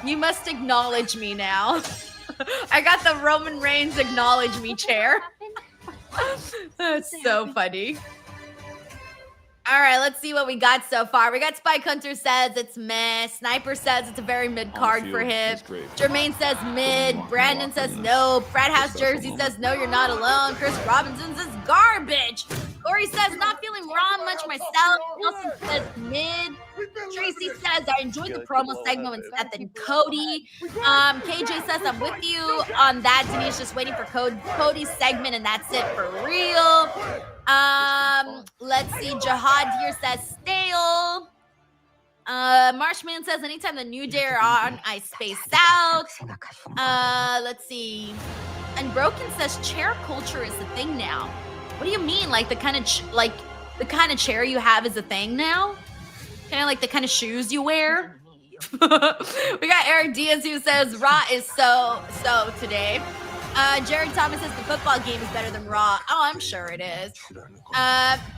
You must acknowledge me now. I got the Roman Reigns acknowledge me chair. That's so funny. All right, let's see what we got so far. We got Spike Hunter says it's meh. Sniper says it's a very mid card for him. Jermaine says mid. Brandon says no. Frat House Jersey says no, you're not alone. Chris Robinson says garbage. Corey says not feeling raw much myself. Nelson says mid. Tracy says I enjoyed the promo segment with Seth and Cody. KJ says I'm with you on that. Denise just waiting for Cody's segment, and that's it for real. Let's see. Jihad here says stale. Marshman says anytime the New Day are on, I space out. Let's see. And Broken says chair culture is a thing now. What do you mean? Like the kind of chair you have is a thing now? Kind of like the kind of shoes you wear? We got Eric Diaz who says Raw is so today. Jared Thomas says the football game is better than Raw. Oh, I'm sure it is.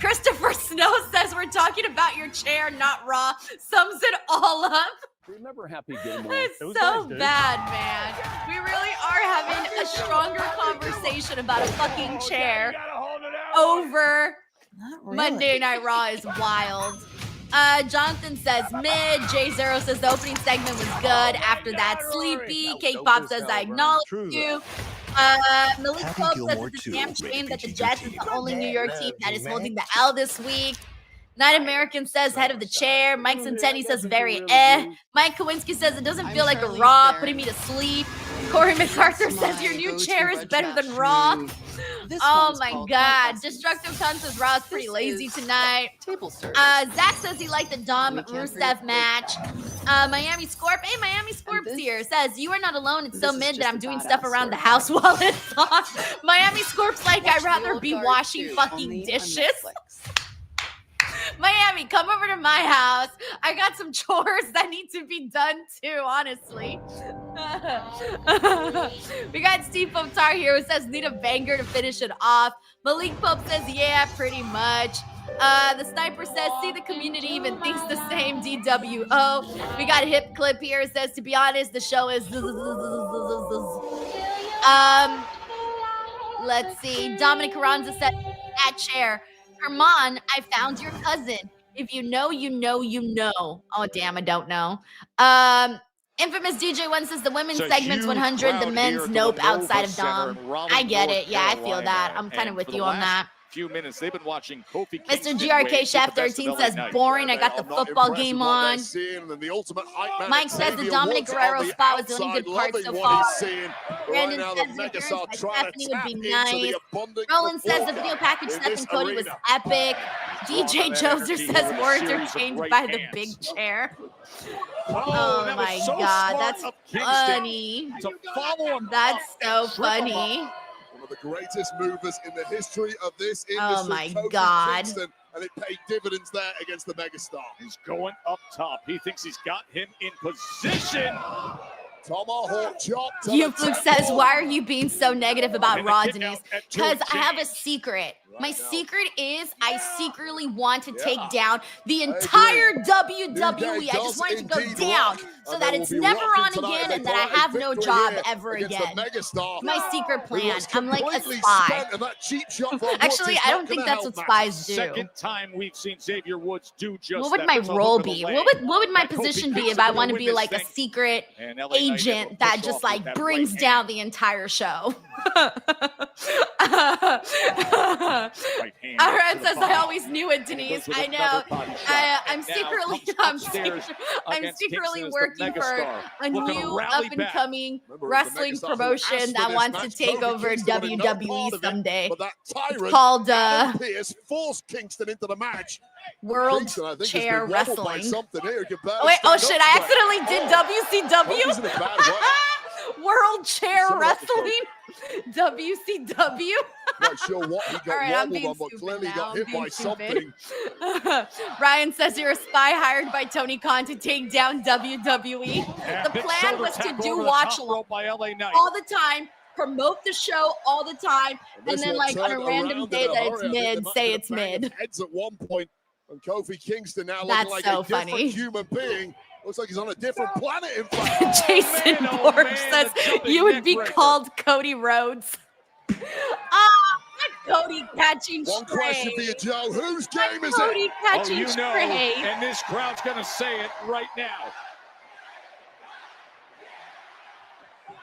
Christopher Snow says we're talking about your chair, not Raw. Sums it all up. Remember Happy Gilmore? It's so bad, man. We really are having a stronger conversation about a fucking chair over Monday Night Raw is wild. Jonathan says mid. J Zero says the opening segment was good. After that, sleepy. Cake Pop says I acknowledge you. Malik Pope says it's a damn shame that the Jets is the only New York team that is holding the L this week. Night American says head of the chair. Mike Centeni says very Mike Kowinski says it doesn't feel like a Raw, putting me to sleep. Corey MacArthur says your new chair is better than Raw. Oh my God. Destructive Ton says Raw is pretty lazy tonight. Zach says he liked the Dom Rusev match. Miami Scorp. Hey, Miami Scorp's here. Says you are not alone. It's so mid that I'm doing stuff around the house while it's on. Miami Scorp's like I'd rather be washing fucking dishes. Miami, come over to my house. I got some chores that need to be done too, honestly. We got Steve Potar here who says need a banger to finish it off. Malik Pope says, yeah, pretty much. The Sniper says, see, the community even thinks the same. DWO. We got Hip Clip here. It says, to be honest, the show is let's see. Dominic Carranza said, that chair. Herman, I found your cousin. If you know, you know, you know. Oh, damn, I don't know. Infamous DJ1 says the women's segment's 100, the men's nope outside of Dom. I get it. Yeah, I feel that. I'm kind of with you on that. Few minutes they've been watching Kofi. Mr. GRK Chef 13 says boring. I got the football game on. Mike says the Dominic Guerrero spot was the only good part so far. Brandon says the appearance by Stephanie would be nice. Roland says the video package Seth and Cody was epic. DJ Joser says words are changed by the big chair. Oh my God, that's funny. That's so funny. The greatest movers in the history of this industry. Oh my God. Kingston, and it paid dividends there against the megastar. He's going up top. He thinks he's got him in position. Tomahawk chop. You Fluke says, why are you being so negative about Raw, Denise? Because I have a secret. My secret is I secretly want to take down the entire WWE. I just want it to go down so that it's never on again and that I have no job ever again. My secret plan. I'm like a spy. Actually, I don't think that's what spies do. Second time we've seen Xavier Woods do just what would my role be? What would my position be if I want to be like a secret agent that just like brings down the entire show? Aaron says I always knew it, Denise. I know. I'm secretly working for a new up-and-coming wrestling promotion that wants to take over WWE someday. It's called forced Kingston into the match. World Chair Wrestling. Wait, oh shit! I accidentally did WCW. World Chair Wrestling. WCW. Not sure what he got. All right, I'm being on, but clearly now. got hit by something. Ryan says you're a spy hired by Tony Khan to take down WWE. The plan was to do watch along all the time, promote the show all the time, and then like on a random day that it's mid, say it's mid. Heads at one point. And Kofi Kingston now That's looking like so a different funny. human being. Looks like he's on a different planet, in fact. Jason Borg says you would be called Cody Rhodes. Cody catching One question for you, Joe. Whose game is Cody it? catching you know, Trey. and this crowd's going to say it right now.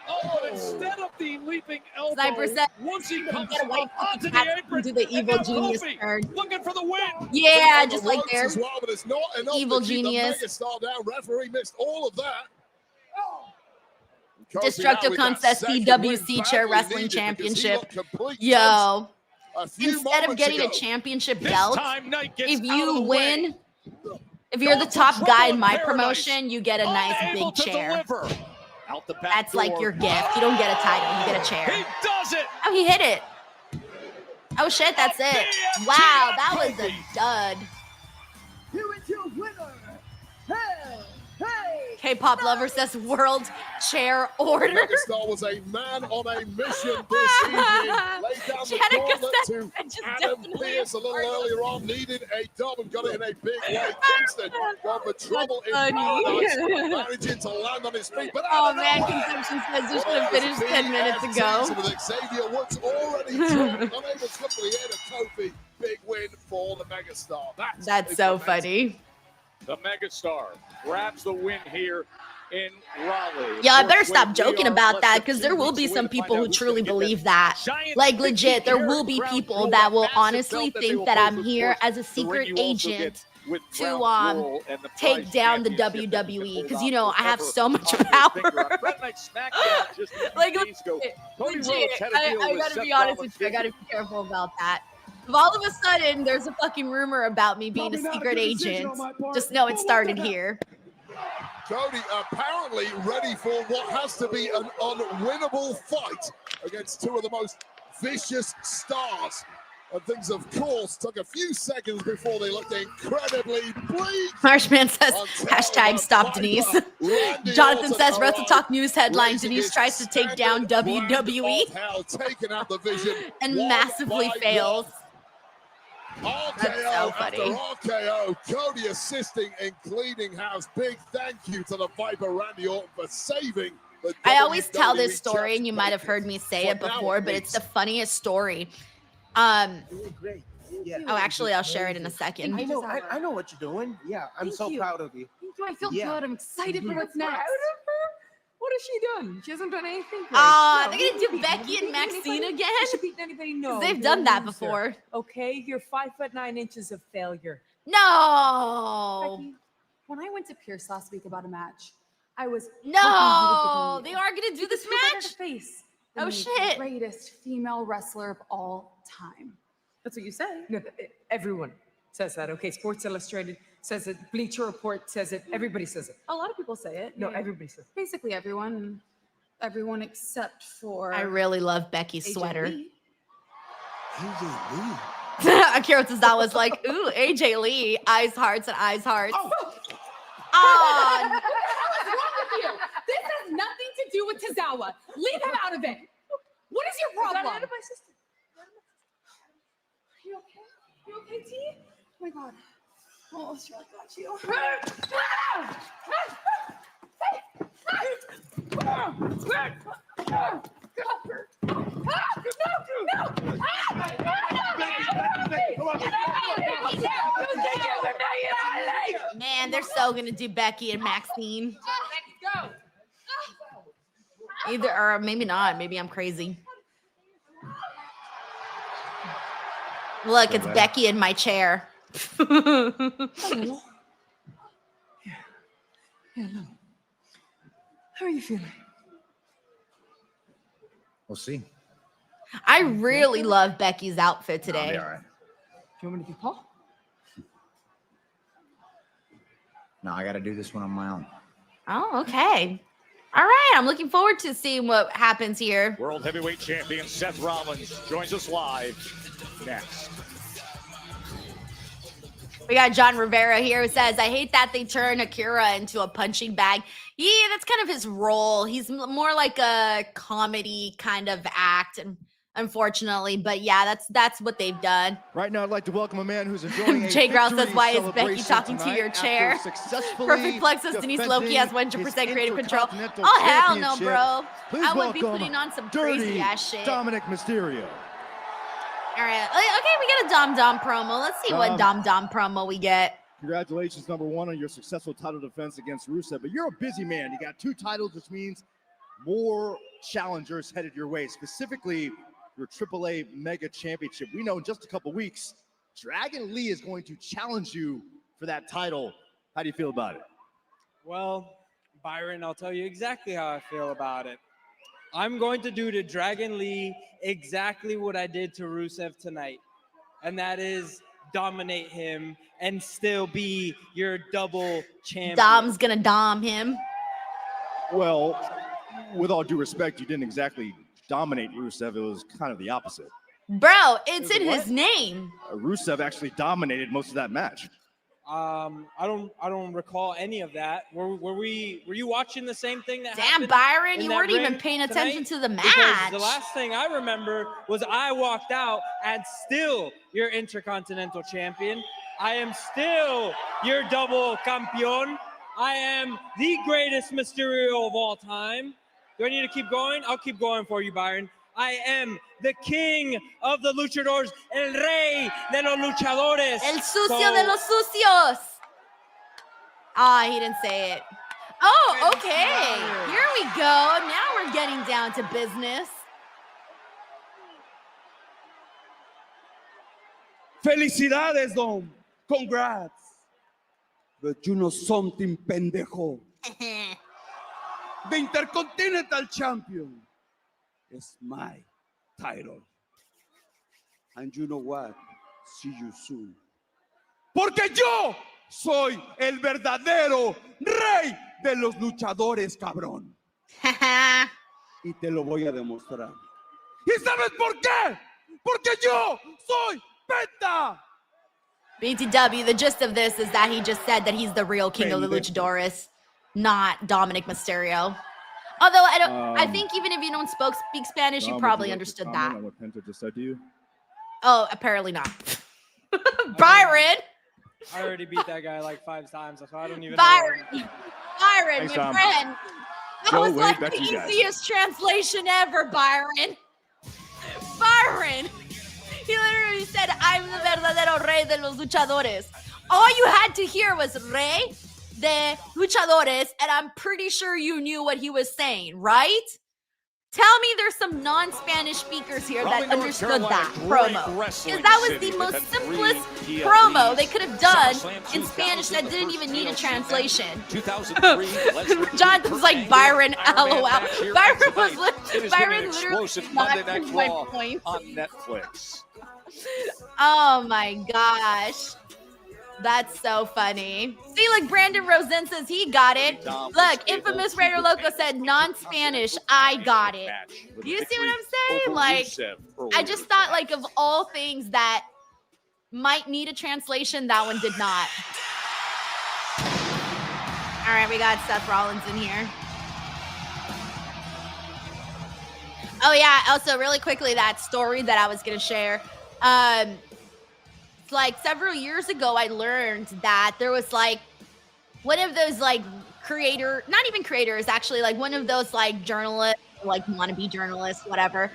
Oh, but instead of the leaping elbow, Sniper said, once he comes get away up onto the catch apron, into the and evil now genius Kofi turn. looking for the win. Yeah, On the just like ropes there. as well, but it's not enough Evil to keep genius. the megastar down. Referee missed all of that. Kofi Destructive now with that Contest second PWC win Chair badly Wrestling needed because he Championship. looked complete Yo. toast a few Instead of moments getting a ago. championship This belt, time, Knight gets if out of you the win, way. if you're the Going for top trouble guy in in my paradise. promotion, you get a nice Unable big to chair. deliver. Out the back That's like door. your gift. You don't get a title, you get a chair. He does it. Oh, he hit it. Oh shit, that's it. Wow, that was a dud. Here is your winner. Hey, K-pop lover says world chair order. Megastar was a man on a mission this evening. Laid down the Jenica gauntlet said to just Adam definitely Pearce a little earlier on. Needed a dub and got it in a big way. Kingston got for trouble in funny. paradise. Managing to land on his feet. But Oh out of man, nowhere, Consumption says you should well, have that finished was 10 minutes ago. BFT with Xavier Woods already dropped, unable to look for the air to Kofi. Big win for the Megastar. That's so funny. The Megastar grabs the win here in Raleigh. Yeah, I better Of course, stop we joking are about less that than because 2 there will weeks be away some to find people out who who's truly gonna get believe that. giant Like 50 legit, there will carat be crown people jewel, that will massive honestly belt that they think will that pose, I'm of here course. as a The secret ring you also agent get with to crown jewel and the take prize down the championship that you can WWE hold because on you know I have forever so much on your power. finger. On Friday Night SmackDown just a few Like, days ago, Cody legit, Rhodes had a deal I with gotta Seth be honest Rollins. with you. I gotta be careful about that. If all of a sudden there's a fucking rumor about me being a secret agent, just know it started here. Cody apparently ready for what has to be an unwinnable fight against two of the most vicious stars. And things, of course, took a few seconds before they looked incredibly bleak. Marshman says, hashtag stop Denise. Jonathan says, Wrestle Talk News headline, Denise tries to take down WWE Hell, taking out the vision and one massively by fails. one. That's RKO so after funny. RKO, Cody assisting in cleaning house. Big thank you to the Viper Randy Orton for saving the I always tell WWE this story, and you might have heard me say it before, but it's the funniest story. Great. Yeah. Oh, actually, I'll share it in a second. I know. I know what you're doing. Yeah, I'm so proud of you. Thank you. I feel Yeah. good. I'm excited for what's next. What has she done? She hasn't done anything. Great. They're No. gonna do Becky and Maxine again? Has she beaten anybody? No. They've you're done a that loser. before. Okay, you're 5'9" of failure. No. Becky, when I went to Pierce last week about a match, I was No, they are gonna do You this just look at match? her face. Oh, The shit. Greatest female wrestler of all time. That's what you say. No, everyone says that. Okay, Sports Illustrated says it. Bleacher Report says it. Everybody says it. A lot of people say it. No, everybody says it. Basically everyone. Everyone except for. I really love Becky's AJ sweater. Lee. Akira Tozawa's like, ooh, AJ Lee, eyes, hearts, and eyes, hearts. Oh. Oh, What's wrong with you? This has nothing to do with Tozawa. Leave him out of it. What is your problem? Out of my system. Are you okay? You okay, T? Oh my God. Oh, it's really got you. man, they're so gonna do Becky and Maxine. Go. Either, or maybe not. Maybe I'm crazy. Look, it's Becky in my chair. Hello. How are you feeling? We'll see. I really love Becky's outfit I'll today. be all right. Do you want me to do Paul? No, I got to do this one on my own. Oh, okay. All right. I'm looking forward to seeing what happens here. World Heavyweight Champion Seth Rollins joins us live next. We got John Rivera here who says, I hate that they turn Akira into a punching bag. Yeah, that's kind of his role. He's more like a comedy kind of act. And unfortunately. But yeah, that's what they've done. Right now, I'd like to welcome a man who's enjoying a Jay Grouse says, victory why is Becky celebration talking to tonight your after chair? successfully Perfect Plug says Denise Loki has defending 100% his creative control. Intercontinental Oh, hell no, Championship. bro. Please I would be welcome putting on some Dirty crazy ass shit. Dominic Mysterio. All right. Okay, we got a Dom promo. Let's see what Dom promo we get. Congratulations, number one, on your successful title defense against Rusev. But you're a busy man. You got 2 titles, which means more challengers headed your way, specifically your AAA Mega Championship. We know in just a couple weeks, Dragon Lee is going to challenge you for that title. How do you feel about it? Well, Byron, I'll tell you exactly how I feel about it. I'm going to do to Dragon Lee exactly what I did to Rusev tonight, and that is dominate him and still be your double champion. Dom's gonna dom him. Well, with all due respect, you didn't exactly dominate Rusev. It was kind of the opposite. Bro, it's in his name. Rusev actually dominated most of that match. I don't recall any of that. Were you watching the same thing that Damn, happened Byron, in you that weren't even ring paying tonight? attention to the Because match. the last thing I remember was I walked out and still your Intercontinental Champion. I am still your double campeon. I am the greatest Mysterio of all time. Do I need to keep going? I'll keep going for you, Byron. I am the king of the luchadores, el rey de los luchadores. El sucio de los sucios. Ah, he didn't say it. Oh, okay. Here we go. Now we're getting down to business. Felicidades, Dom. Congrats. But you know something, pendejo. The Intercontinental Champion is my title. And you know what? See you soon. Porque yo soy el verdadero rey de los luchadores, cabrón. Y te lo voy a demostrar. ¿Y sabes por qué? Porque yo soy Penta. BTW, the gist of this is that he just said that he's the real king of the luchadores, not Dominic Mysterio. Although I think even if you don't speak Spanish, you probably understood that. On what Penta just said to you? Oh, apparently not. Byron. I already beat that guy like 5 times, so I don't even Byron, know. Byron, Thanks, my Dom. friend. That Joe was Wade, like Becky, the guys. easiest translation ever, Byron. Byron. He literally said, I'm the verdadero rey de los luchadores. All you had to hear was rey de luchadores, and I'm pretty sure you knew what he was saying, right? Tell me there's some non-Spanish speakers here that understood that promo. Because that was the most simplest promo they could have done in Spanish that didn't even need a translation. Jonathan's like, Byron, LOL. Byron literally Monday Night knocked my Raw point. on Netflix. Oh my gosh. That's so funny. See, like Brandon Rosen says he got it. Look, Infamous Raider Loco said non-Spanish. I got it. Do you see what I'm saying? Like, I just thought, like, of all things that might need a translation, that one did not. All right, we got Seth Rollins in here. Oh yeah. Also, really quickly, that story that I was gonna share. Like several years ago, I learned that there was like one of those like not even creators, actually, like one of those like journalists, like wannabe journalists, whatever,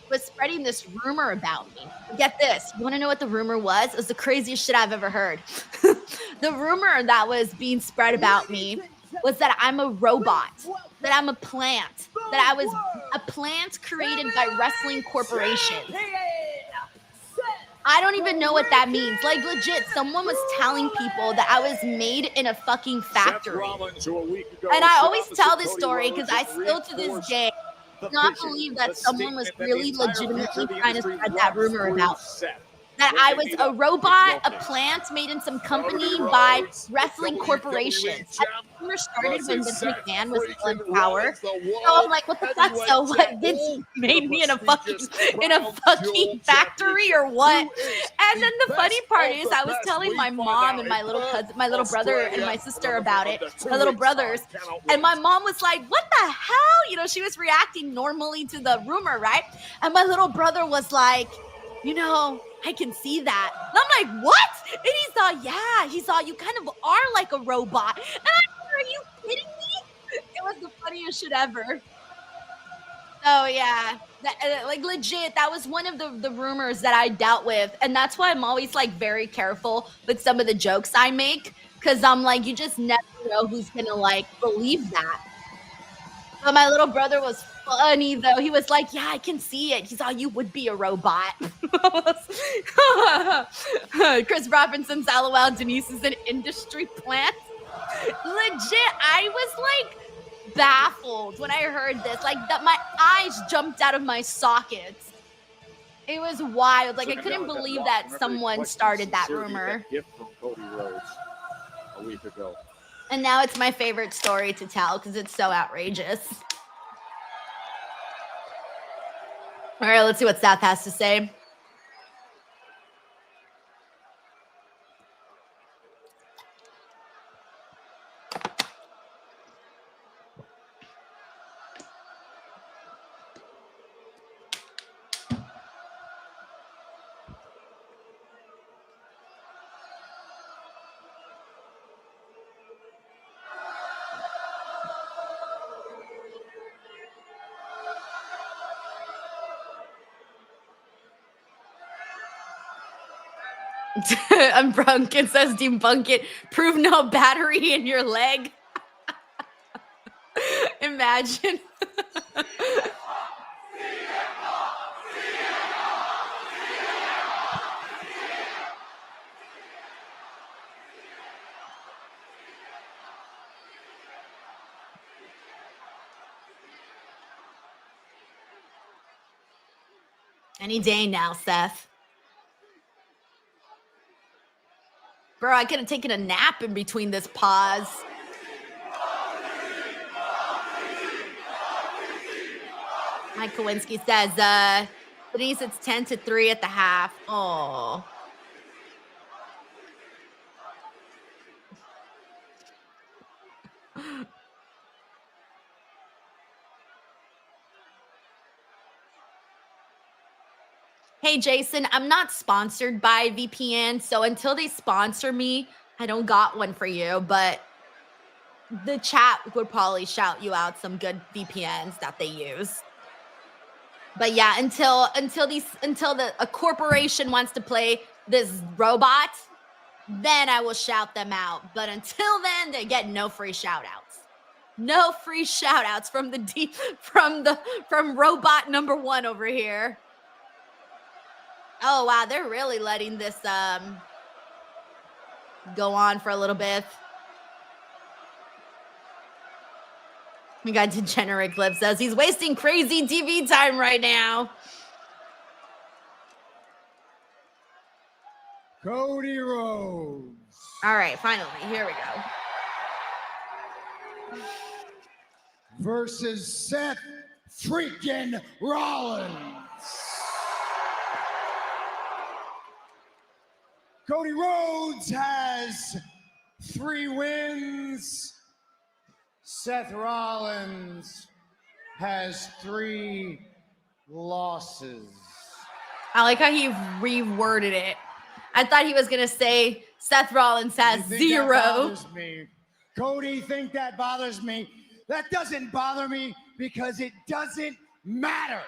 was spreading this rumor about me. Get this. You want to know what the rumor was? It was the craziest shit I've ever heard. The rumor that was being spread about me was that I'm a robot, that I'm a plant, that I was a plant created by wrestling corporations. I don't even know what that means. Like, legit, someone was telling people that I was made in a fucking factory. And I always tell this story because I still, to this day, do not believe that someone was really legitimately trying to spread that rumor about me. that I was a robot, a plant made in some company by Wrestling Corporation. I remember started when Vince McMahon was still in power. So I'm like, what the fuck? So what? Vince made me in a fucking factory or what? And then the funny part is, I was telling my mom and my little cousin, my little brother and my sister about it, my little brothers, and my mom was like, "What the hell?" You know, she was reacting normally to the rumor, right? And my little brother was like, "You know, I can see that." And I'm like, "What?" And he's like, "Yeah." He's like, "You kind of are like a robot." And I'm like, "Are you kidding me?" It was the funniest shit ever. Oh yeah, like legit, that was one of the rumors that I dealt with, and that's why I'm always like very careful with some of the jokes I make, because I'm like, you just never know who's gonna like believe that. But my little brother was funny though. He was like, "Yeah, I can see it." He's like, "You would be a robot." Chris Robinson's LOL. Denise is an industry plant. Legit, I was like baffled when I heard this. Like that, my eyes jumped out of my sockets. It was wild. Like I couldn't believe that someone started that rumor. Gift from Cody Rhodes a week ago. And now it's my favorite story to tell because it's so outrageous. All right, let's see what Seth has to say. Unbrunk it, says debunk it. Prove no battery in your leg. Imagine. Any day now, Seth. Bro, I could have taken a nap in between this pause. Mike Kowinski says, Denise, it's 10-3 at the half. Oh. Hey, Jason, I'm not sponsored by VPN, so until they sponsor me, I don't got one for you, but the chat would probably shout you out some good VPNs that they use. But yeah, until a corporation wants to play this robot, then I will shout them out. But until then, they get no free shout outs. No free shout outs from from robot number 1 over here. Oh, wow, they're really letting this go on for a little bit. We got Degenerate Clip says he's wasting crazy TV time right now. Cody Rhodes. All right, finally, here we go. Versus Seth freaking Rollins. Cody Rhodes has 3 wins. Seth Rollins has 3 losses. I like how he reworded it. I thought he was going to say Seth Rollins has 0. That bothers me. Cody, think that bothers me. That doesn't bother me because it doesn't matter.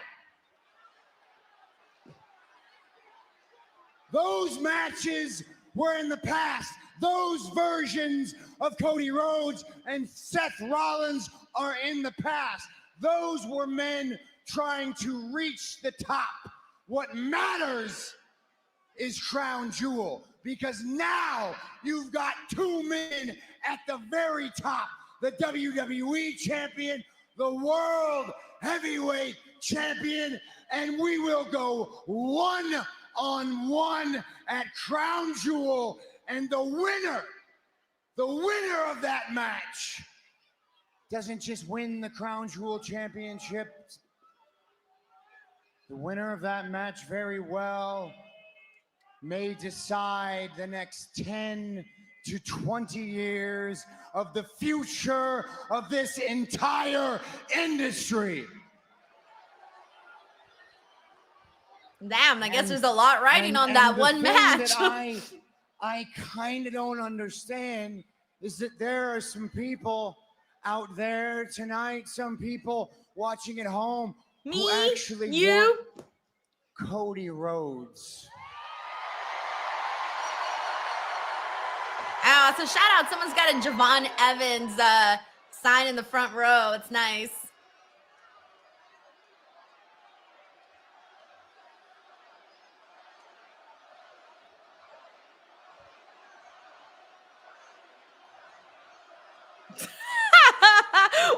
Those matches were in the past. Those versions of Cody Rhodes and Seth Rollins are in the past. Those were men trying to reach the top. What matters is Crown Jewel, because now you've got 2 men at the very top. The WWE Champion, the World Heavyweight Champion, and we will go 1 1-on-1 at Crown Jewel, and the winner of that match doesn't just win the Crown Jewel Championship. The winner of that match very well may decide the next 10 to 20 years of the future of this entire industry. Damn, I guess there's a lot riding on that one match. That I kind of don't understand is that there are some people out there tonight, some people watching at home who actually want Cody Rhodes. Oh, so shout out. Someone's got a Javon Evans sign in the front row. It's nice.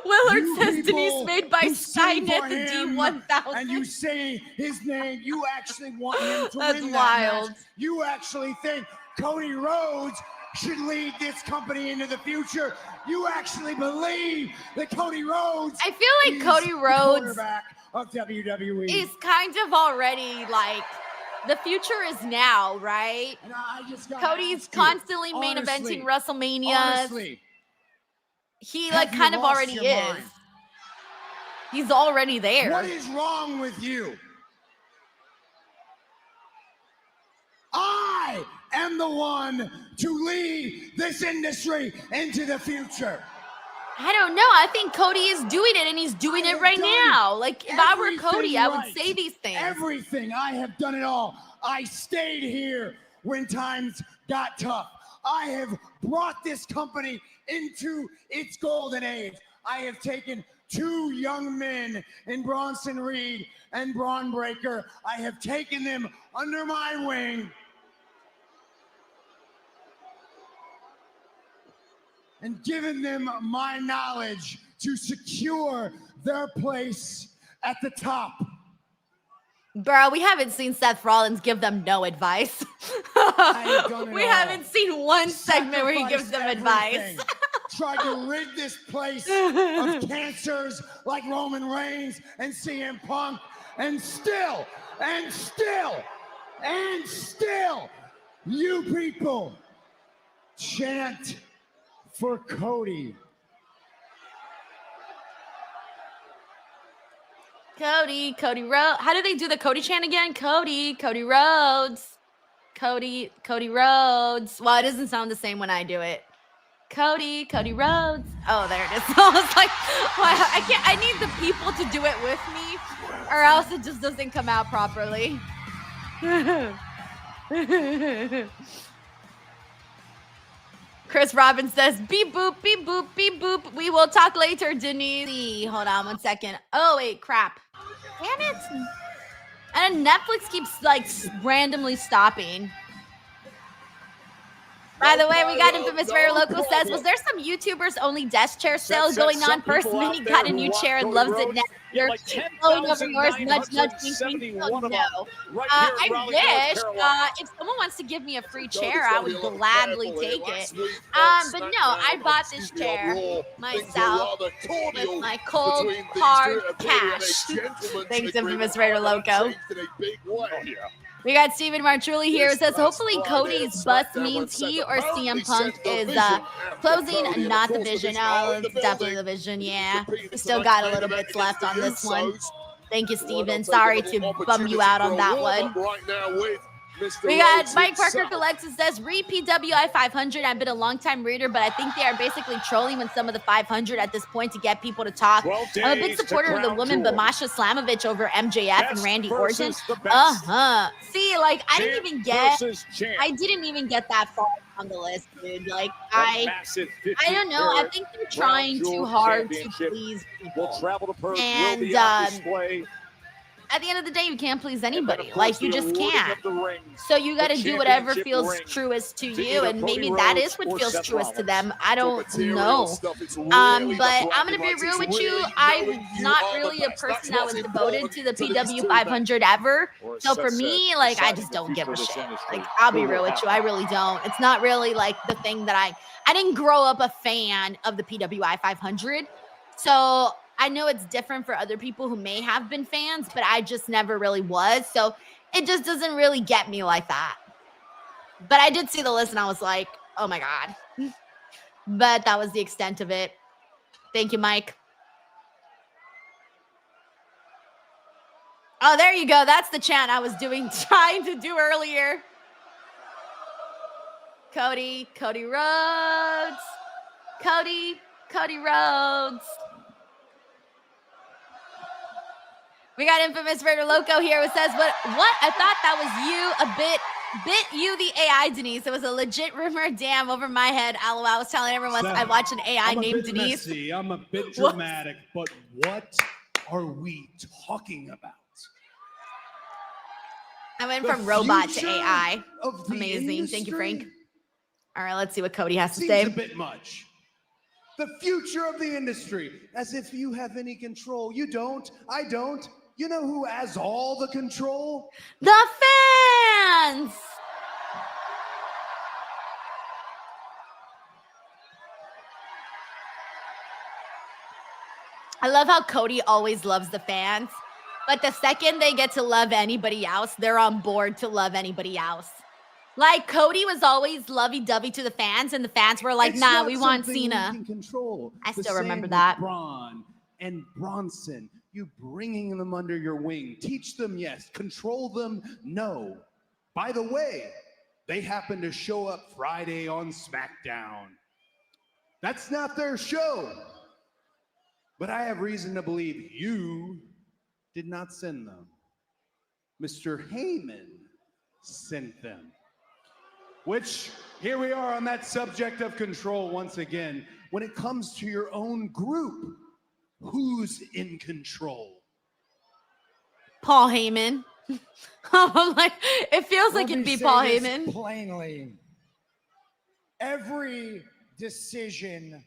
Willard says Denise made by Skynet the D1000. And you say his name, you actually want him to That's win wild. that match. You actually think Cody Rhodes should lead this company into the future. You actually believe that Cody Rhodes I feel like Cody Rhodes quarterback of WWE. is kind of already like the future is now, right? And I just gotta Cody's ask you, constantly main honestly, eventing WrestleMania. honestly, He have like you kind of lost already your is. mind? He's already there. What is wrong with you? I am the one to lead this industry into the future. I don't know. I think Cody is doing it, and he's doing it right now. Like, if I were Cody, I would right. say these things. Everything. I have done it all. I stayed here when times got tough. I have brought this company into its golden age. I have taken 2 young men in Bronson Reed and Braun Breaker. I have taken them under my wing and given them my knowledge to secure their place at the top. Bro, we haven't seen Seth Rollins give them no advice. We haven't seen one segment where he gives them advice. Tried to rid this place of cancers like Roman Reigns and CM Punk, and still, you people chant for Cody. Cody Rhodes. How do they do the Cody chant again? Cody Rhodes. Cody Rhodes. Well, it doesn't sound the same when I do it. Cody Rhodes. Oh, there it is. I was like, well, I need the people to do it with me, or else it just doesn't come out properly. Chris Robbins says, beep boop, beep boop, beep boop. We will talk later, Denise. Hold on 1 second. Oh, wait, crap. Damn it. And Netflix keeps like randomly stopping. By the way, we got Infamous Rare Loco says, was there some YouTubers only desk chair sales going on? First Minnie got a new chair and loves it now. You're blowing over yours, nudge, nudge, wink, wink. Oh, no. I wish if someone wants to give me a free chair, I would gladly take it. But no, I bought this chair myself with my cold hard cash. Thanks, Infamous Rare Loco. We got Steven Martrulli here. It says, hopefully Cody's bust means he or CM Punk is closing, not the vision. Oh, it's definitely the vision, yeah. We still got a little bit left on this one. Thank you, Steven. Sorry to bum you out on that one. We got Mike Parker Collects and says, read PWI 500. I've been a long-time reader, but I think they are basically trolling with some of the 500 at this point to get people to talk. I'm a big supporter of the women, but Masha Slamovich over MJF and Randy Orton. See, like, I didn't even get that far on the list, dude. Like, I don't know. I think they're trying too hard to please people. And at the end of the day, you can't please anybody. Like, you just can't. So you got to do whatever feels truest to you, and maybe that is what feels truest to them. I don't know. But I'm going to be real with you. I'm not really a person that was devoted to the PW 500 ever. So for me, like, I just don't give a shit. Like, I'll be real with you. I really don't. It's not really like the thing that I didn't grow up a fan of the PWI 500. So I know it's different for other people who may have been fans, but I just never really was. So it just doesn't really get me like that. But I did see the list and I was like, oh my God. But that was the extent of it. Thank you, Mike. Oh, there you go. That's the chant I was trying to do earlier. Cody Rhodes. Cody Rhodes. We got Infamous Raider Loco here who says, what? I thought that was you, bit you the AI, Denise. It was a legit rumor. Damn, over my head. LOL. I was telling everyone I watched an AI named Denise. Messy. I'm a bit dramatic, but what are we talking about? I went from robot to AI. Amazing. Thank you, Frank. All right, let's see what Cody has to say. Seems a bit much. The future of the industry, as if you have any control. You don't. I don't. You know who has all the control? The fans! I love how Cody always loves the fans, but the second they get to love anybody else, they're on board to love anybody else. Like, Cody was always lovey-dovey to the fans, and the fans were like, nah, we want Cena. I still remember that. Braun and Bronson, you bringing them under your wing. Teach them, yes. Control them, no. By the way, they happen to show up Friday on SmackDown. That's not their show. But I have reason to believe you did not send them. Mr. Heyman sent them. Which, here we are on that subject of control once again. When it comes to your own group, who's in control? Paul Heyman. I'm like, it feels like it'd be Paul Heyman. Plainly, every decision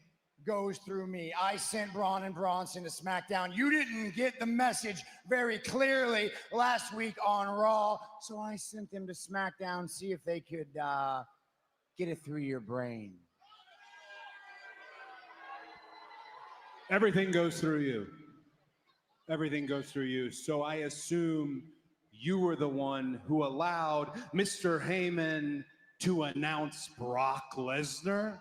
goes through me. I sent Braun and Bronson to SmackDown. You didn't get the message very clearly last week on Raw, so I sent them to SmackDown, see if they could get it through your brain. Everything goes through you. Everything goes through you. So I assume you were the one who allowed Mr. Heyman to announce Brock Lesnar?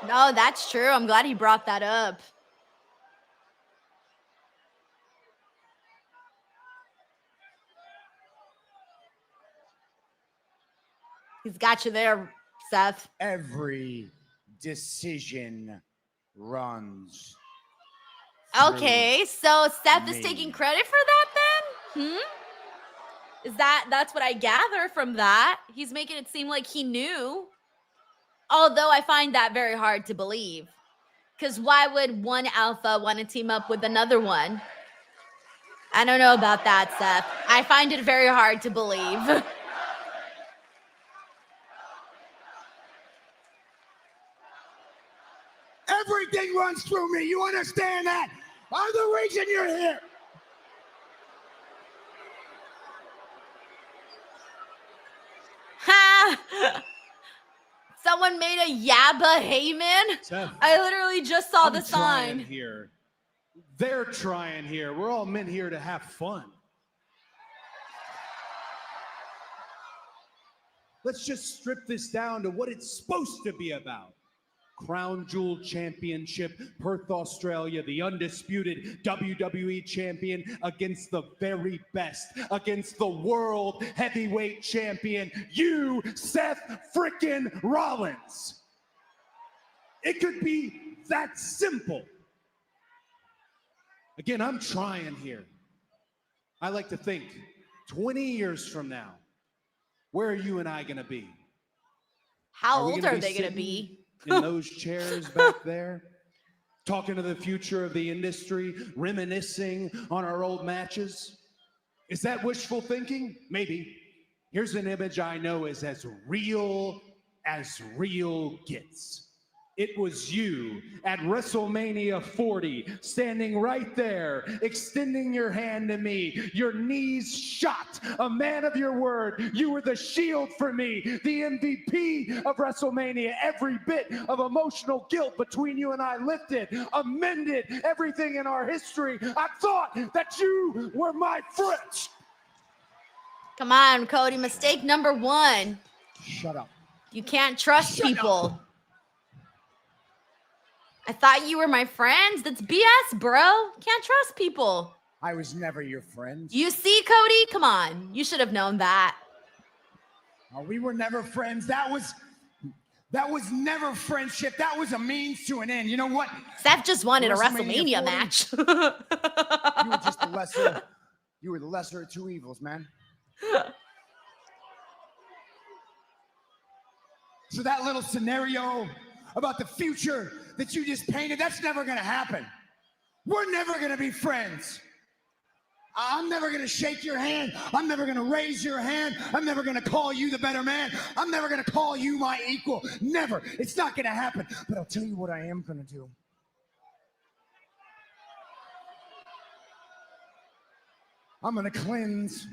No, that's true. I'm glad he brought that up. He's got you there, Seth. Every decision runs. Okay, so Seth is taking credit for that then? That's what I gather from that. He's making it seem like he knew. Although I find that very hard to believe. Because why would one alpha want to team up with another one? I don't know about that, Seth. I find it very hard to believe. Everything runs through me. You understand that? I'm the reason you're here. Ha! Someone made a Yabba Heyman? Seth, I literally just saw the trying sign. Here. They're trying here. We're all men here to have fun. Let's just strip this down to what it's supposed to be about. Crown Jewel Championship, Perth, Australia, the undisputed WWE champion against the very best, against the world heavyweight champion, you, Seth frickin' Rollins. It could be that simple. Again, I'm trying here. I like to think 20 years from now, where are you and I gonna be? How old are they gonna be? In those chairs back there, Talking to the future of the industry, reminiscing on our old matches. Is that wishful thinking? Maybe. Here's an image I know is as real gets. It was you at WrestleMania 40, standing right there, extending your hand to me, your knees shot, a man of your word. You were the shield for me, the MVP of WrestleMania. Every bit of emotional guilt between you and I lifted, amended everything in our history. I thought that you were my friend. Come on, Cody. Mistake number one. Shut up. You can't trust people. I thought you were my friends. That's BS, bro. Can't trust people. I was never your friend. You see, Cody? Come on. You should have known that. We were never friends. That was never friendship. That was a means to an end. You know what? Seth just wanted a WrestleMania match. You were just the lesser. You were the lesser of two evils, man. So that little scenario about the future that you just painted, that's never gonna happen. We're never gonna be friends. I'm never gonna shake your hand. I'm never gonna raise your hand. I'm never gonna call you the better man. I'm never gonna call you my equal. Never. It's not gonna happen. But I'll tell you what I am gonna do. I'm gonna cleanse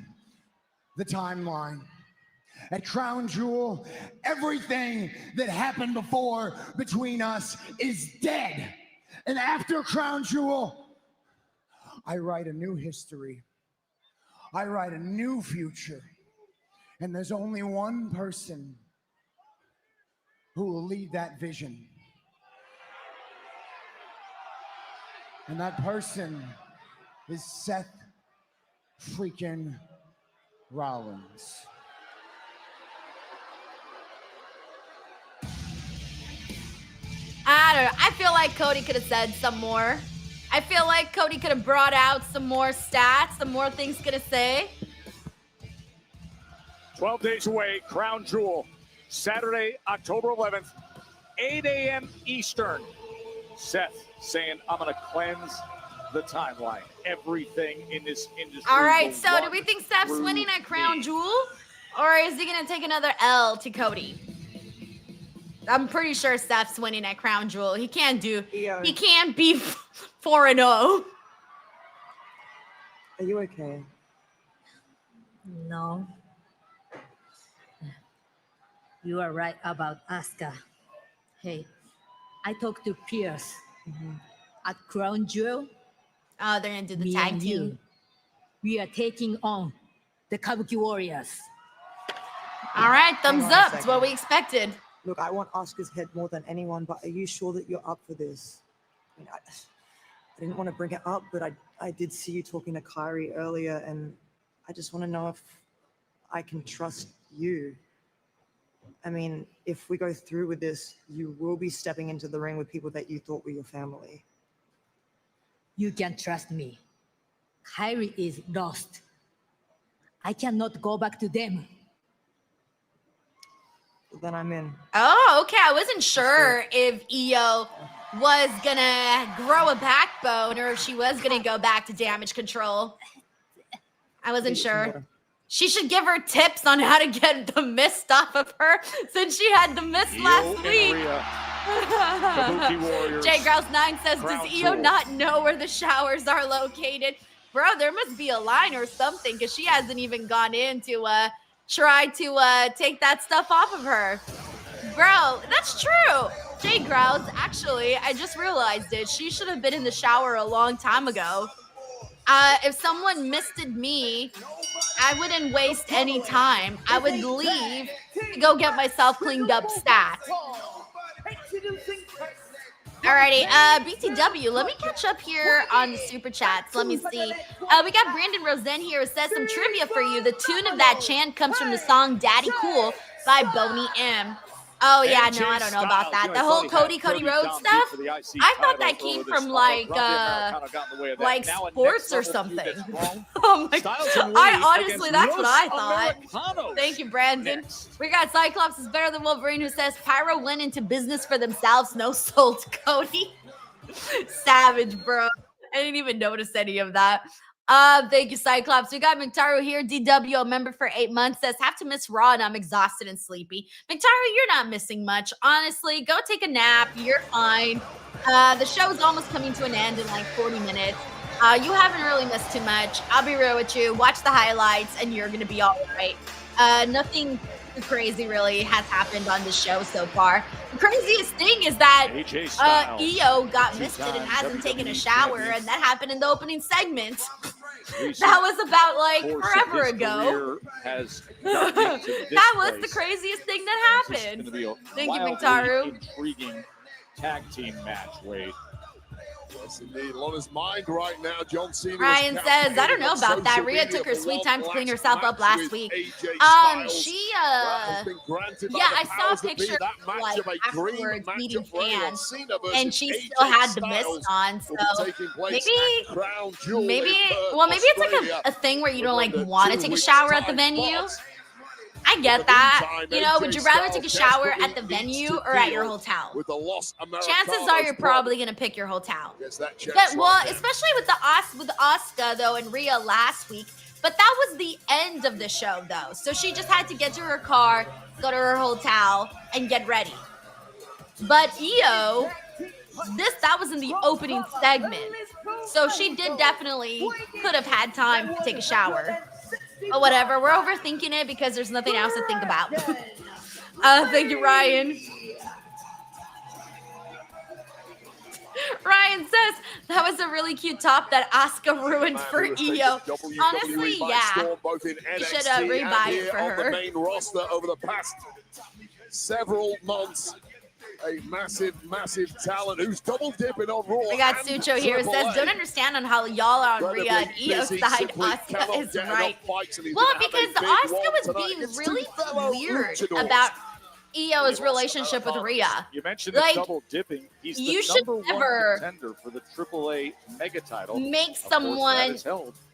the timeline. At Crown Jewel, everything that happened before between us is dead. And after Crown Jewel, I write a new history. I write a new future. And there's only one person who will lead that vision. And that person is Seth freaking Rollins. I don't know. I feel like Cody could have said some more. I feel like Cody could have brought out some more stats, some more things to say. 12 days away, Crown Jewel, Saturday, October 11th, 8 a.m. Eastern. Seth saying, I'm going to cleanse the timeline. Everything in this industry. All right, so do we think Seth's winning at Crown Jewel? Or is he going to take another L to Cody? I'm pretty sure Seth's winning at Crown Jewel. He can't be 4-0. Are you okay? No. You are right about Asuka. Hey, I talked to Pierce at Crown Jewel. Oh, they're going to do the tag team. We are taking on the Kabuki Warriors. All right, thumbs up. That's what we expected. Look, I want Asuka's head more than anyone, but are you sure that you're up for this? I mean, I didn't want to bring it up, but I did see you talking to Kyrie earlier, and I just want to know if I can trust you. I mean, if we go through with this, you will be stepping into the ring with people that you thought were your family. You can trust me. Kyrie is lost. I cannot go back to them. Then I'm in. Oh, okay. I wasn't sure if Io was going to grow a backbone or if she was going to go back to Damage Control. I wasn't sure. She should give her tips on how to get the mist off of her since she had the mist last week. Kabuki Warriors. J Grouse 9 says, Crown does Io Jewel. not know where the showers are located? Bro, there must be a line or something because she hasn't even gone in to try to take that stuff off of her. Bro, that's true. J Grouse, actually, I just realized it. She should have been in the shower a long time ago. If someone misted me, I wouldn't waste any time. I would leave to go get myself cleaned up stats. Alrighty, BTW, let me catch up here on the super chats. Let me see. We got Brandon Rosen here who says some trivia for you. The tune of that chant comes from the song Daddy Cool by Boney M. Oh, yeah, no, I don't know about that. The whole Cody Rhodes stuff, I thought that came from, like sports or something. Oh, my God. Honestly, that's what I thought. Thank you, Brandon. We got Cyclops is better than Wolverine who says, Pyro went into business for themselves, no soul to Cody. Savage, bro. I didn't even notice any of that. Thank you, Cyclops. We got McTaru here. DW, a member for 8 months, says, have to miss Raw and I'm exhausted and sleepy. McTaru, you're not missing much. Honestly, go take a nap. You're fine. The show is almost coming to an end in like 40 minutes. You haven't really missed too much. I'll be real with you. Watch the highlights and you're going to be all right. Nothing crazy really has happened on this show so far. The craziest thing is that EO got misted and hasn't taken a shower, and that happened in the opening segment. That was about like forever ago. That was the craziest thing that happened. Thank you, McTaru. Intriguing tag team match, Wade. Yes, indeed. On his mind right now, John Cena. Ryan says, I don't know about that. Rhea took her sweet time to clean herself up last week. She, yeah, I saw a picture like afterwards meeting fans, and she still had the mist on. So maybe it's like a thing where you don't like want to take a shower at the venue. I get that. You know, would you rather take a shower at the venue or at your hotel? Chances are you're probably going to pick your hotel. Well, especially with Asuka, though, and Rhea last week. But that was the end of the show, though. So she just had to get to her car, go to her hotel, and get ready. But EO, that was in the opening segment. So she could have had time to take a shower. But whatever, we're overthinking it because there's nothing else to think about. Thank you, Ryan. Ryan says, that was a really cute top that Asuka ruined for EO. Honestly, yeah. You should rebuy it for her. On the main roster over the past several months. A massive talent who's double dipping on Raw. We got Sucho here. It says, don't understand on how y'all are on Rhea and EO's side. Asuka is right. Well, because Asuka was being really weird about EO's relationship with Rhea. You mentioned like, double dipping. He's you the should number never one contender for the AAA mega title. Make someone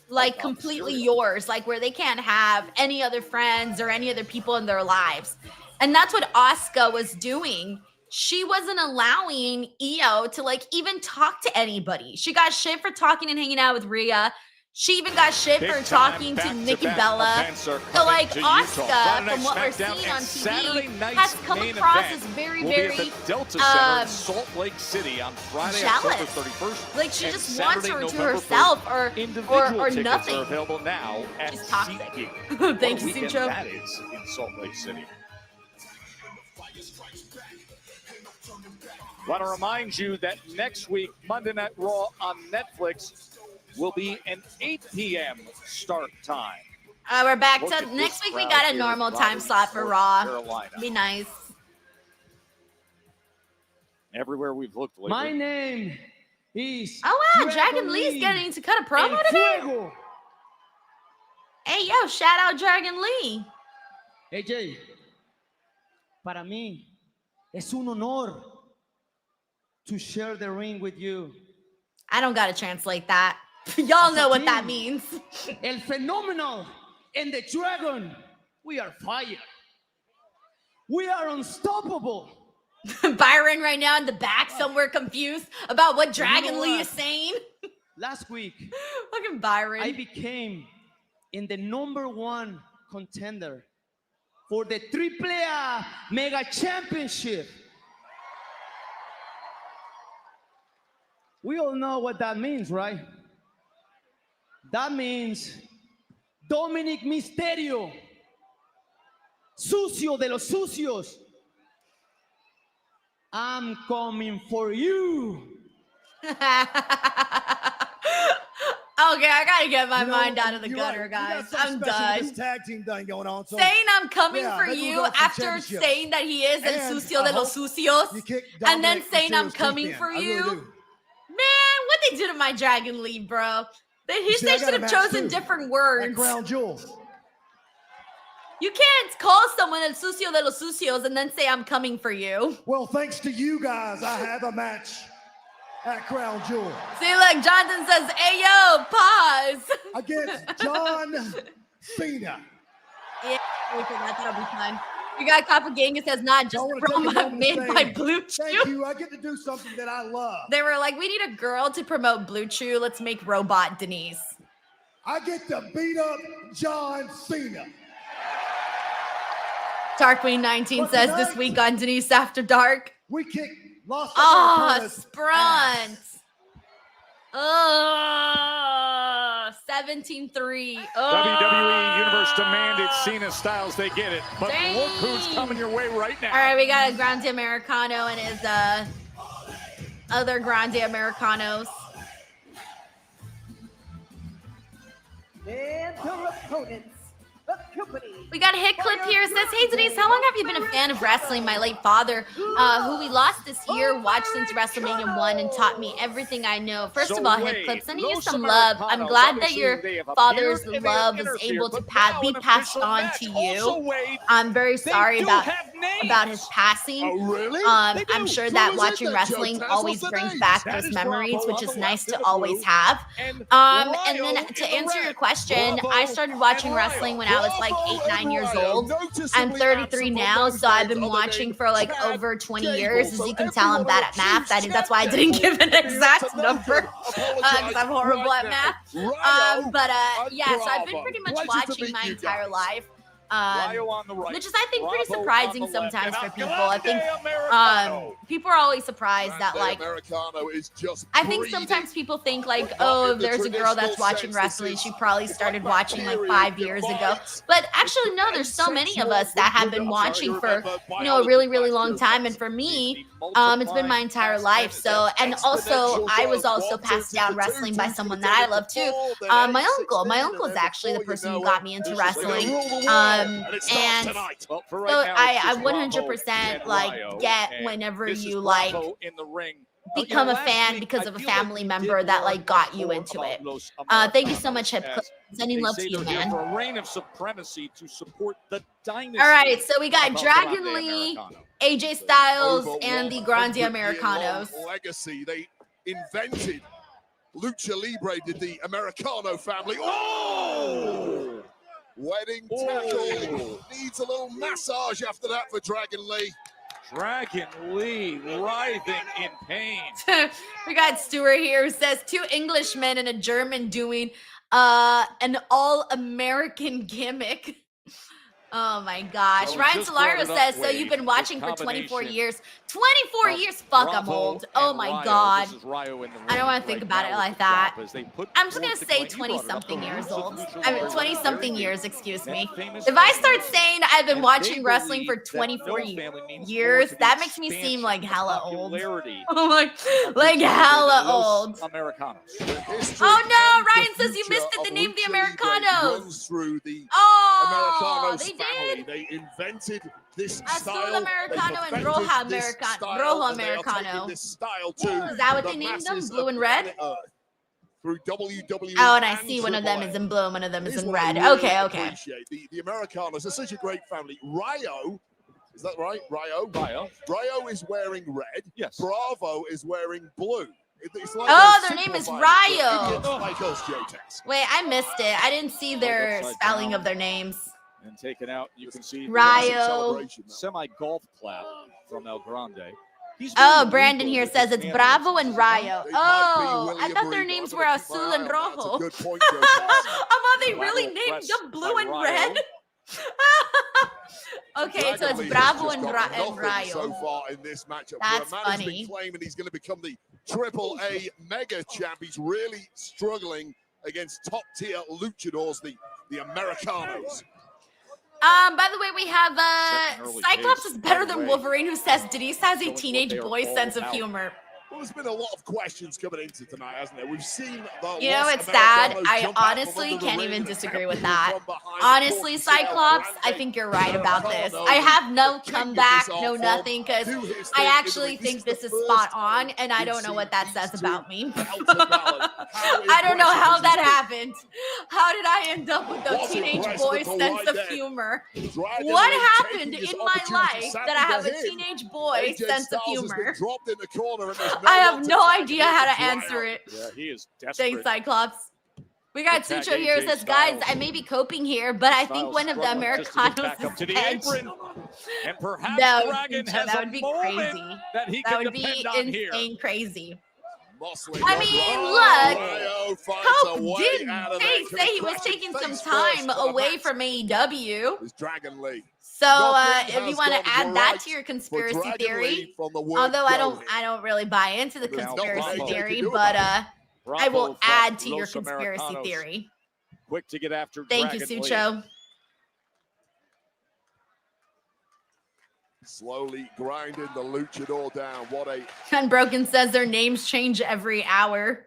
like completely yours, like where they can't have any other friends or any other people in their lives. And that's what Asuka was doing. She wasn't allowing EO to like even talk to anybody. She got shit for talking and hanging out with Rhea. She even got shit for talking to Nikki Bella. So like Asuka, from what we're seeing on TV, has come across as very Salt Lake City on Friday, jealous. October 31st. Like she just wants her to herself or nothing. Are available now at She's toxic. Thank you, Sucho. That is in Salt Lake City. Want to remind you that next week, Monday Night Raw on Netflix will be an 8 p.m. start time. We're back to next week. We got a normal time slot for Raw. Be nice. Everywhere we've looked lately. My name is. Oh wow, Dragon Lee's getting to cut a promo today. Hey yo, shout out Dragon Lee. Hey Jay, para mí es un honor to share the ring with you. I don't gotta translate that. Y'all know what that means. El Phenomenal and the Dragon, we are fire. We are unstoppable. Byron right now in the back somewhere confused about what Dragon Lee is saying. Last week, fucking Byron. I became in the #1 contender for the AAA Mega Championship. We all know what that means, right? That means Dominic Mysterio, sucio de los sucios. I'm coming for you. Okay, I gotta get my mind out of the gutter, guys. I'm done. This tag team thing going on. So saying I'm coming for you after saying that he is El Sucio de los Sucios, and then saying I'm coming for you. Man, what they do to my Dragon Lee, bro? They should have chosen different words. Crown Jewel. You can't call someone El Sucio de los Sucios and then say I'm coming for you. Well, thanks to you guys, I have a match at Crown Jewel. See, look, Jonathan says, hey, yo, pause. Against John Cena. Yeah, that'll be fun. We got Kapaganga says not just wanna a take a promo moment made to say by Blue Thank Chew. you. I get to do something that I love. They were like, we need a girl to promote Blue Chew. Let's make Robot Denise. I get to beat up John Cena. Darkwing19 says this week on Denise After Dark. We kick Los Oh, Americanos Sprunt. Oh, 17-3. Oh. WWE Universe demanded Cena Styles. They get it. But look who's coming your way right now. All right, we got a Grande Americano and his other Grande Americanos. And their opponents, the company. We got a hit clip here. It says, hey, Denise, how long have you been a fan of wrestling? My late father, who we lost this year, watched since WrestleMania 1 and taught me everything I know. First of all, hit clip, sending you some love. I'm glad that your father's love is able to be passed on to you. I'm very sorry about his passing. Oh, really? I'm sure that watching wrestling always brings back those memories, which is nice to always have. And then to answer your question, I started watching wrestling when I was like 8-9 years old. I'm 33 now, so I've been watching for like over 20 years. As you can tell, I'm bad at math. That's why I didn't give an exact number, because I'm horrible at math. Yeah, so I've been pretty much watching my entire life. Which is, I think, pretty surprising sometimes for people. I think people are always surprised that, like, I think sometimes people think, like, oh, if there's a girl that's watching wrestling, she probably started watching, like, 5 years ago. But actually, no, there's so many of us that have been watching for, you know, a really, really long time. And for me, it's been my entire life. So, and also, I was also passed down wrestling by someone that I love, too. My uncle. My uncle is actually the person who got me into wrestling. And so I 100% like get whenever you like become a fan because of a family member that like got you into it. Thank you so much, Hip. Sending love to you, man. For a reign of supremacy to support the dynasty. All right, so we got Dragon Lee, AJ Styles, and the Grande Americanos. Legacy. They invented Lucha Libre, did the Americano family. Oh! Wedding tackle. Needs a little massage after that for Dragon Lee. Dragon Lee writhing in pain. We got Stuart here who says 2 Englishmen and a German doing an all-American gimmick. Oh my gosh. So Ryan Solaro says, so you've been watching for 24 years. 24 years? Fuck, I'm old. Oh my God. I don't want to think about it like that. I'm just going to say 20-something years old. I mean, 20-something years, excuse me. If I start saying I've been watching wrestling for 24 years, that makes me seem like hella old. Oh my, like hella old. Americanos. Oh no, Ryan says you missed it. They named the Americanos. Oh, they did. They invented this Azul style. Americano and Rojo Americano. This style too. Is that what they named them? Blue and red? Through WWE. Oh, and I see one of them is in blue and one of them is in red. Okay. The Americanos are such a great family. Ryo, is that right? Ryo is wearing red. Yes. Bravo is wearing blue. It's like their name is Ryo. Like us, J-Tex. Wait, I missed it. I didn't see their spelling of their names. And taken out, you can see Ryo. Semi-golf clap from El Grande. Brandon here says it's Bravo and Ryo. Oh, I thought their names were Azul and Rojo. They really named them blue and red? Okay, so it's Bravo and Ryo. So far in this matchup, that's funny. funny. Been claiming he's going to become the AAA mega champ. He's really struggling against top-tier luchadors, the Americanos. By the way, we have Cyclops is better than Wolverine, who says Denise has a teenage boy sense of humor. Well, there's been a lot of questions coming into tonight, hasn't there? We've seen the You know, it's sad. I honestly can't even disagree with that. Honestly, Cyclops, I think you're right about this. I have no comeback, no nothing, because I actually think this is spot on, and I don't know what that says about me. I don't know how that happened. How did I end up with the teenage boy sense of humor? What happened in my life that I have a teenage boy sense of humor? I have no idea how to answer it. Yeah, he is desperate. Thanks, Cyclops. We got Attack Sucho here who AJ says, guys, Styles. I may be coping here, but I think Styles one of the struggling just to get back Americanos up to is the Edge. apron. And perhaps No, Dragon Sucho, has that a would be moment crazy. that he That can would be depend on insane here. crazy. Moxley I goes mean, right. look, Rayo finds a Hope way did out of say there. he was Crashing taking some face time first for the away match from AEW. is Dragon Lee. So Nothing if you has want to gone add that right to your for conspiracy Dragon theory, Lee from the word although go I don't really buy into the There's conspiracy nothing AJ can theory, do but about I will Bravo add from to your Los conspiracy Americanos. theory. Quick to get after Thank you, Dragon Lee. Sucho. Slowly grinding the luchador down. What a Unbroken says their names change every hour.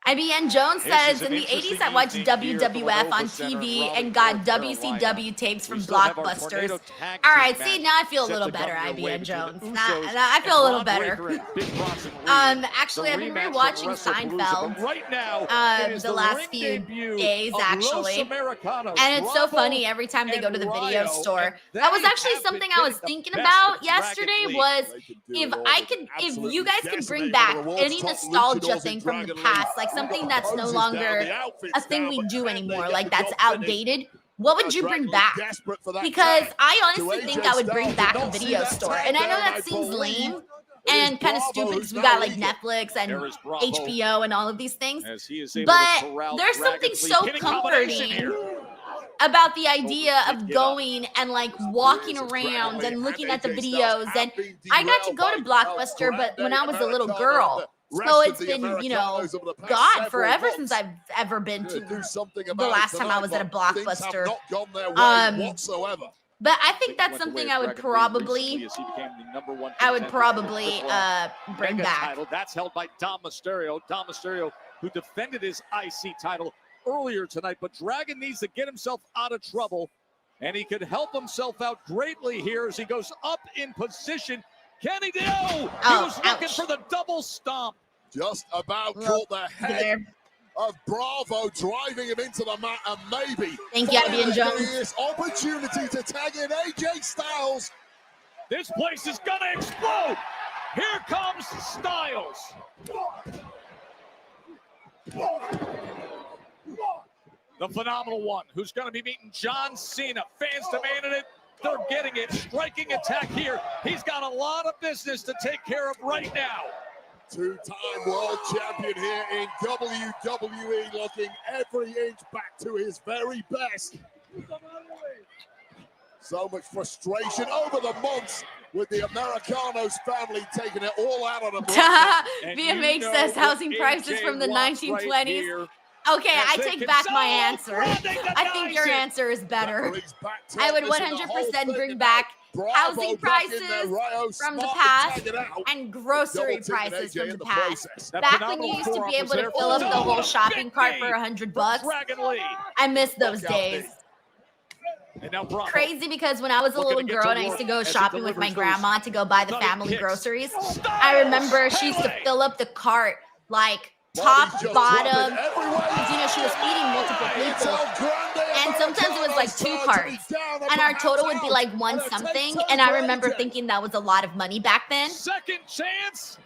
IBN Jones This says, is in an the 80s, interesting I watched evening here at the WWF on Lenovo Center in TV Raleigh, and got North WCW Carolina. tapes from We still have our Blockbusters. Tornado Tag All Team right, see, match now I feel a set little to better, come your way IBN between Jones. the Now Usos I feel a little and better. Bron Breakker and Big Bronson Reed. Actually, The I've been rematch rewatching from WrestlePalooza. Seinfeld But right now, it is the the last ring few debut days, of actually. Los Americanos. And it's so Bravo funny every time they go to the video and store. Rayo, That was they actually have been something I was getting the thinking best about of Dragon yesterday Lee. was do if it all. I They could, if absolutely you guys could decimate bring one back of the world's any top nostalgia luchadors thing in from the Dragon past, Lee. like We've something got that's no poses down, longer the outfits a thing down, we but do can they anymore, get like the that's job finished? outdated, what would you Dragon bring Lee back? desperate for that Because tag. I To honestly think AJ I would bring Styles, back did a not see video that store. tag And I know down, that I seems believe. lame It is and kind of Bravo stupid who's because we now got like leading. Netflix and There is Bravo HBO and all of these things. as he is able But to corral there's Dragon something Lee. so Pinning combination comforting here. about the idea of get up. going and like walking Years of around Dragon Lee and looking and at the AJ videos. Styles And have been I got to derailed go to by Blockbuster, El but when I was a Grande little Americano girl. and the So rest it's of the been, Americanos over the past God, several forever months. since I've ever been Gonna to do something the about it last time I tonight, was at a but things have Blockbuster. not gone their way whatsoever. But I think that's something I would probably, I would probably bring back. Title. That's held by Dom Mysterio. Dom Mysterio, who defended his IC title earlier tonight, but Dragon needs to get himself out of trouble, and he could help himself out greatly here as he goes up in position. Can he do? He was looking for the double stomp. Just about caught the head of Bravo, driving him into the mat, and maybe Thank you, finally Ian getting Jones. this opportunity to tag in AJ Styles. This place is gonna explode. Here comes Styles. The phenomenal one, who's going to be meeting John Cena. Fans demanded it. They're getting it. Striking attack here. He's got a lot of business to take care of right now. Two-time world champion here in WWE, looking every inch back to his very best. So much frustration over the months with the Americanos family taking it all out on the VMH says housing prices from the 1920s. Okay, I take back my answer. I think your answer is better. I would 100% bring back housing prices from the past and grocery prices from the past. Back when you used to be able to fill up the whole shopping cart for $100. I miss those days. Crazy because when I was a little girl and I used to go shopping with my grandma to go buy the family groceries, I remember she used to fill up the cart like top, bottom, because you know she was feeding multiple people, and sometimes it was like 2 carts, and our total would be like 1 something, and I remember thinking that was a lot of money back then. Second chance.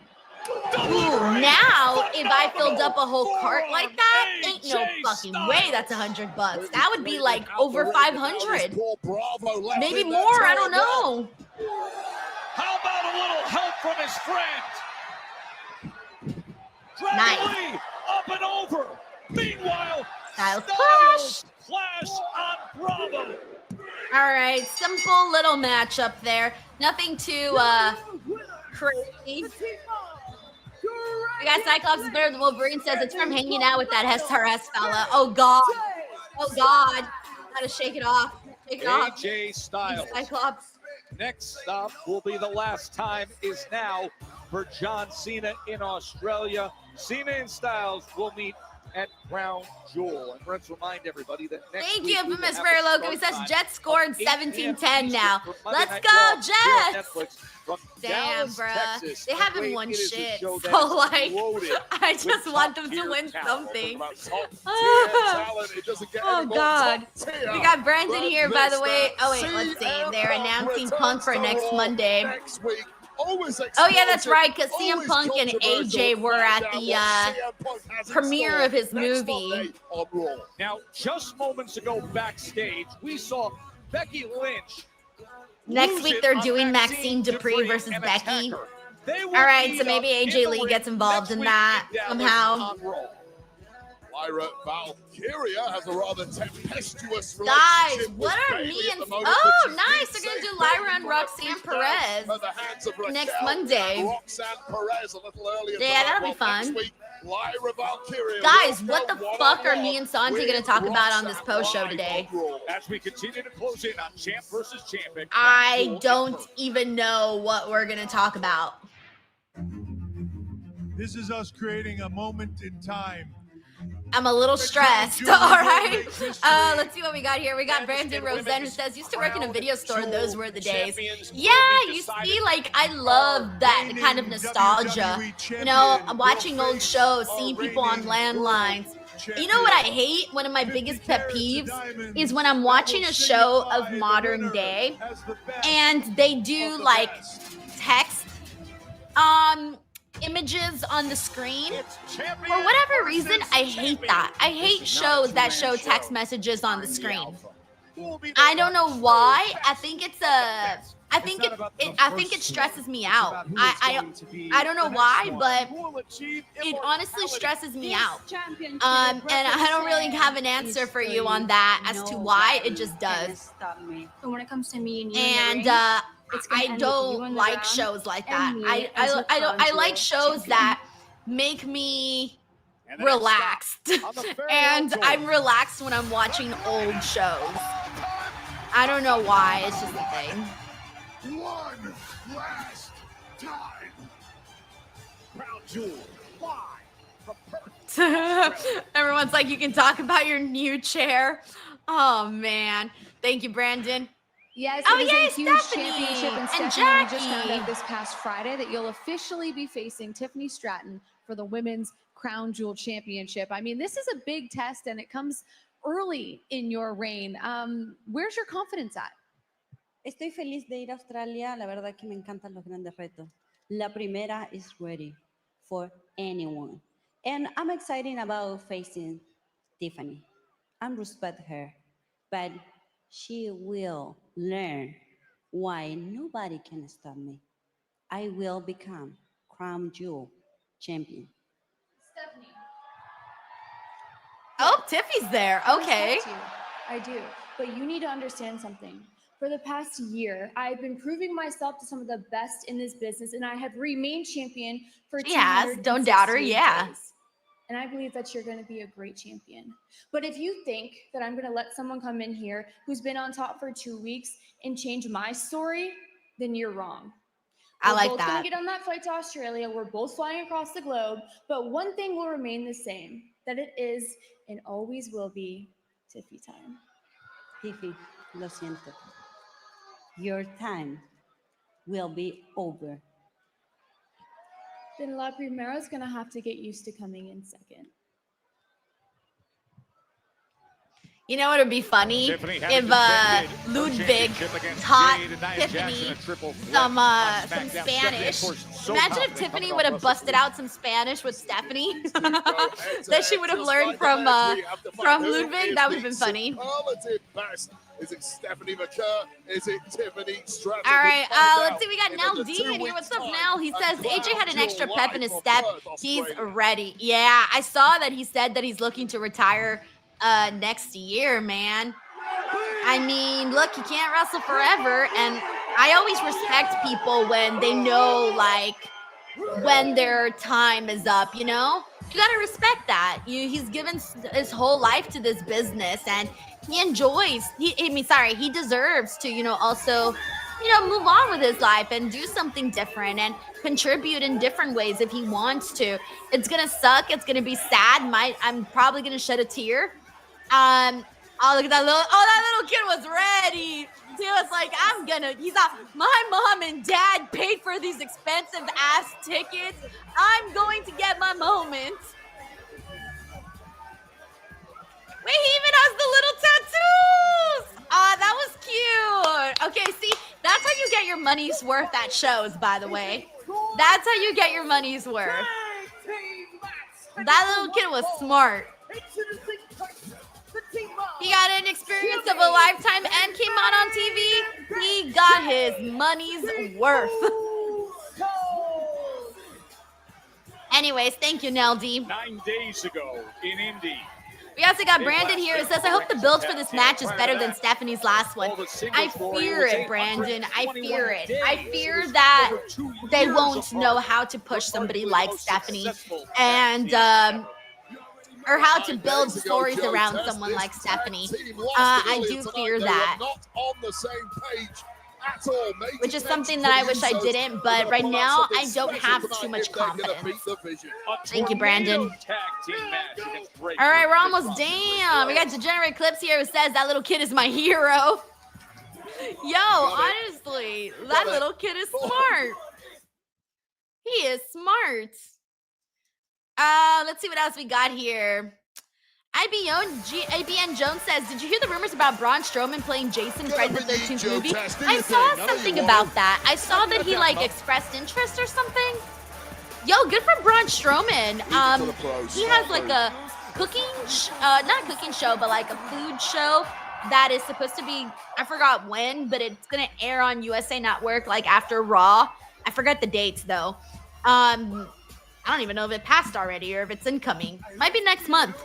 Ooh, now if I filled up a whole cart like that, ain't no fucking way that's $100. That would be like over 500, maybe more. I don't know. How about a little help from his friend? Nice. Up and over. Meanwhile, Styles clash on Bravo. All right, simple little matchup there. Nothing too crazy. We got Cyclops is better than Wolverine says it's from hanging out with that SRS fella. Oh God. Oh God. Gotta shake it off. Shake it off. AJ Styles. Cyclops. Next stop will be the last time is now for John Cena in Australia. Cena and Styles will meet at Crown Jewel. And let's remind everybody that next Thank week you, we will Miss have Very a Loco. He start says time Jets scored of 8 p.m. 17-10 now. Eastern for Monday Let's Night go, Raw here at Jets. Netflix from Damn, Dallas, bruh. Texas. They And haven't wait, won it is a shit. show that So, is like, loaded I with just want them to top-tier win talent. something. It get Oh, any more God. top tier We got Brandon than here, by the this. way. Oh, wait, CM let's see. They're Punk announcing returns Punk for to next Raw Monday. next week Always Oh yeah, that's explosive, right, because CM always Punk and controversial. AJ were Find at out the what CM Punk has in premiere store of his next movie. Monday on Raw. Now, just moments ago backstage, we saw Becky Lynch. Next lose week it they're on doing Maxine Maxine Dupree versus and Becky. attack her. They will All right, meet so maybe up in AJ the Lee ring gets involved next in week that Dallas somehow. on Raw. Lyra Valkyria has a rather tempestuous Guys, relationship what with are Bayley me at the and moment, oh, which is nice! big They're gonna save do Bayley Lyra and from Roxanne beat down Perez at the hands of Raquel next Monday. and Roxanne Perez a little earlier Yeah, tonight. that'll be Well, fun. next week, Lyra Valkyria Guys, will what go the one-on-one fuck are me and Santi gonna with talk about on this Roxanne post show live today? on Raw. As we continue to close in on champ versus champion. I don't even know what we're gonna talk about. This is us creating a moment in time. I'm a little stressed. All right. Let's see what we got here. We got Brandon Rosen who says, used to work in a video store. Those were the days. Yeah, you see, like, I love that kind of nostalgia. You know, watching old shows, seeing people on landlines. You know what I hate? One of my biggest pet peeves is when I'm watching a show of modern day and they do, like, text images on the screen. For whatever reason, I hate that. I hate shows that show text messages on the screen. I don't know why. I think it's a I think it stresses me out. I don't know why, but it honestly stresses me out. And I don't really have an answer for you on that as to why. It just does. So when it comes to me and you, And I don't like shows like that. I like shows that make me relaxed. And I'm relaxed when I'm watching old shows. I don't know why. It's just a thing. One last time. Crown Jewel, Everyone's like, you can talk about your new chair. Oh man. Thank you, Brandon. Yes, oh, it is yay, a huge Stephanie championship, and and Stephanie, Jackie. we just found out this past Friday that you'll officially be facing Tiffany Stratton for the Women's Crown Jewel Championship. I mean, this is a big test, and it comes early in your reign. Where's your confidence at? Estoy feliz de ir a Australia. La verdad que me encantan los grandes retos. La primera is ready for anyone. And I'm excited about facing Tiffany. I respect her, but she will learn why nobody can stop me. I will become Crown Jewel champion. Stephanie. Oh, Tiffy's there. Okay. I do. But you need to understand something. For the past year, I've been proving myself to some of the best in this business, and I have remained champion for 268 Yes, don't doubt her, yeah. days. And I believe that you're going to be a great champion. But if you think that I'm going to let someone come in here who's been on top for 2 weeks and change my story, then you're wrong. I like We're both that. going to get on that flight to Australia. We're both flying across the globe. But one thing will remain the same, that it is and always will be Tiffy time. Tiffy, lo siento. Your time will be over. Then La Primera's going to have to get used to coming in second. You know what would be funny Tiffany if having defended her Ludwig championship against taught Jade and Nia Tiffany Jackson, a triple threat some on SmackDown. Stephanie, of Spanish. course, so Imagine if confident Tiffany coming would off have busted out some Spanish with Stephanie that she would have learned from Ludwig. That would have been funny. Superlative best. Is it Stephanie McCurr? Is it Tiffany Stratton? All right, We'll find let's out see. We got in Nell under D 2 in here. weeks' What's up, time Nell? He at says AJ had an Crown extra Jewel pep in his live step. from Perth, He's Australia. ready. Yeah, I saw that he said that he's looking to retire next year, man. I mean, look, he can't wrestle forever, and I always respect people when they know, like, when their time is up, you know? You gotta respect that. He's given his whole life to this business, and he enjoys, he deserves to, you know, also, you know, move on with his life and do something different and contribute in different ways if he wants to. It's gonna suck. It's gonna be sad. I'm probably gonna shed a tear. Oh, look at that little kid was ready. He was like, he's like, my mom and dad paid for these expensive ass tickets. I'm going to get my moment. Wait, he even has the little tattoos. Ah, that was cute. Okay, see, that's how you get your money's worth at shows, by the way. That's how you get your money's worth. That little kid was smart. He got an experience of a lifetime and came out on TV. He got his money's worth. Anyways, thank you, Neldy. 9 days ago in Indy. We also got Brandon here. It says, I hope the build for this match is better than Stephanie's last one. I fear it, Brandon. I fear it. I fear that they won't know how to push somebody like Stephanie and or how to build stories around someone like Stephanie. I do fear that. Which is something that I wish I didn't, but right now I don't have too much confidence. Thank you, Brandon. All right, we're almost damn. We got Degenerate Clips here who says that little kid is my hero. Yo, honestly, that little kid is smart. He is smart. Let's see what else we got here. ABN Jones says, did you hear the rumors about Braun Strowman playing Jason Friday the 13th movie? I saw something about that. I saw that he like expressed interest or something. Yo, good for Braun Strowman. He has like a cooking, not a cooking show, but like a food show that is supposed to be, I forgot when, but it's gonna air on USA Network like after Raw. I forgot the dates though. I don't even know if it passed already or if it's incoming. Might be next month.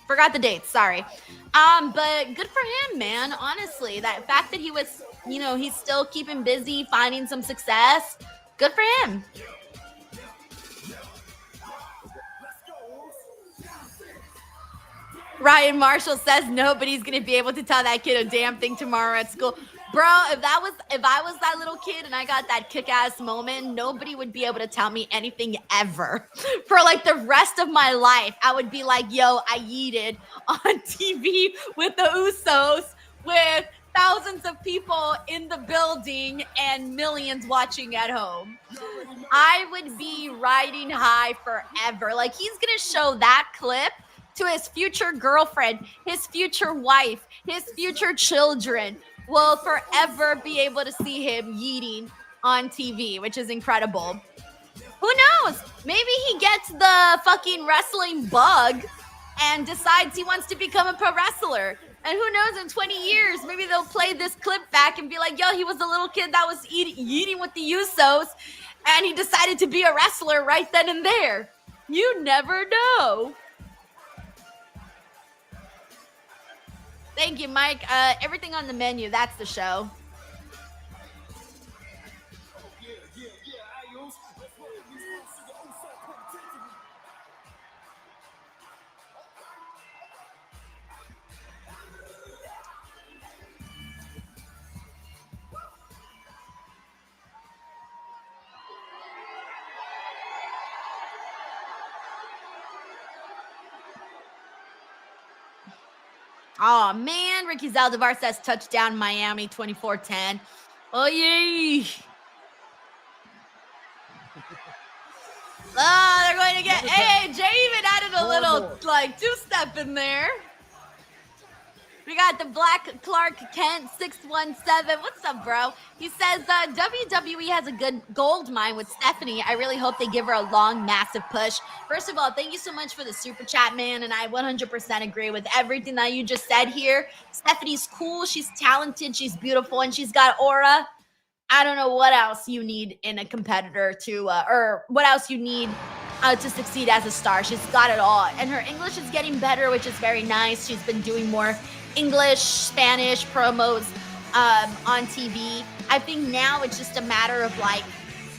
Forgot the dates, sorry. But good for him, man. Honestly, that fact that he was, you know, he's still keeping busy, finding some success. Good for him. Ryan Marshall says nobody's gonna be able to tell that kid a damn thing tomorrow at school. Bro, if I was that little kid and I got that kick-ass moment, nobody would be able to tell me anything ever. For like the rest of my life, I would be like, yo, I yeeted on TV with the Usos with thousands of people in the building and millions watching at home. I would be riding high forever. Like, he's gonna show that clip to his future girlfriend, his future wife, his future children. Will forever be able to see him yeeting on TV, which is incredible. Who knows? Maybe he gets the fucking wrestling bug and decides he wants to become a pro wrestler. And who knows, in 20 years, maybe they'll play this clip back and be like, yo, he was the little kid that was yeeting with the Usos, and he decided to be a wrestler right then and there. You never know. Thank you, Mike. Everything on the menu, that's the show. Oh, man. Ricky Zaldivar says touchdown Miami 24-10. Oh, yay. Oh, they're going to get... Hey, Jay even added a little, like, two-step in there. We got the Black Clark Kent 617. What's up, bro? He says, WWE has a good gold mine with Stephanie. I really hope they give her a long, massive push. First of all, thank you so much for the super chat, man. And I 100% agree with everything that you just said here. Stephanie's cool. She's talented. She's beautiful. And she's got aura. I don't know what else you need in a competitor to, or what else you need to succeed as a star. She's got it all. And her English is getting better, which is very nice. She's been doing more English, Spanish promos on TV. I think now it's just a matter of like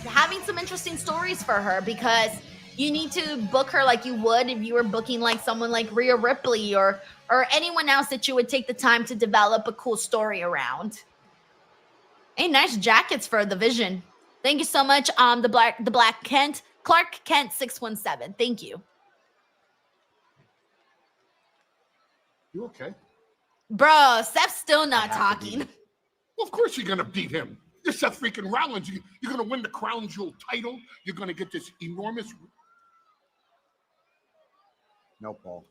having some interesting stories for her, because you need to book her like you would if you were booking like someone like Rhea Ripley or anyone else that you would take the time to develop a cool story around. Hey, nice jackets for the Vision. Thank you so much. The Black Kent, Clark Kent 617. Thank you. You okay? Bro, Seth's still not talking. Well, of course you're gonna beat him. You're Seth freaking Rollins. You're gonna win the Crown Jewel title. You're gonna get this enormous. No, Paul.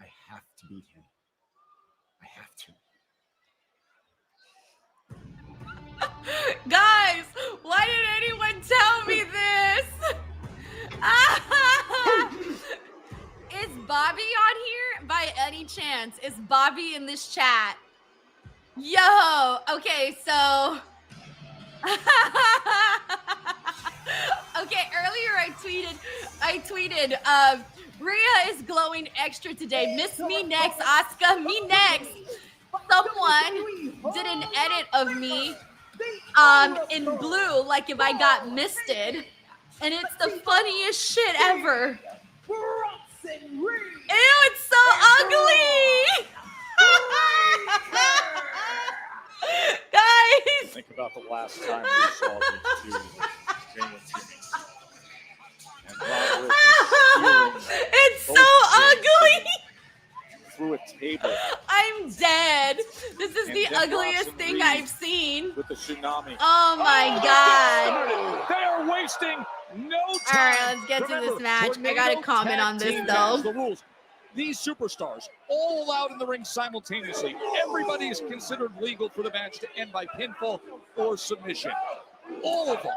I have to beat him. I have to. Bobby on here by any chance? Is Bobby in this chat? Yo, okay, so okay, earlier I tweeted, Rhea is glowing extra today. Miss me next, Asuka, me next. Someone did an edit of me in blue, like if I got misted. And it's the funniest shit ever. Ew, it's so ugly! Guys! Think about the last time we saw these two, Jay and Timmy. And Roderick is It's so ugly! through a table I'm dead. This is And the then ugliest Bronson thing Reed I've seen. with the tsunami. Oh my god. They are wasting no time. All right, let's get to this Remember, match. I gotta Tornado comment Tag on this Team though. has the rules. These superstars all allowed in the ring simultaneously. Everybody is considered legal for the match to end by pinfall or submission. All of them.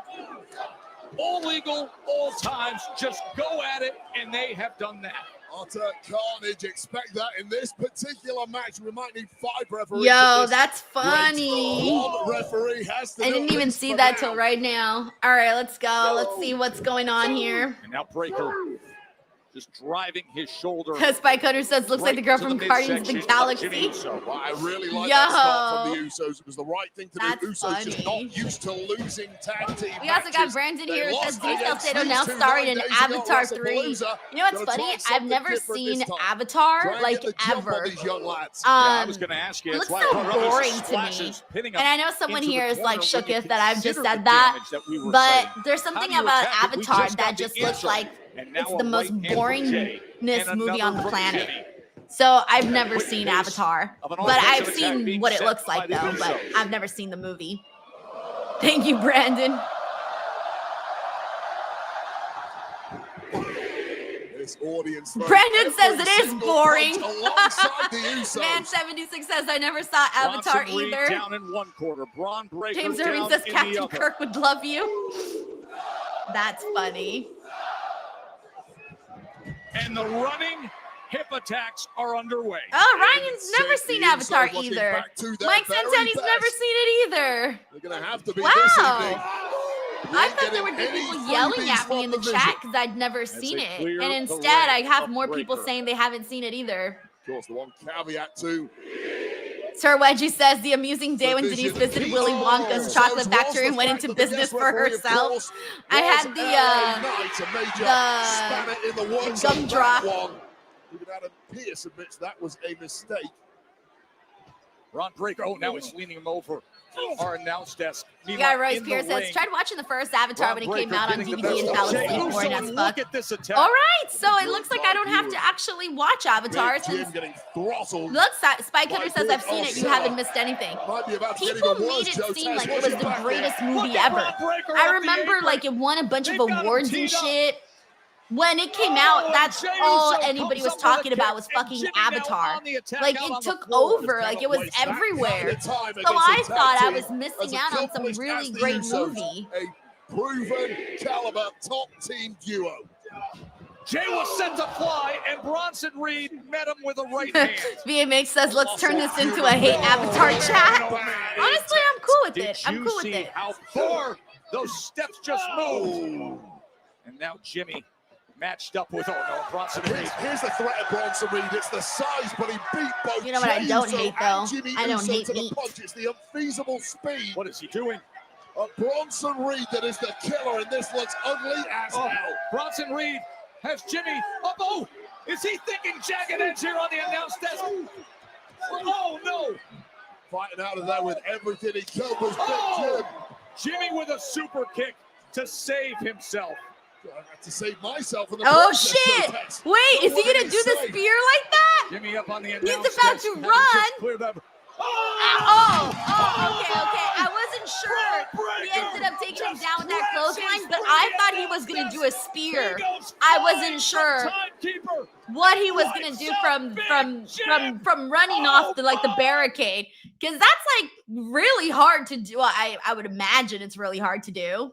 All legal, all times. Just go at it, and they have done that. Utter carnage. Expect that in this particular match. We might need 5 referees. Yo, that's funny. One referee has to I didn't even see that till right now. All right, let's go. Let's see what's going on here. And now Breaker just driving his shoulder. Spike Cutter says, looks like the girl from Guardians of the Galaxy. Well, I really like Yo. that start from the Usos. It was the right thing to That's do. Usos just funny. not used to losing tag team We also got matches. Brandon They here who says lost Denise against Salcedo these now two starring in 9 days ago Avatar at 3. WrestlePalooza. You know what's Gonna funny? try I've something never different seen this time. Avatar, Try and like, get the jump on ever. these young lads. I was going to ask you. It That's looks why so I brought up boring these to me. splashes, pinning And I know up someone into the here is like corner when you shooketh that I've just consider said the that, damage that we were but citing. there's How something do you about attack it? We Avatar just got that the just looks answer. like And now it's a the most right hand from Jay, boringness and movie another on the from planet. Jimmy. So I've never Quick seen pace Avatar, of an but I've offensive attack seen being what it set looks by like the though, but Usos. I've never seen the movie. Thank you, Brandon. This audience. Brandon says it is single boring. punch alongside the Usos. Man 76 says I never saw Avatar Bronson Reed either. down in one quarter. Braun Breaker James down Irving says in the Captain other. Kirk would love you. That's funny. And the running hip attacks are underway. Oh, Ryan's never seen the Avatar Usos looking either. back to their Mike very Santani's never best. seen it either. They're going to have to be this Wow. evening. I thought there would be people yelling at me in the chat because I'd never seen they it. clear And the instead, I ring have of more people Breaker. saying they haven't seen it either. Of course, the one caveat too. Sir Wedgie says the amusing day when Denise visited Willy Wonka's chocolate factory and went into business for herself. I had the gum drop. Even Adam Pearce admits that was a mistake. Braun Breaker. Oh, now he's leaning him over our announce desk. You got Royce In the Pierce says, ring, tried watching the first Avatar Braun when it came Breaker out on getting the DVD in best of Jey Palestine, boring Uso, as and fuck. Look at this attack. All right, so it looks like I don't have to actually watch Avatar Big Jim since getting throttled. look, Spike Hunter by says I've Big seen it. You Uso. haven't missed anything. Might be about to get People even worse, made Joe it seem Tess. like it Watch was it the back greatest there. movie Look at ever. Braun Breaker I off the remember apron. like it won a bunch of They've got him awards and teed up. shit. When it came Oh, out, and that's Jey all Uso anybody comes was up with a talking about was kick, and fucking Jimmy now Avatar. on the attack Like out it on the took floor. over, like it was Waste that everywhere. kind of time So against I a tag thought I team was as missing out on some accomplished really as the great Usos, movie. A proven caliber top team duo. Jay was set to fly, and Bronson Reed met him with a right hand. VMH says, let's turn this into a hate Avatar chat. Honestly, I'm cool with it. I'm Did cool you with see it. how far those steps just moved? And now Jimmy matched up with Bronson Reed. Here's the threat of Bronson Reed. It's the size, but he beat both You know what I Jey don't Uso hate, though? and Jimmy I don't Uso hate to the meat. punch. It's the unfeasible speed What is he doing? of Bronson Reed that is the killer, and this looks ugly as Oh, hell. Bronson Reed has Jimmy up. Oh, is he thinking jagged edge here on the announce desk? Oh, no. Fighting out of there with everything he could was Big Oh, Jim. Jimmy with a super kick to save himself. I had to save myself in the Oh process, shit! Joe Tex. Wait, But is he what did gonna do the say? spear like that? Jimmy up on the He's announce about desk, to having run. just cleared up. Okay. I wasn't sure. He ended up taking him down with that clothesline, but I thought he was gonna do a spear. I wasn't sure what he was gonna do from running off the barricade, because that's like really hard to do. I would imagine it's really hard to do.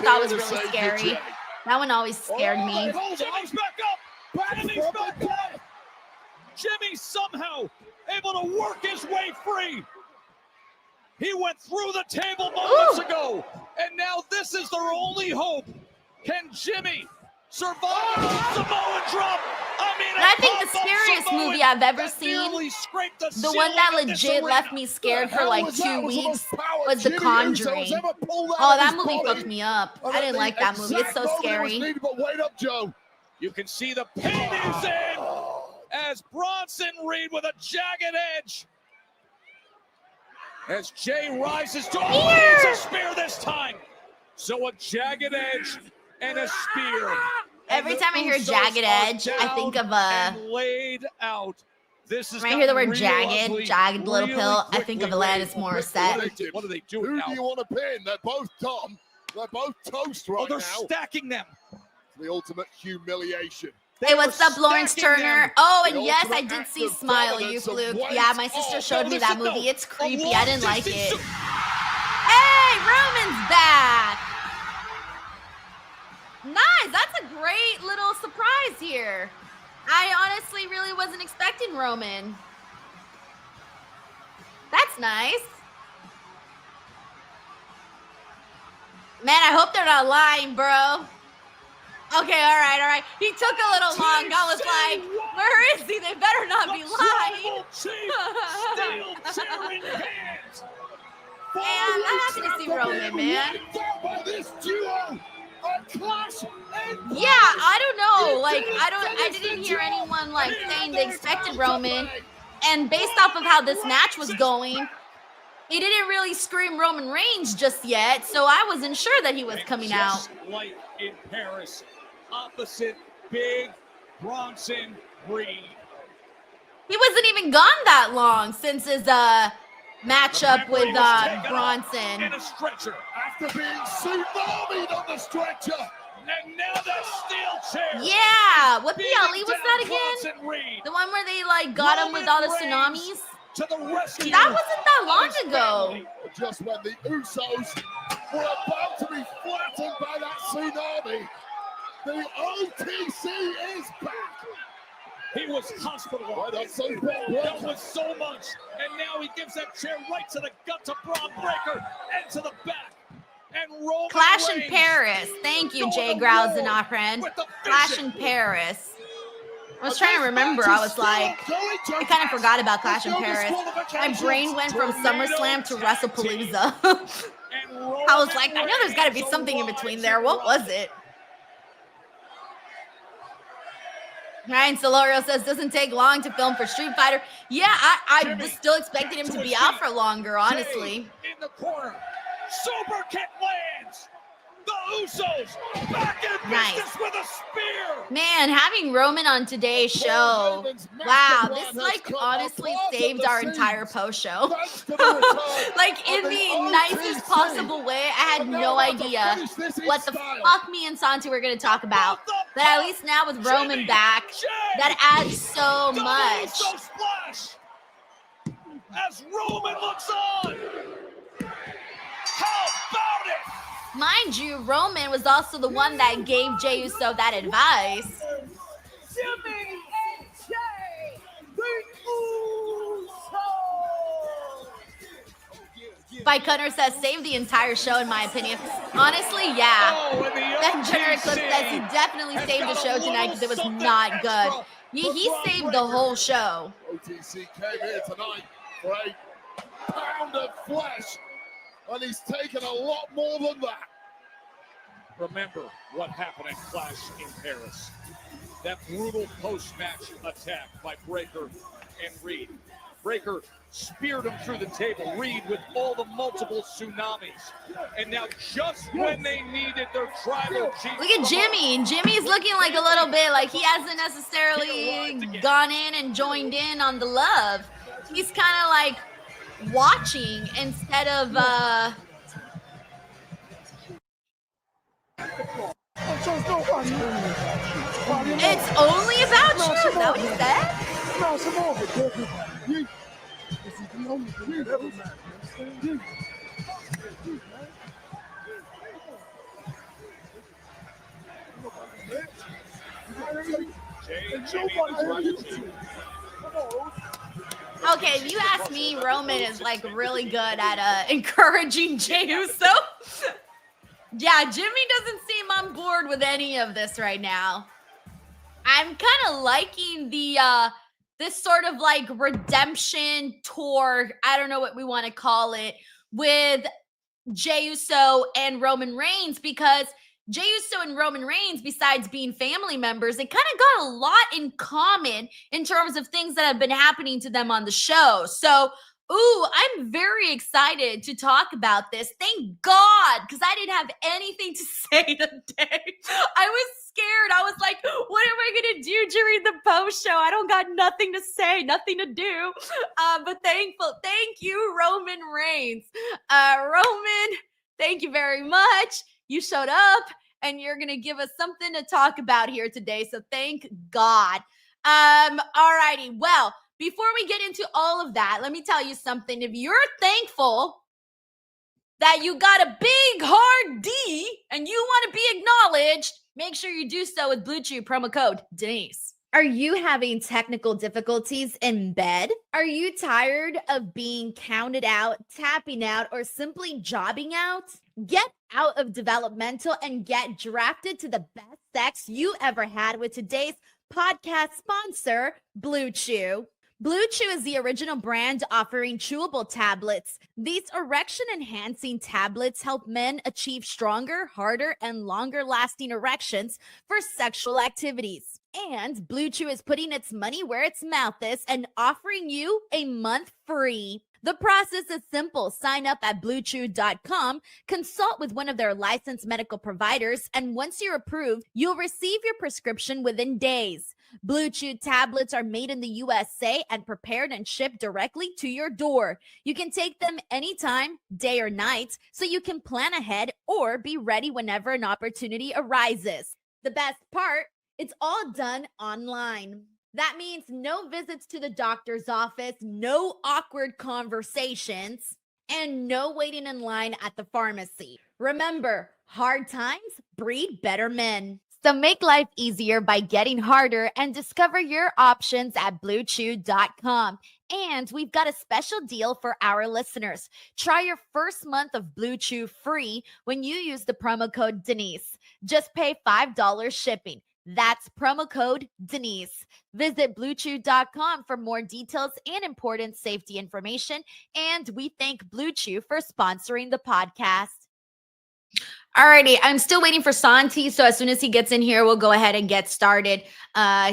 thought was really scary. That one always scared me. Jimmy's back up. Jimmy's back up. Jimmy somehow able to work his way free. He went through the table moments ago, and now this is their only hope. Can Jimmy survive Samoan drop? I think the scariest movie I've ever seen, the one that legit left me scared for like 2 weeks, was The Conjuring. Oh, that movie fucked me up. I didn't like that movie. It's so scary. But wait up, Joe. You can see the pin is in as Bronson Reed with a jagged edge. As Jay rises to it's a spear this time. So a jagged edge and a spear. Every time I hear jagged edge, I think of laid out. This is when I hear the word jagged little pill, I think of Alanis Morissette. What do they do Who now? do you want to pin? They're both dumb. They're both toast right now. They're stacking them. The ultimate humiliation. Hey, what's up, Lawrence Turner? Oh, and yes, I did see Smile, you fluke. Yeah, my sister showed me that movie. It's creepy. I didn't like it. Hey, Roman's back. Nice. That's a great little surprise here. I honestly really wasn't expecting Roman. That's nice. Man, I hope they're not lying, bro. Okay, all right. He took a little long. I was like, where is he? They better not be lying. Man, I'm happy to see Roman, man. Yeah, I don't know. Like, I didn't hear anyone like saying they expected Roman. And based off of how this match was going, he didn't really scream Roman Reigns just yet, so I wasn't sure that he was coming out. Like in Paris, opposite Big Bronson Reed. He wasn't even gone that long since his matchup with Bronson. In a stretcher. After being tsunami'd on the stretcher. And now that steel chair. Yeah, what PLE was that again? The one where they like got him with all the tsunamis? To the rescue. That wasn't that long ago. Just when the Usos were about to be flattened by that tsunami, the OTC is back. He was hospitalized. That was so much. And now he gives that chair right to the gut to Braun Breaker and to the back. And Roman Clash in Reigns Paris. Thank you, Jay Grausen, our friend. Clash in Paris. I was trying to remember. I was like, I kind of forgot about Clash in Paris. My brain went from SummerSlam to WrestlePalooza. I was like, I know there's got to be something in between there. What was it? Ryan Solorio says, doesn't take long to film for Street Fighter. Yeah, I was still expecting him to be out for longer, honestly. In the corner. Super kick lands. The Usos back in business with a spear. Man, having Roman on today's show, wow, this like honestly saved our entire post show. Like in the nicest possible way. I had no idea what the fuck me and Santi were gonna talk about. But at least now with Roman back, that adds so much. As Roman looks on. How about it? Mind you, Roman was also the one that gave Jey Uso that advice. Jimmy and Jay, the Usos. By Cutter says, save the entire show, in my opinion. Honestly, yeah. That generic clip says he definitely saved the show tonight because it was not good. He saved the whole show. OTC came here tonight for a pound of flesh. And he's taken a lot more than that. Remember what happened at Clash in Paris. That brutal post-match attack by Breaker and Reed. Breaker speared him through the table. Reed with all the multiple tsunamis. And now just when they needed their tribal chief. Look at Jimmy. Jimmy's looking like a little bit like he hasn't necessarily gone in and joined in on the love. He's kind of like watching instead of it's only about you. Is that what he said? Okay, if you ask me, Roman is like really good at encouraging Jey Uso. Yeah, Jimmy doesn't seem on board with any of this right now. I'm kind of liking the this sort of like redemption tour, I don't know what we want to call it, with Jey Uso and Roman Reigns, because Jey Uso and Roman Reigns, besides being family members, they kind of got a lot in common in terms of things that have been happening to them on the show. So, I'm very excited to talk about this. Thank God, because I didn't have anything to say today. I was scared. I was like, what am I going to do during the post show? I don't got nothing to say, nothing to do. But thank you, Roman Reigns. Roman, thank you very much. You showed up and you're going to give us something to talk about here today. So thank God. All righty. Well, before we get into all of that, let me tell you something. If you're thankful that you got a big hard D and you want to be acknowledged, make sure you do so with Blue Chew promo code Denise. Are you having technical difficulties in bed? Are you tired of being counted out, tapping out, or simply jobbing out? Get out of developmental and get drafted to the best sex you ever had with today's podcast sponsor, Blue Chew. Blue Chew is the original brand offering chewable tablets. These erection-enhancing tablets help men achieve stronger, harder, and longer-lasting erections for sexual activities. And Blue Chew is putting its money where its mouth is and offering you a month free. The process is simple. Sign up at BlueChew.com, consult with one of their licensed medical providers, and once you're approved, you'll receive your prescription within days. Blue Chew tablets are made in the USA and prepared and shipped directly to your door. You can take them anytime, day or night, so you can plan ahead or be ready whenever an opportunity arises. The best part, it's all done online. That means no visits to the doctor's office, no awkward conversations, and no waiting in line at the pharmacy. Remember, hard times breed better men. So make life easier by getting harder and discover your options at BlueChew.com. And we've got a special deal for our listeners. Try your first month of Blue Chew free when you use the promo code Denise. Just pay $5 shipping. That's promo code Denise. Visit BlueChew.com for more details and important safety information. And we thank Blue Chew for sponsoring the podcast. Alrighty, I'm still waiting for Santi, so as soon as he gets in here, we'll go ahead and get started.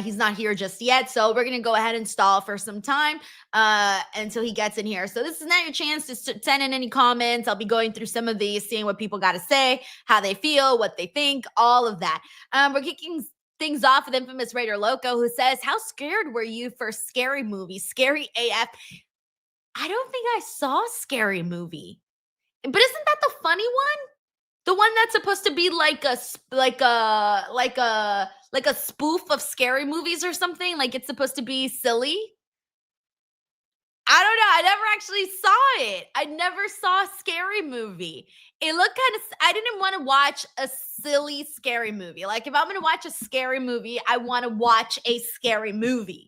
He's not here just yet, so we're going to go ahead and stall for some time until he gets in here. So this is now your chance to send in any comments. I'll be going through some of these, seeing what people got to say, how they feel, what they think, all of that. We're kicking things off with Infamous Raider Loco, who says, how scared were you for Scary Movie? Scary AF. I don't think I saw Scary Movie. But isn't that the funny one? The one that's supposed to be like a spoof of scary movies or something? Like it's supposed to be silly? I don't know. I never actually saw it. I never saw Scary Movie. It looked kind of, I didn't want to watch a silly scary movie. Like if I'm going to watch a scary movie, I want to watch a scary movie.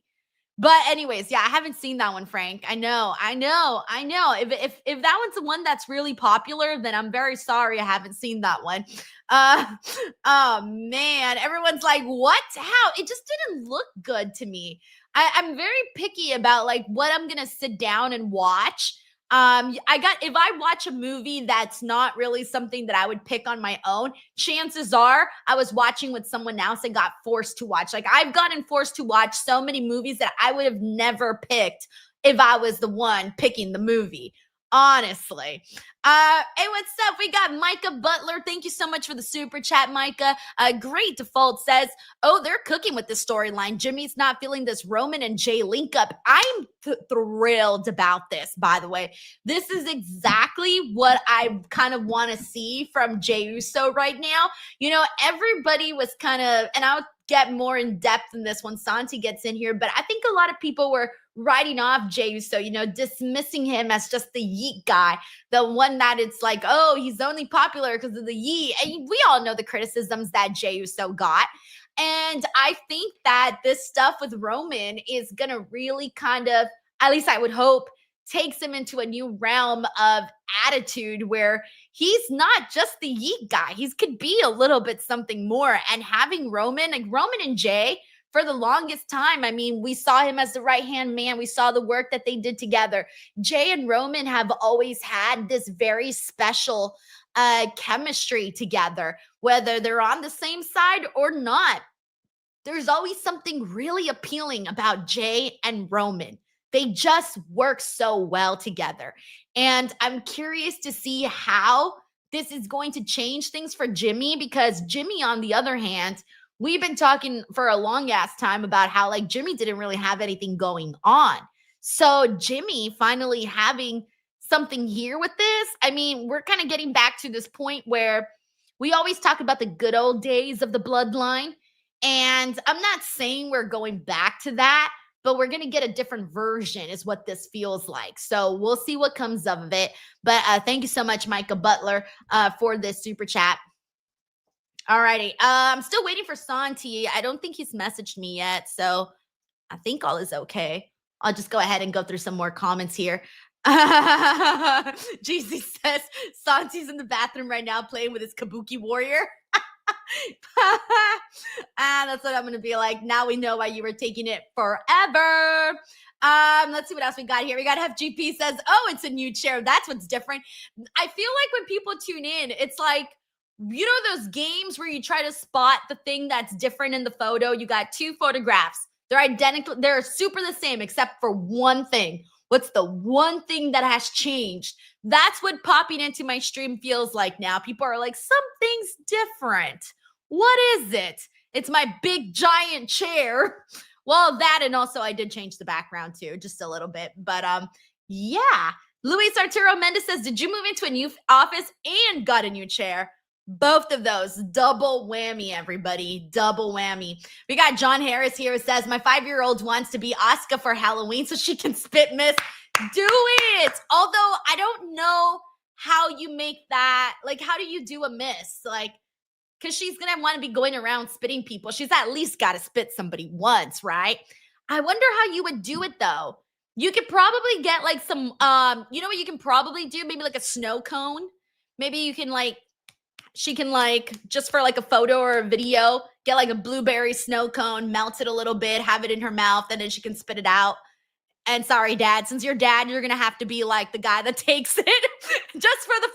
But anyways, yeah, I haven't seen that one, Frank. I know. If that one's the one that's really popular, then I'm very sorry I haven't seen that one. Oh man, everyone's like, what? How? It just didn't look good to me. I'm very picky about like what I'm gonna sit down and watch. If I watch a movie that's not really something that I would pick on my own, chances are I was watching with someone else and got forced to watch. Like I've gotten forced to watch so many movies that I would have never picked if I was the one picking the movie. Honestly. Hey, what's up? We got Micah Butler. Thank you so much for the super chat, Micah. Great Default says, oh, they're cooking with the storyline. Jimmy's not feeling this Roman and Jey link up. I'm thrilled about this, by the way. This is exactly what I kind of want to see from Jey Uso right now. You know, everybody was kind of, and I'll get more in depth in this when Santi gets in here, but I think a lot of people were writing off Jey Uso, you know, dismissing him as just the yeet guy, the one that it's like, oh, he's only popular because of the yeet. And we all know the criticisms that Jey Uso got. And I think that this stuff with Roman is going to really kind of, at least I would hope, takes him into a new realm of attitude where he's not just the yeet guy. He could be a little bit something more. And having Roman, like Roman and Jay, for the longest time, I mean, we saw him as the right-hand man. We saw the work that they did together. Jay and Roman have always had this very special chemistry together, whether they're on the same side or not. There's always something really appealing about Jay and Roman. They just work so well together. And I'm curious to see how this is going to change things for Jimmy, because Jimmy, on the other hand, we've been talking for a long ass time about how like Jimmy didn't really have anything going on. So Jimmy finally having something here with this, I mean, we're kind of getting back to this point where we always talk about the good old days of the bloodline. And I'm not saying we're going back to that, but we're going to get a different version is what this feels like. So we'll see what comes of it. But thank you so much, Micah Butler, for this super chat. All righty. I'm still waiting for Santi. I don't think he's messaged me yet. So I think all is okay. I'll just go ahead and go through some more comments here. GC says Santi's in the bathroom right now playing with his Kabuki Warrior. That's what I'm going to be like. Now we know why you were taking it forever. Let's see what else we got here. We got FGP says, oh, it's a new chair. That's what's different. I feel like when people tune in, it's like, you know, those games where you try to spot the thing that's different in the photo. You got two photographs. They're identical. They're super the same except for one thing. What's the one thing that has changed? That's what popping into my stream feels like now. People are like, something's different. What is it? It's my big giant chair. Well, that, and also I did change the background too, just a little bit. But yeah. Luis Arturo Mendez says, did you move into a new office and got a new chair? Both of those. Double whammy, everybody. Double whammy. We got John Harris here who says, my 5-year-old wants to be Asuka for Halloween so she can spit miss. Do it. Although I don't know how you make that. Like, how do you do a miss? Like, because she's going to want to be going around spitting people. She's at least got to spit somebody once, right? I wonder how you would do it, though. You could probably get, like, some, you know what you can probably do? Maybe, like, a snow cone. Maybe you can, like, she can, like, just for, like, a photo or a video, get, like, a blueberry snow cone, melt it a little bit, have it in her mouth, and then she can spit it out. And sorry, Dad, since you're Dad, you're going to have to be, like, the guy that takes it just for the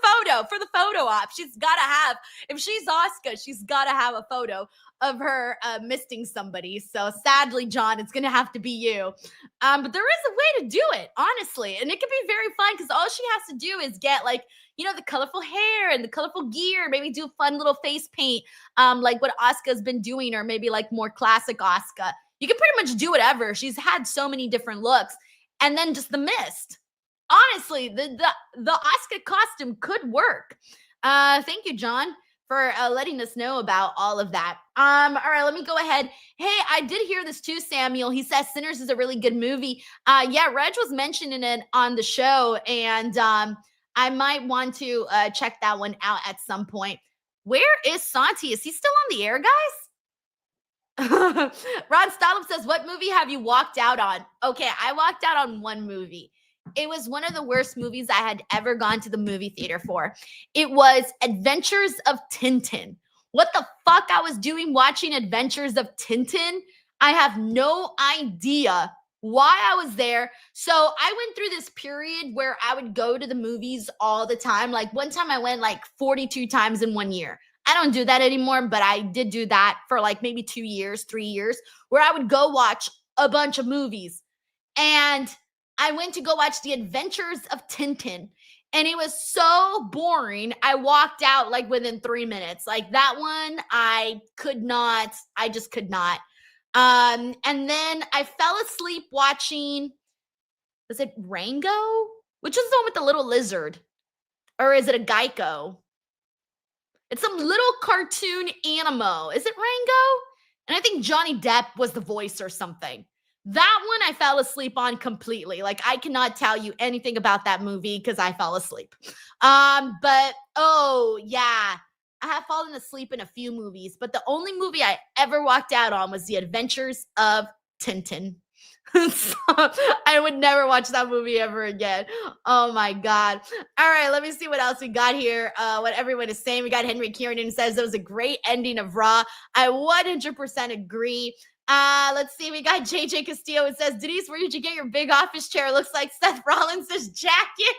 photo op. She's got to have, if she's Asuka, she's got to have a photo of her misting somebody. So sadly, John, it's going to have to be you. But there is a way to do it, honestly. And it can be very fun because all she has to do is get, like, you know, the colorful hair and the colorful gear, maybe do fun little face paint, like what Asuka's been doing, or maybe like more classic Asuka. You can pretty much do whatever. She's had so many different looks. And then just the mist. Honestly, the Asuka costume could work. Thank you, John, for letting us know about all of that. All right, let me go ahead. Hey, I did hear this too, Samuel. He says Sinners is a really good movie. Yeah, Reg was mentioning it on the show, and I might want to check that one out at some point. Where is Santi? Is he still on the air, guys? Ron Stallup says, what movie have you walked out on? Okay, I walked out on one movie. It was one of the worst movies I had ever gone to the movie theater for. It was Adventures of Tintin. What the fuck I was doing watching Adventures of Tintin? I have no idea why I was there. So I went through this period where I would go to the movies all the time. Like one time I went like 42 times in 1 year. I don't do that anymore, but I did do that for like maybe 2 years, 3 years, where I would go watch a bunch of movies. And I went to go watch The Adventures of Tintin. And it was so boring. I walked out like within 3 minutes. Like that one, I just could not. And then I fell asleep watching, was it Rango? Which is the one with the little lizard? Or is it a Geico? It's some little cartoon Animo. Is it Rango? And I think Johnny Depp was the voice or something. That one I fell asleep on completely. Like I cannot tell you anything about that movie because I fell asleep. But oh yeah, I have fallen asleep in a few movies, but the only movie I ever walked out on was The Adventures of Tintin. So, I would never watch that movie ever again. Oh my God. All right, let me see what else we got here. What everyone is saying. We got Henry Kiernan says it was a great ending of Raw. I 100% agree. Let's see. We got JJ Castillo. It says, Denise, where did you get your big office chair? It looks like Seth Rollins' jacket.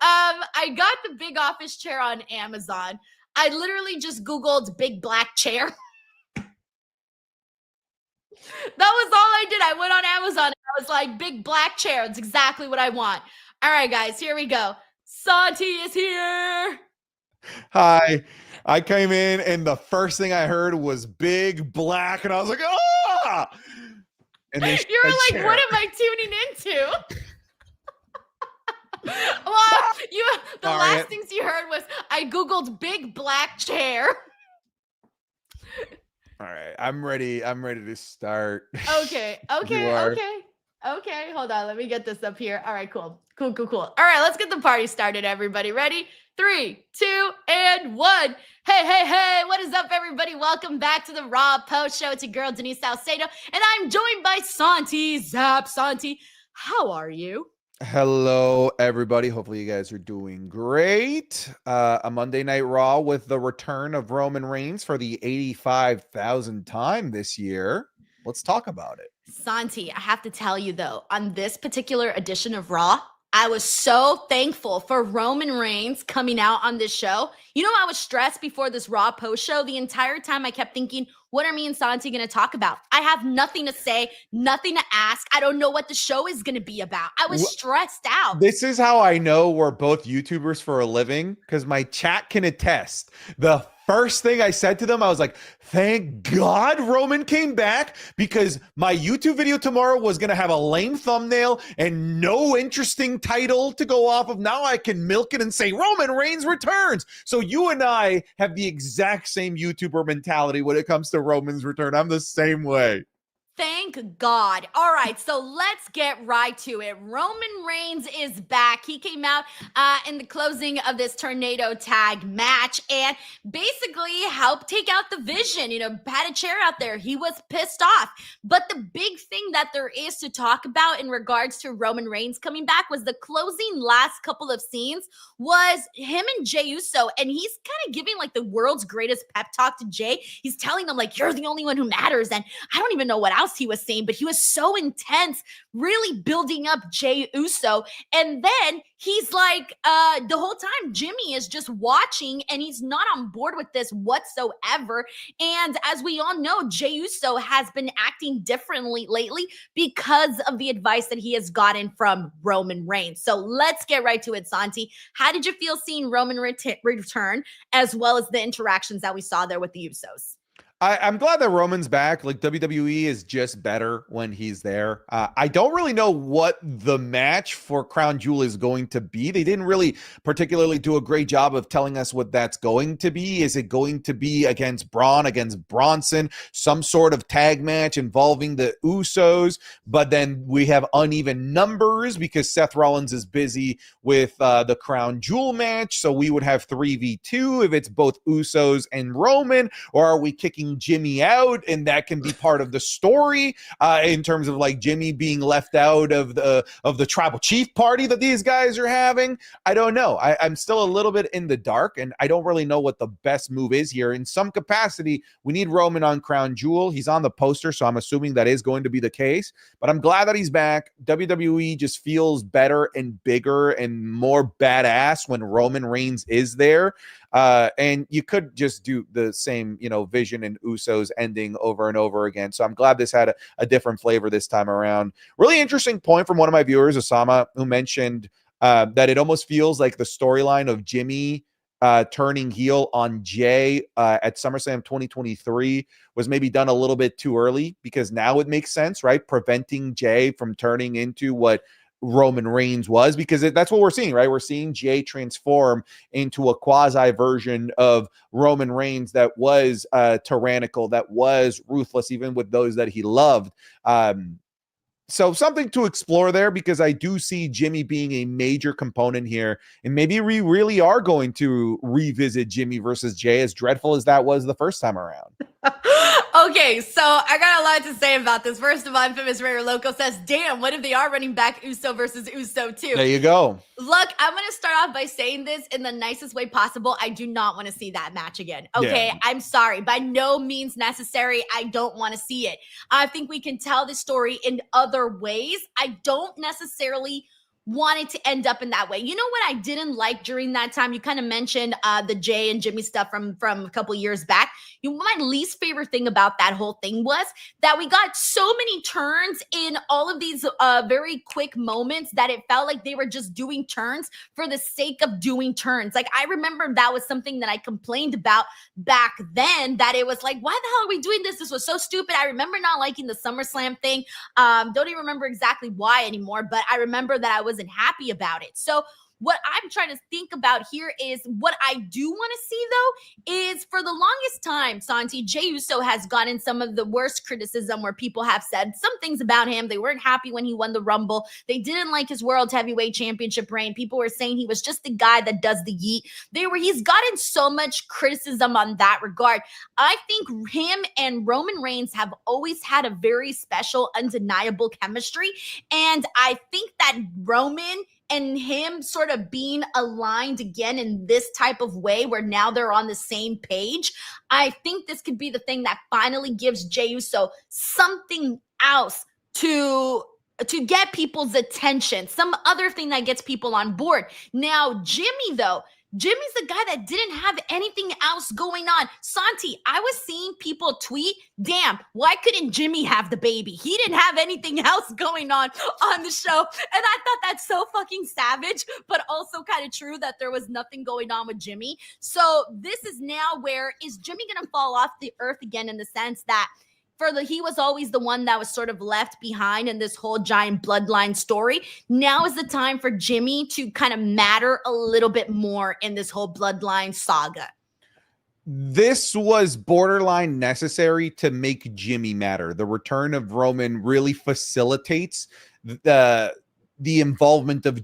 I got the big office chair on Amazon. I literally just Googled big black chair. That was all I did. I went on Amazon and I was like, big black chair. It's exactly what I want. All right, guys, here we go. Santi is here. Hi. I came in and the first thing I heard was big black and I was like, ah! And then you were like, chair. what am I tuning into? Well, the last things you heard was I Googled big black chair. All right, I'm ready. I'm ready to start. Okay. You are. Okay. Hold on. Let me get this up here. All right, cool. All right, let's get the party started, everybody. Ready? 3, 2, and 1. Hey. What is up, everybody? Welcome back to the Raw Post Show. It's your girl, Denise Salcedo, and I'm joined by Santi Zap. Santi, how are you? Hello, everybody. Hopefully you guys are doing great. A Monday Night Raw with the return of Roman Reigns for the 85,000th time this year. Let's talk about it. Santi, I have to tell you, though, on this particular edition of Raw, I was so thankful for Roman Reigns coming out on this show. You know, I was stressed before this Raw post show. The entire time I kept thinking, what are me and Santi going to talk about? I have nothing to say, nothing to ask. I don't know what the show is going to be about. I was stressed out. This is how I know we're both YouTubers for a living, because my chat can attest. The first thing I said to them, I was like, thank God Roman came back, because my YouTube video tomorrow was going to have a lame thumbnail and no interesting title to go off of. Now I can milk it and say Roman Reigns returns. So you and I have the exact same YouTuber mentality when it comes to Roman's return. I'm the same way. Thank God. All right, so let's get right to it. Roman Reigns is back. He came out in the closing of this tornado tag match and basically helped take out the Vision. You know, had a chair out there. He was pissed off. But the big thing that there is to talk about in regards to Roman Reigns coming back was the closing last couple of scenes was him and Jey Uso. And he's kind of giving like the world's greatest pep talk to Jey. He's telling them like, you're the only one who matters. And I don't even know what else he was saying, but he was so intense, really building up Jey Uso. And then he's like, the whole time Jimmy is just watching and he's not on board with this whatsoever. And as we all know, Jey Uso has been acting differently lately because of the advice that he has gotten from Roman Reigns. So let's get right to it, Santi. How did you feel seeing Roman return, as well as the interactions that we saw there with the Usos? I'm glad that Roman's back. Like, WWE is just better when he's there. I don't really know what the match for Crown Jewel is going to be. They didn't really particularly do a great job of telling us what that's going to be. Is it going to be against Braun, against Bronson, some sort of tag match involving the Usos? But then we have uneven numbers because Seth Rollins is busy with the Crown Jewel match. So we would have 3v2 if it's both Usos and Roman, or are we kicking Jimmy out, and that can be part of the story in terms of like Jimmy being left out of the tribal chief party that these guys are having. I don't know. I'm still a little bit in the dark, and I don't really know what the best move is here. In some capacity, we need Roman on Crown Jewel. He's on the poster, so I'm assuming that is going to be the case, but I'm glad that he's back. WWE just feels better and bigger and more badass when Roman Reigns is there. And you could just do the same, Vision and Usos ending over and over again. So I'm glad this had a different flavor this time around. Really interesting point from one of my viewers, Osama, who mentioned that it almost feels like the storyline of Jimmy turning heel on Jey at SummerSlam 2023 was maybe done a little bit too early, because now it makes sense, right? Preventing Jey from turning into what Roman Reigns was, because that's what we're seeing, right? We're seeing Jey transform into a quasi version of Roman Reigns that was tyrannical, that was ruthless, even with those that he loved. So something to explore there, because I do see Jimmy being a major component here. And maybe we really are going to revisit Jimmy versus Jay, as dreadful as that was the first time around. Okay, so I got a lot to say about this. First of all, Infamous Rare Loco says, damn, what if they are running back Uso versus Uso too? There you go. Look, I'm going to start off by saying this in the nicest way possible. I do not want to see that match again. Okay, Yeah. I'm sorry. By no means necessary. I don't want to see it. I think we can tell the story in other ways. I don't necessarily want it to end up in that way. You know what I didn't like during that time? You kind of mentioned the Jay and Jimmy stuff from a couple years back. My least favorite thing about that whole thing was that we got so many turns in all of these very quick moments that it felt like they were just doing turns for the sake of doing turns. Like, I remember that was something that I complained about back then, that it was like, why the hell are we doing this? This was so stupid. I remember not liking the SummerSlam thing. Don't even remember exactly why anymore, but I remember that I wasn't happy about it. So what I'm trying to think about here is what I do want to see, though, is for the longest time, Santi, Jey Uso has gotten some of the worst criticism where people have said some things about him. They weren't happy when he won the Rumble. They didn't like his World Heavyweight Championship reign. People were saying he was just the guy that does the yeet. He's gotten so much criticism on that regard. I think him and Roman Reigns have always had a very special, undeniable chemistry. And I think that Roman and him sort of being aligned again in this type of way where now they're on the same page, I think this could be the thing that finally gives Jey Uso something else to get people's attention, some other thing that gets people on board. Now, Jimmy, though, Jimmy's the guy that didn't have anything else going on. Santi, I was seeing people tweet, damn, why couldn't Jimmy have the baby? He didn't have anything else going on the show. And I thought that's so fucking savage, but also kind of true that there was nothing going on with Jimmy. So this is now where, is Jimmy going to fall off the earth again, in the sense that he was always the one that was sort of left behind in this whole giant bloodline story. Now is the time for Jimmy to kind of matter a little bit more in this whole bloodline saga. This was borderline necessary to make Jimmy matter. The return of Roman really facilitates the involvement of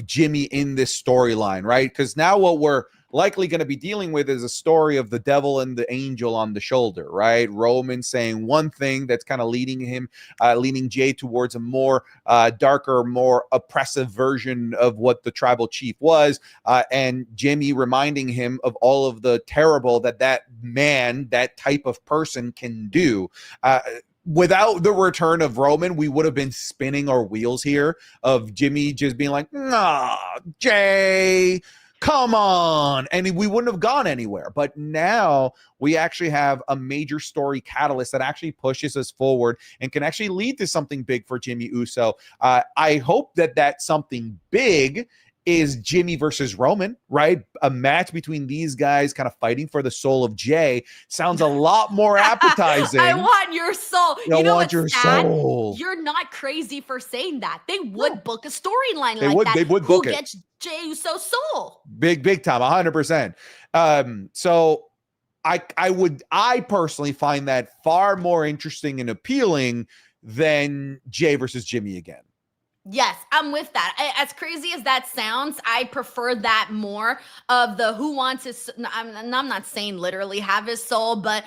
Jimmy in this storyline, right? Because now what we're likely going to be dealing with is a story of the devil and the angel on the shoulder, right? Roman saying one thing that's kind of leading Jay towards a more darker, more oppressive version of what the tribal chief was, and Jimmy reminding him of all of the terrible that man, that type of person can do. Without the return of Roman, we would have been spinning our wheels here of Jimmy just being like, nah, Jay, come on, and we wouldn't have gone anywhere. But now we actually have a major story catalyst that actually pushes us forward and can actually lead to something big for Jimmy Uso. I hope that something big is Jimmy versus Roman, right? A match between these guys kind of fighting for the soul of Jay sounds a lot more appetizing. I want your soul. You know what's your sad? soul. You're not crazy for saying that. They would book a storyline They like would- that. they would Who book it. gets Jey Uso's soul? Big time, 100%. So I personally find that far more interesting and appealing than Jay versus Jimmy again. Yes, I'm with that. As crazy as that sounds, I prefer that more of the who wants his. I'm not saying literally have his soul, but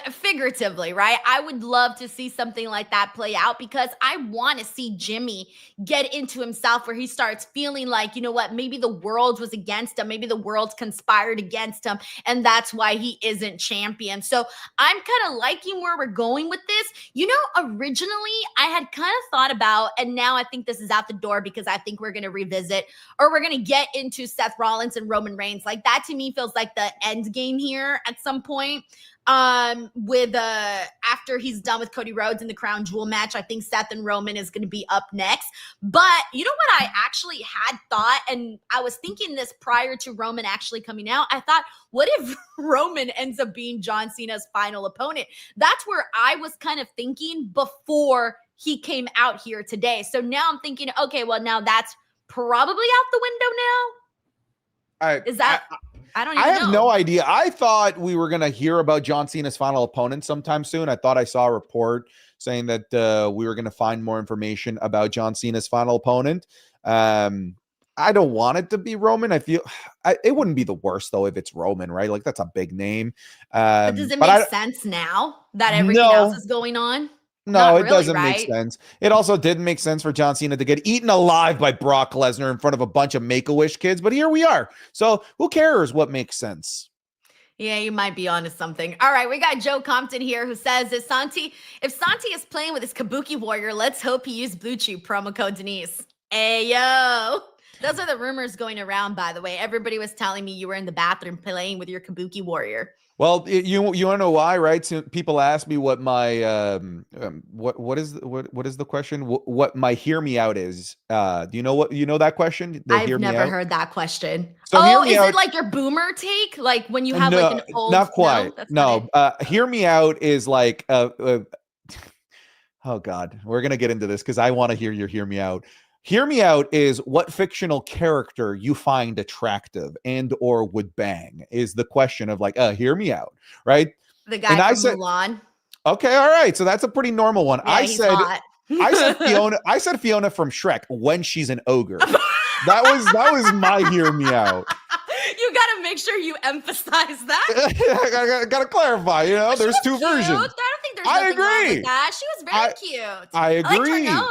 figuratively, right? I would love to see something like that play out, because I want to see Jimmy get into himself where he starts feeling like, you know what, maybe the world was against him, maybe the world's conspired against him, and that's why he isn't champion. So I'm kind of liking where we're going with this. You know, originally I had kind of thought about, and now I think this is out the door, because I think we're going to revisit, or we're going to get into Seth Rollins and Roman Reigns. Like, that to me feels like the end game here at some point. With after he's done with Cody Rhodes in the Crown Jewel match, I think Seth and Roman is going to be up next. But you know what I actually had thought, and I was thinking this prior to Roman actually coming out, I thought, what if Roman ends up being John Cena's final opponent? That's where I was kind of thinking before he came out here today. So now I'm thinking, okay, well, now that's probably out the window now. I don't even know. I have no idea. I thought we were going to hear about John Cena's final opponent sometime soon. I thought I saw a report saying that we were going to find more information about John Cena's final opponent. I don't want it to be Roman. I feel it wouldn't be the worst though if it's Roman, right? Like that's a big name. But does it make sense now that everything else is going on? No, Not it really, doesn't right? make sense. It also didn't make sense for John Cena to get eaten alive by Brock Lesnar in front of a bunch of Make-A-Wish kids, but here we are. So who cares what makes sense? Yeah, you might be onto something. All right, we got Joe Compton here who says, if Santi is playing with his Kabuki Warrior, let's hope he used Blue Chew promo code Denise. Ayo. Those are the rumors going around, by the way. Everybody was telling me you were in the bathroom playing with your Kabuki Warrior. Well, you want to know why, right? So people ask me what my what is the question? What my hear me out is? Do you know that question? The I've hear me never out? heard that question. So hear oh, me is out- it like your boomer take? Like when you have no, like an old? not quite. that's not No, it. hear me out is like oh God, we're gonna get into this because I want to hear your hear me out. Hear me out is what fictional character you find attractive and or would bang is the question of like, hear me out, right? The And guy I from said, Mulan. okay, all right. So that's a pretty normal one. Yeah, he's hot. I said Fiona. I said Fiona from Shrek when she's an ogre. That was my hear me out. You got to make sure you emphasize that. I gotta clarify. You know, But she there's was two cute. versions. I don't think there's I nothing wrong agree. with that. She was very cute. I agree. liked her nose.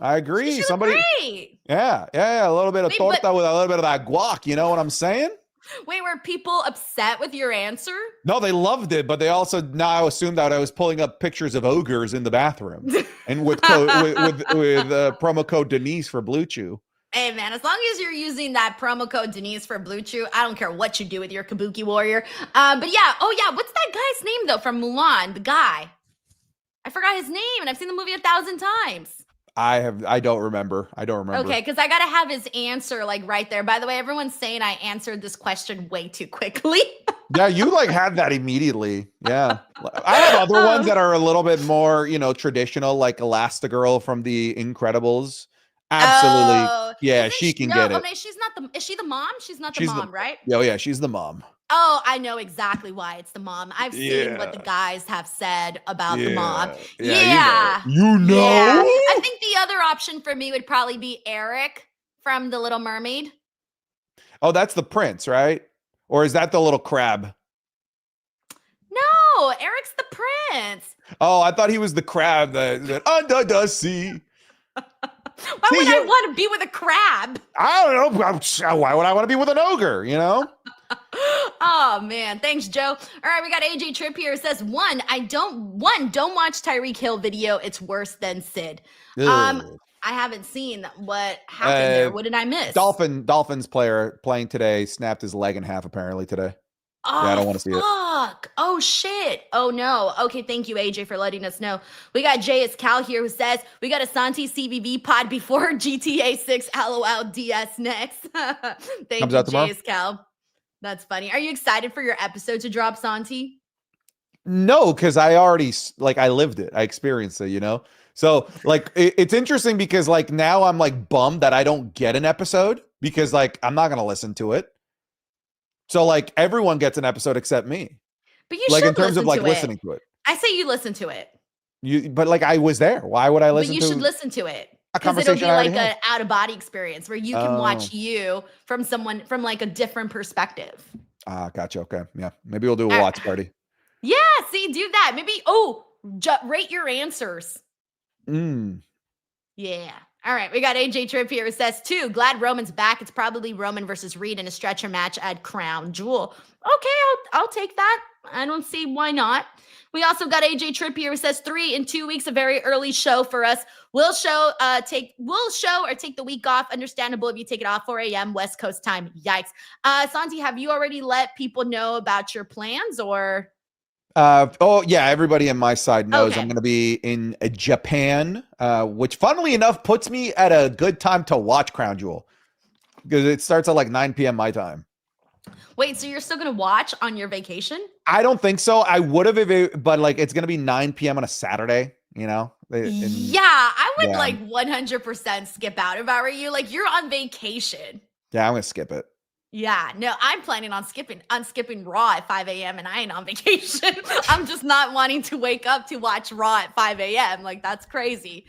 I agree. She looked Somebody, great. yeah, a little bit of Wait, torta but- with a little bit of that guac. You know what I'm saying? Wait, were people upset with your answer? No, they loved it, but they also now assumed that I was pulling up pictures of ogres in the bathroom and with promo code Denise for Blue Chew. Hey man, as long as you're using that promo code Denise for Blue Chew, I don't care what you do with your Kabuki Warrior. But yeah, what's that guy's name though from Mulan? The guy, I forgot his name, and I've seen the movie 1,000 times. I don't remember. Okay, because I gotta have his answer like right there. By the way, everyone's saying I answered this question way too quickly. Yeah, you like had that immediately. Yeah. I have other ones that are a little bit more, traditional, like Elastigirl from The Incredibles. Absolutely. Oh, yeah, she can get it. No, she's not the. Is she the mom? She's not the She's mom, right? Oh yeah, she's the mom. Oh, I know exactly why it's the mom. I've seen what the guys have said about the mom. Yeah. You know. Yeah. I think the other option for me would probably be Eric from The Little Mermaid. Oh, that's the prince, right? Or is that the little crab? No, Eric's the prince. Oh, I thought he was the crab that under the sea. Why would I want to be with a crab? I don't know. Why would I want to be with an ogre, Oh man, thanks, Joe. All right, we got AJ Tripp here. It says don't watch Tyreek Hill video. It's worse than Sid. Ugh. I haven't seen what happened there. What did I miss? Dolphins player playing today snapped his leg in half apparently today. Oh, yeah, I don't want to see it. Fuck. Oh shit. Oh no. Okay, thank you, AJ, for letting us know. We got JS Cal here who says we got a Santi CVV pod before GTA 6 LOL DS next. Thank Comes you, out tomorrow? JS Cal. That's funny. Are you excited for your episode to drop, Santi? No, because I already I lived it. I experienced it, So it's interesting because now I'm bummed that I don't get an episode because I'm not gonna listen to it. So everyone gets an episode except me. But you should in terms of listen to listening it. to it. I say you listen to it. But I was there. Why would I listen But you to should listen to it. a Because it'll be conversation I already like had? an out of body experience where you can watch Oh. you from a different perspective. Gotcha. Okay. Yeah. Maybe we'll do a watch party. Yeah, see, do that. Maybe, rate your answers. Yeah. All right, we got AJ Tripp here. It says, glad Roman's back. It's probably Roman versus Reed in a stretcher match at Crown Jewel. Okay, I'll take that. I don't see why not. We also got AJ Tripp here. It says 3 in 2 weeks, a very early show for us. We'll show or take the week off. Understandable if you take it off 4 a.m. West Coast time. Yikes. Santi, have you already let people know about your plans or? Yeah, everybody on my side knows Okay. I'm going to be in Japan, which funnily enough puts me at a good time to watch Crown Jewel because it starts at 9 p.m. my time. Wait, so you're still going to watch on your vacation? I don't think so. I would have, but it's going to be 9 p.m. on a Saturday, Yeah, I would Yeah. 100% skip out if I were you. You're on vacation. Yeah, I'm going to skip it. Yeah, no, I'm planning on skipping Raw at 5 a.m. and I ain't on vacation. I'm just not wanting to wake up to watch Raw at 5 a.m. Like, that's crazy.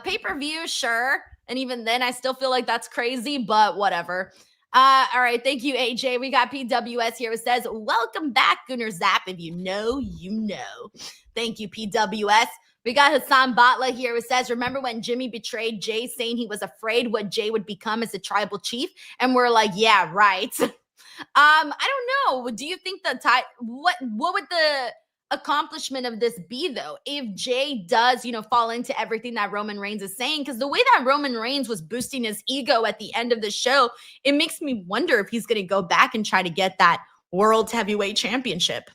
Pay-per-view, sure. And even then, I still feel like that's crazy, but whatever. All right, thank you, AJ. We got PWS here. It says, welcome back, Gunnar Zap. If you know, you know. Thank you, PWS. We got Hassan Batla here. It says, remember when Jimmy betrayed Jay, saying he was afraid what Jay would become as a tribal chief? And we're like, yeah, right. I don't know. Do you think what would the accomplishment of this be, though, if Jay does, fall into everything that Roman Reigns is saying? Because the way that Roman Reigns was boosting his ego at the end of the show, it makes me wonder if he's going to go back and try to get that World Heavyweight Championship.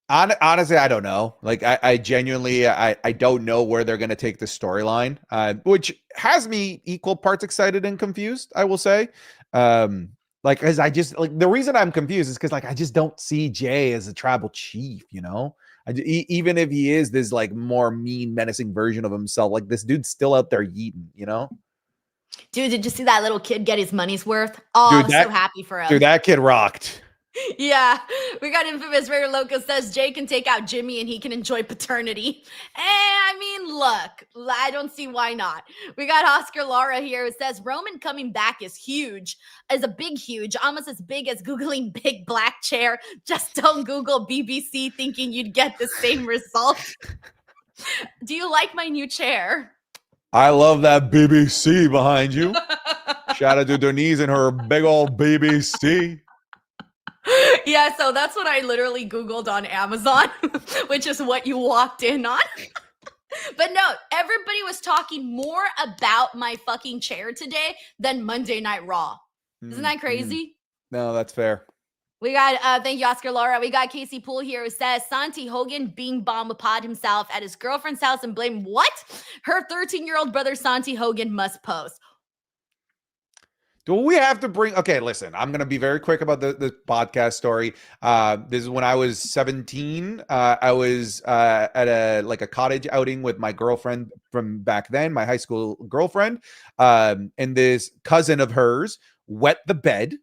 Honestly, I don't know. Like, I genuinely, I don't know where they're going to take the storyline, which has me equal parts excited and confused, I will say. Because the reason I'm confused is because, I just don't see Jay as a tribal chief, even if he is this, more mean, menacing version of himself, this dude's still out there yeeting, Dude, did you see that little kid get his money's worth? Oh, dude, I'm so happy for him. Dude, that kid rocked. Yeah, we got Infamous Rare Loco says Jay can take out Jimmy and he can enjoy paternity. I mean, look, I don't see why not. We got Oscar Lara here who says Roman coming back is huge, almost as big as Googling big black chair. Just don't Google BBC thinking you'd get the same result. Do you like my new chair? I love that BBC behind you. Shout out to Denise and her big old BBC. Yeah, so that's what I literally Googled on Amazon, which is what you walked in on. But no, everybody was talking more about my fucking chair today than Monday Night Raw. Isn't that crazy? No, that's fair. We got, thank you, Oscar Laura. We got Casey Poole here who says, Santi Hogan being bomb a pod himself at his girlfriend's house and blame what? Her 13-year-old brother, Santi Hogan, must post. Do we have to bring? Okay, listen, I'm going to be very quick about the podcast story. This is when I was 17. I was at a cottage outing with my girlfriend from back then, my high school girlfriend. And this cousin of hers wet the bed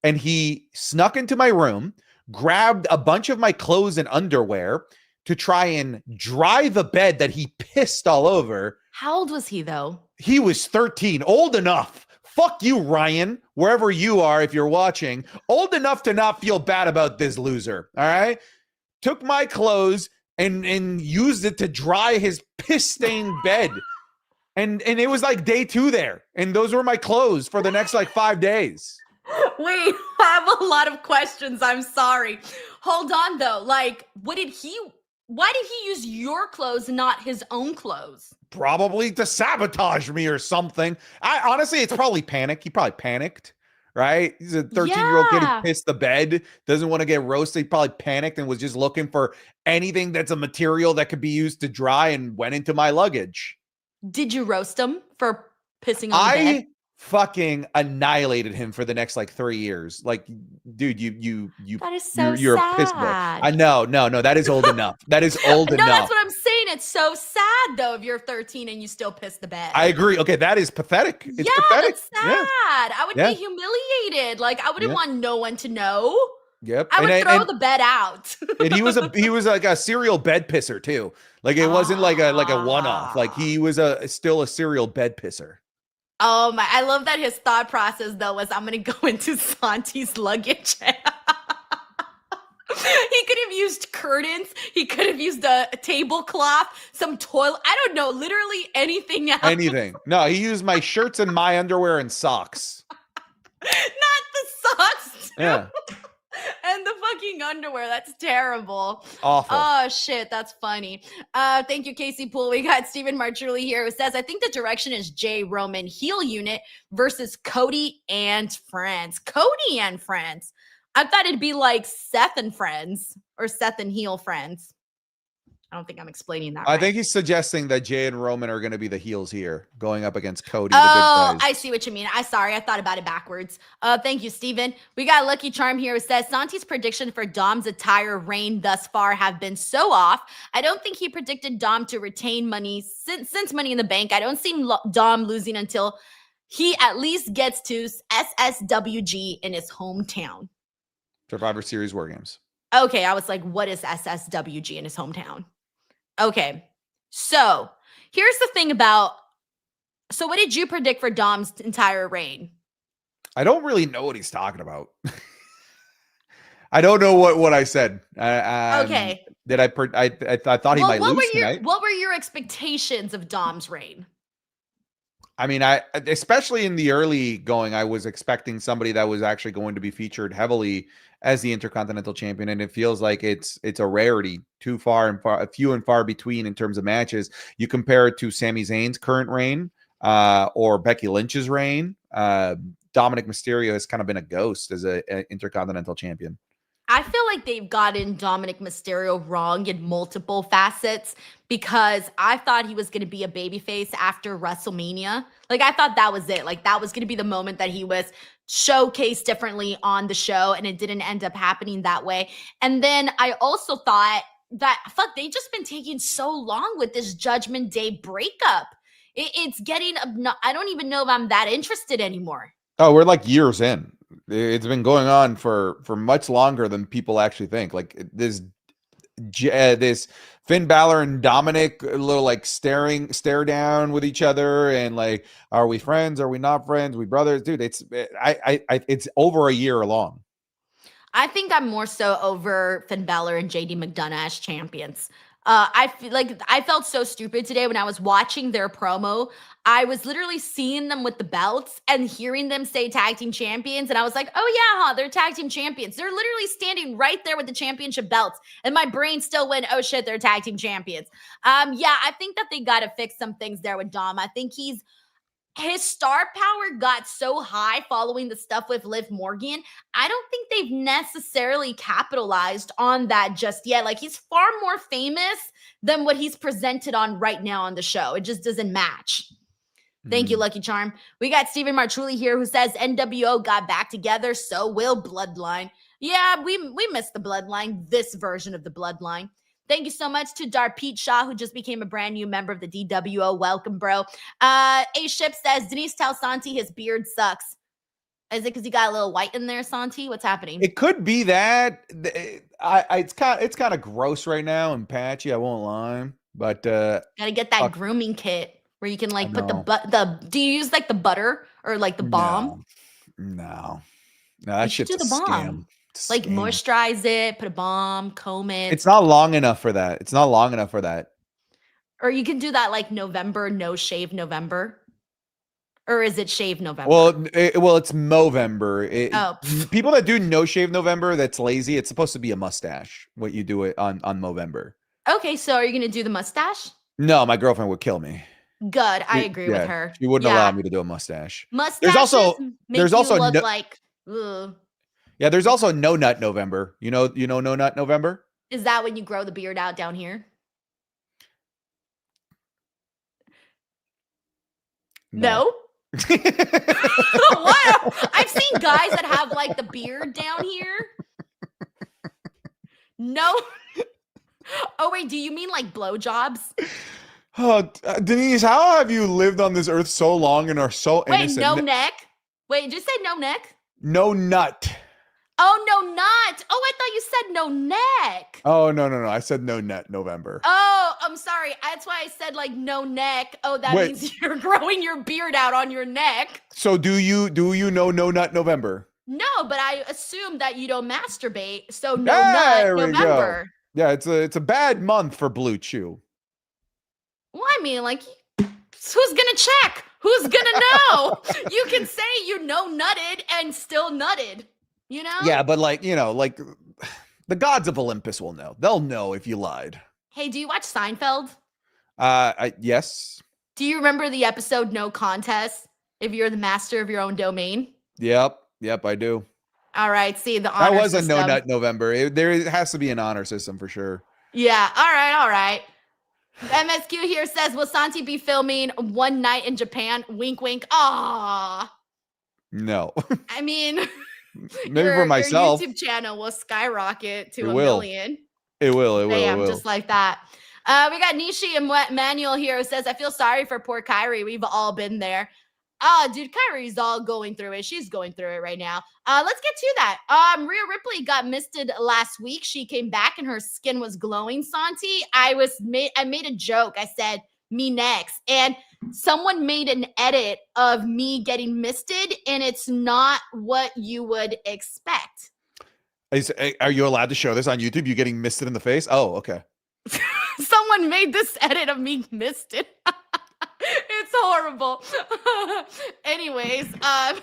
and he snuck into my room, grabbed a bunch of my clothes and underwear to try and dry the bed that he pissed all over. How old was he, though? He was 13, old enough. Fuck you, Ryan, wherever you are, if you're watching, old enough to not feel bad about this loser, all right? Took my clothes and used it to dry his piss-stained bed. And it was like day 2 there. And those were my clothes for the next 5 days. Wait, I have a lot of questions. I'm sorry. Hold on, though. Why did he use your clothes, not his own clothes? Probably to sabotage me or something. Honestly, it's probably panic. He probably panicked, right? He's a 13-year-old kid who pissed the bed, doesn't want to get roasted. He probably panicked and was just looking for anything that's a material that could be used to dry and went into my luggage. Did you roast him for pissing on the bed? Fucking annihilated him for the next 3 years. Dude, you that is so you're sad. A piss boy. I know, no, that is old enough. That is old enough. No, that's what I'm saying. It's so sad though if you're 13 and you still piss the bed. I agree. Okay, that is pathetic. It's pathetic. That's sad. Yeah. I would be humiliated. I wouldn't want no one to know. Yep. I would throw the bed out. And he was like a serial bed pisser too. It wasn't like a one-off. He was still a serial bed pisser. Oh my, I love that his thought process though was I'm going to go into Santi's luggage. He could have used curtains. He could have used a tablecloth, some toilet. I don't know, literally anything else. Anything. No, he used my shirts and my underwear and socks. Not the socks. Yeah. And the fucking underwear. That's terrible. Awful. Oh, shit. That's funny. Thank you, Casey Poole. We got Stephen Martrulli here who says, I think the direction is Jay Roman heel unit versus Cody and friends. Cody and friends. I thought it'd be like Seth and friends or Seth and heel friends. I don't think I'm explaining that right. I think he's suggesting that Jay and Roman are going to be the heels here, going up against Cody. Oh, I see what you mean. I thought about it backwards. Thank you, Steven. We got Lucky Charm here who says, Santi's prediction for Dom's entire reign thus far have been so off. I don't think he predicted Dom to retain money since Money in the Bank. I don't see Dom losing until he at least gets to SSWG in his hometown. Survivor Series War Games. Okay, I was like, what is SSWG in his hometown? Okay, so here's the thing about, so what did you predict for Dom's entire reign? I don't really know what he's talking about. I don't know what I said. Okay. Did I thought he might lose tonight. What were your expectations of Dom's reign? I mean, especially in the early going, I was expecting somebody that was actually going to be featured heavily as the Intercontinental Champion, and it feels like it's a rarity, few and far between in terms of matches. You compare it to Sami Zayn's current reign, or Becky Lynch's reign. Dominic Mysterio has kind of been a ghost as an Intercontinental Champion. I feel like they've gotten Dominic Mysterio wrong in multiple facets, because I thought he was going to be a babyface after WrestleMania. Like, I thought that was it. Like, that was going to be the moment that he was showcased differently on the show, and it didn't end up happening that way. And then I also thought that, they just been taking so long with this Judgment Day breakup. It's getting, I don't even know if I'm that interested anymore. Oh, we're like years in. It's been going on for much longer than people actually think. Like this Finn Balor and Dominic, a little like stare down with each other, and like, are we friends? Are we not friends? We brothers, dude. It's over a year long. I think I'm more so over Finn Balor and JD McDonough as champions. I feel like I felt so stupid today when I was watching their promo. I was literally seeing them with the belts and hearing them say tag team champions. And I was like, oh yeah, huh, they're tag team champions. They're literally standing right there with the championship belts. And my brain still went, oh shit, they're tag team champions. Yeah, I think that they got to fix some things there with Dom. I think his star power got so high following the stuff with Liv Morgan. I don't think they've necessarily capitalized on that just yet. Like, he's far more famous than what he's presented on right now on the show. It just doesn't match. Thank you, Lucky Charm. We got Stephen Martrulli here who says NWO got back together, so will Bloodline. Yeah, we missed the Bloodline, this version of the Bloodline. Thank you so much to Darpeet Shah, who just became a brand new member of the DWO. Welcome, bro. A-Ship says, Denise, tell Santi his beard sucks. Is it because he got a little white in there, Santi? What's happening? It could be that. It's kind of gross right now and patchy, I won't lie. But gotta get that grooming kit where you can like put do you use like the butter or like the balm? No, that shit's a scam. Like moisturize it, put a balm, comb it. It's not long enough for that. Or you can do that like November, no shave November. Or is it shave November? Well, it's Movember. People that do no shave November, that's lazy. It's supposed to be a mustache. What you do it on Movember. Okay, so are you gonna do the mustache? No, my girlfriend would kill me. Good, I agree with her. She wouldn't allow me to do a mustache. Mustaches there's also look like. Ugh. Yeah, there's also No Nut November. You know No Nut November? Is that when you grow the beard out down here? No? What? I've seen guys that have like the beard down here. No. Oh, wait, do you mean like blowjobs? Oh, Denise, how have you lived on this earth so long and are so innocent? Wait, no neck? Wait, just say no neck? No nut. Oh, no nut. Oh, I thought you said no neck. Oh, no. I said no nut November. Oh, I'm sorry. That's why I said like no neck. Oh, that means you're growing your beard out on your neck. So do you know No Nut November? No, but I assume that you don't masturbate. So no nut November. Go. Yeah, it's a bad month for Blue Chew. Well, I mean, like, who's gonna check? Who's gonna know? You can say you nutted and still nutted. You know? Yeah, but like the gods of Olympus will know. They'll know if you lied. Hey, do you watch Seinfeld? Yes. Do you remember the episode No Contest? If you're the master of your own domain? Yep, I do. All right, see the honor That was system. a No Nut November. There has to be an honor system for sure. Yeah, all right. MSQ here says, will Santi be filming One Night in Japan? Wink, wink. Aww. No. I mean... Maybe for myself. Your YouTube channel will skyrocket to a million. It will. Bam, just like that. We got Nishi and Manuel here who says, I feel sorry for poor Kyrie. We've all been there. Dude, Kyrie's all going through it. She's going through it right now. Let's get to that. Rhea Ripley got misted last week. She came back and her skin was glowing, Santi. I made a joke. I said, me next. And someone made an edit of me getting misted, and it's not what you would expect. Are you allowed to show this on YouTube? You getting misted in the face? Oh, okay. Someone made this edit of me misted. It's horrible. Anyways, what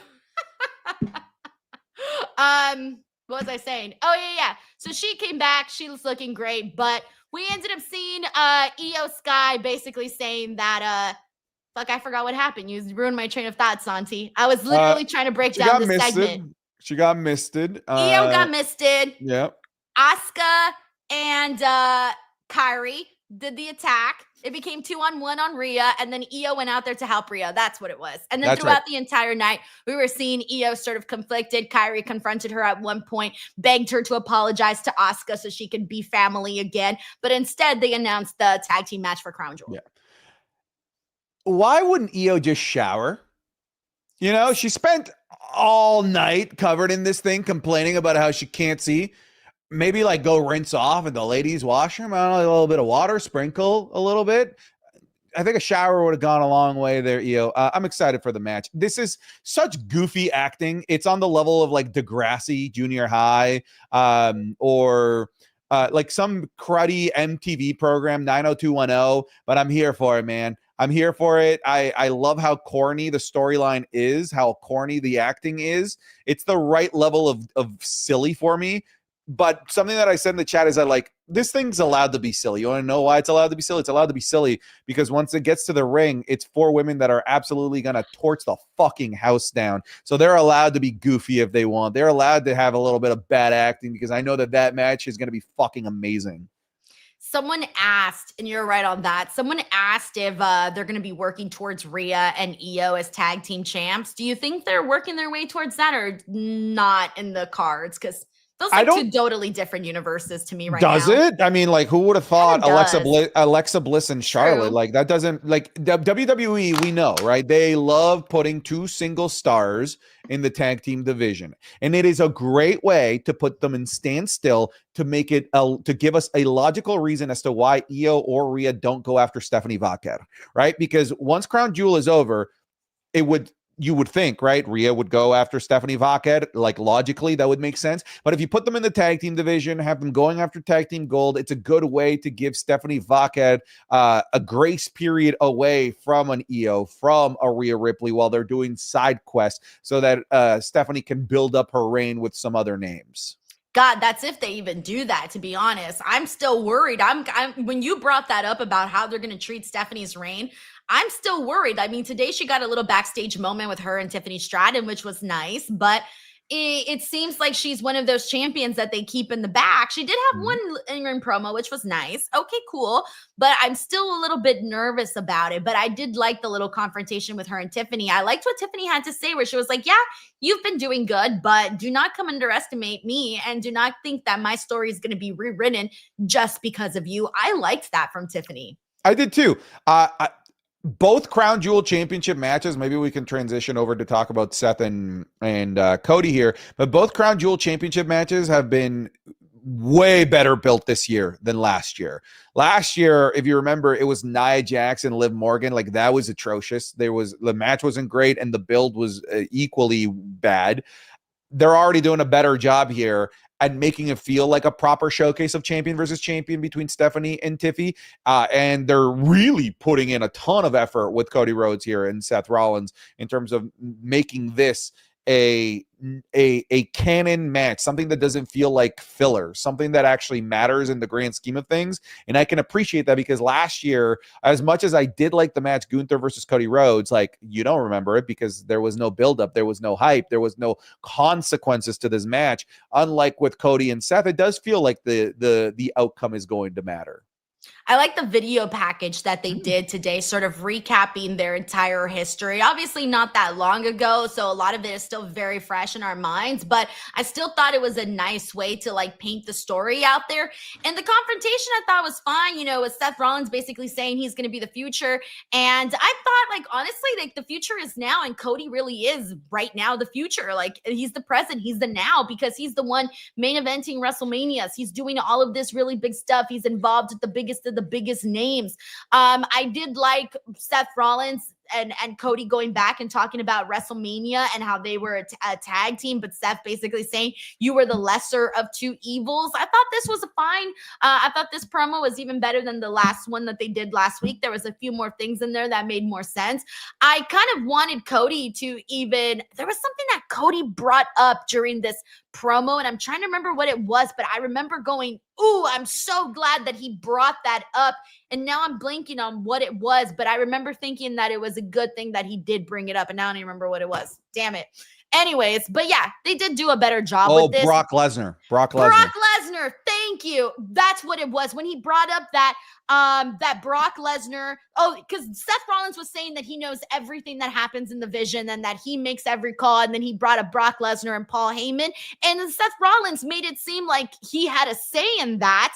was I saying? Oh, yeah. So she came back. She was looking great, but we ended up seeing Io Sky basically saying that fuck, I forgot what happened. You ruined my train of thought, Santi. I was literally trying to break down this segment. She got misted. Io got misted. Yep. Asuka and Kairi did the attack. It became 2-on-1 on Rhea, and then Io went out there to help Rhea. That's what it was. And then throughout the entire night, we were seeing Io sort of conflicted. Kairi confronted her at one point, begged her to apologize to Asuka so she could be family again. But instead, they announced the tag team match for Crown Jewel. Yeah. Why wouldn't Io just shower? You know, she spent all night covered in this thing, complaining about how she can't see. Maybe like go rinse off in the ladies' washroom. I don't know, a little bit of water, sprinkle a little bit. I think a shower would have gone a long way there, Io. I'm excited for the match. This is such goofy acting. It's on the level of like Degrassi Junior High, or like some cruddy MTV program, 90210. But I'm here for it, man. I'm here for it. I love how corny the storyline is, how corny the acting is. It's the right level of silly for me. But something that I said in the chat is that, like, this thing's allowed to be silly. You want to know why it's allowed to be silly? It's allowed to be silly because once it gets to the ring, it's 4 women that are absolutely going to torch the fucking house down. So they're allowed to be goofy if they want. They're allowed to have a little bit of bad acting because I know that match is going to be fucking amazing. Someone asked, and you're right on that, someone asked if they're going to be working towards Rhea and Io as tag team champs. Do you think they're working their way towards that or not in the cards? Because those are 2 totally different universes to me right now. Does it? I mean, like, who would have thought Alexa Bliss and Charlotte? Like, that doesn't, like, WWE, we know, right? They love putting 2 single stars in the tag team division. And it is a great way to put them in standstill to make it, to give us a logical reason as to why Io or Rhea don't go after Stephanie Vaquer, right? Because once Crown Jewel is over, you would think, right? Rhea would go after Stephanie Vaquer. Like, logically, that would make sense. But if you put them in the tag team division, have them going after tag team gold, it's a good way to give Stephanie Vaquer a grace period away from an Io, from a Rhea Ripley while they're doing side quests so that Stephanie can build up her reign with some other names. God, that's if they even do that, to be honest. I'm still worried. When you brought that up about how they're going to treat Stephanie's reign, I'm still worried. I mean, today she got a little backstage moment with her and Tiffany Stratton, which was nice, but it seems like she's one of those champions that they keep in the back. She did have one in-ring promo, which was nice. Okay, cool. But I'm still a little bit nervous about it. But I did like the little confrontation with her and Tiffany. I liked what Tiffany had to say, where she was like, yeah, you've been doing good, but do not come underestimate me and do not think that my story is going to be rewritten just because of you. I liked that from Tiffany. I did too. Both Crown Jewel Championship matches, maybe we can transition over to talk about Seth and Cody here, but both Crown Jewel Championship matches have been way better built this year than last year. Last year, if you remember, it was Nia Jax and Liv Morgan. Like, that was atrocious. The match wasn't great and the build was equally bad. They're already doing a better job here and making it feel like a proper showcase of champion versus champion between Stephanie and Tiffy. And they're really putting in a ton of effort with Cody Rhodes here and Seth Rollins in terms of making this a canon match, something that doesn't feel like filler, something that actually matters in the grand scheme of things. And I can appreciate that because last year, as much as I did like the match Gunther versus Cody Rhodes, like, you don't remember it because there was no buildup, there was no hype, there was no consequences to this match. Unlike with Cody and Seth, it does feel like the outcome is going to matter. I like the video package that they did today, sort of recapping their entire history. Obviously not that long ago, so a lot of it is still very fresh in our minds, but I still thought it was a nice way to like paint the story out there. And the confrontation I thought was fine, with Seth Rollins basically saying he's going to be the future. And I thought, like, honestly, like the future is now, and Cody really is right now the future. Like, he's the present, he's the now, because he's the one main eventing WrestleManias. He's doing all of this really big stuff. He's involved with the biggest of the biggest names. I did like Seth Rollins and Cody going back and talking about WrestleMania and how they were a tag team, but Seth basically saying you were the lesser of two evils. I thought this was fine. I thought this promo was even better than the last one that they did last week. There was a few more things in there that made more sense. I kind of wanted Cody to there was something that Cody brought up during this promo, and I'm trying to remember what it was, but I remember going, ooh, I'm so glad that he brought that up. And now I'm blanking on what it was, but I remember thinking that it was a good thing that he did bring it up, and now I don't even remember what it was. Damn it. Anyways, but yeah, they did do a better job with this. Brock Lesnar. Brock Lesnar. Thank you. That's what it was. When he brought up that Brock Lesnar, because Seth Rollins was saying that he knows everything that happens in the Vision and that he makes every call, and then he brought up Brock Lesnar and Paul Heyman, and Seth Rollins made it seem like he had a say in that.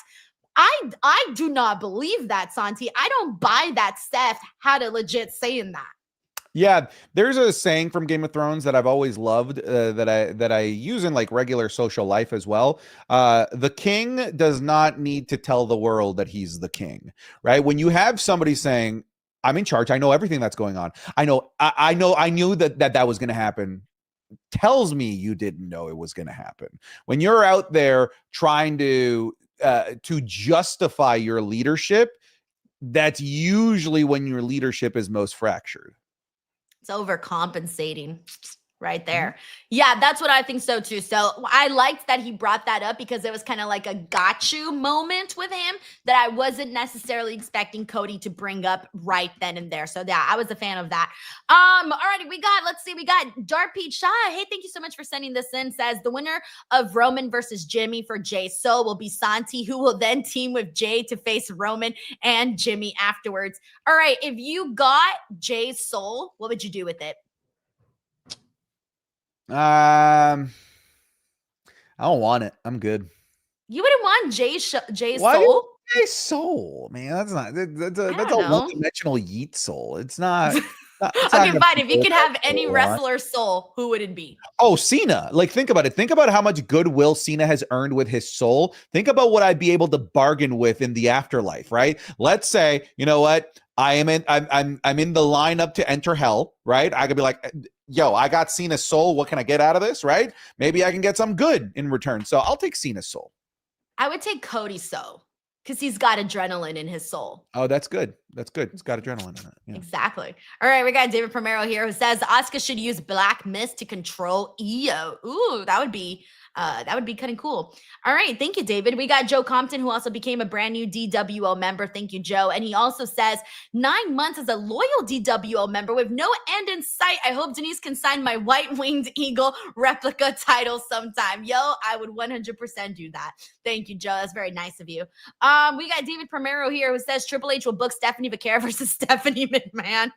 I do not believe that, Santi. I don't buy that Seth had a legit say in that. Yeah, there's a saying from Game of Thrones that I've always loved that I use in like regular social life as well. The king does not need to tell the world that he's the king, right? When you have somebody saying, "I'm in charge. I know everything that's going on. I knew that was going to happen," tells me you didn't know it was going to happen. When you're out there trying to justify your leadership, that's usually when your leadership is most fractured. It's overcompensating right there. Yeah, that's what I think so too. So I liked that he brought that up because it was kind of like a got you moment with him that I wasn't necessarily expecting Cody to bring up right then and there. So yeah, I was a fan of that. Alrighty, we got Darpeet Shah. Hey, thank you so much for sending this in. Says the winner of Roman versus Jimmy for Jay Soul will be Santi, who will then team with Jay to face Roman and Jimmy afterwards. All right, if you got Jay Soul, what would you do with it? I don't want it. I'm good. You wouldn't want Jay Why Soul? Jay Soul, man. That's a one-dimensional yeet soul. It's not. Okay, fine. If you could have any wrestler soul, who would it be? Oh, Cena. Like, think about it. Think about how much goodwill Cena has earned with his soul. Think about what I'd be able to bargain with in the afterlife, right? Let's say, you know what? I'm in the lineup to enter hell, right? I could be like, yo, I got Cena's soul. What can I get out of this, right? Maybe I can get some good in return. So I'll take Cena's soul. I would take Cody's soul because he's got adrenaline in his soul. Oh, that's good. That's good. It's got adrenaline in it. Yeah. Exactly. All right, we got David Primero here who says Asuka should use Black Mist to control Io. Ooh, that would be kind of cool. All right, thank you, David. We got Joe Compton, who also became a brand new DWO member. Thank you, Joe. And he also says 9 months as a loyal DWO member with no end in sight. I hope Denise can sign my white-winged eagle replica title sometime. Yo, I would 100% do that. Thank you, Joe. That's very nice of you. We got David Primero here who says Triple H will book Stephanie Vaquera versus Stephanie McMahon.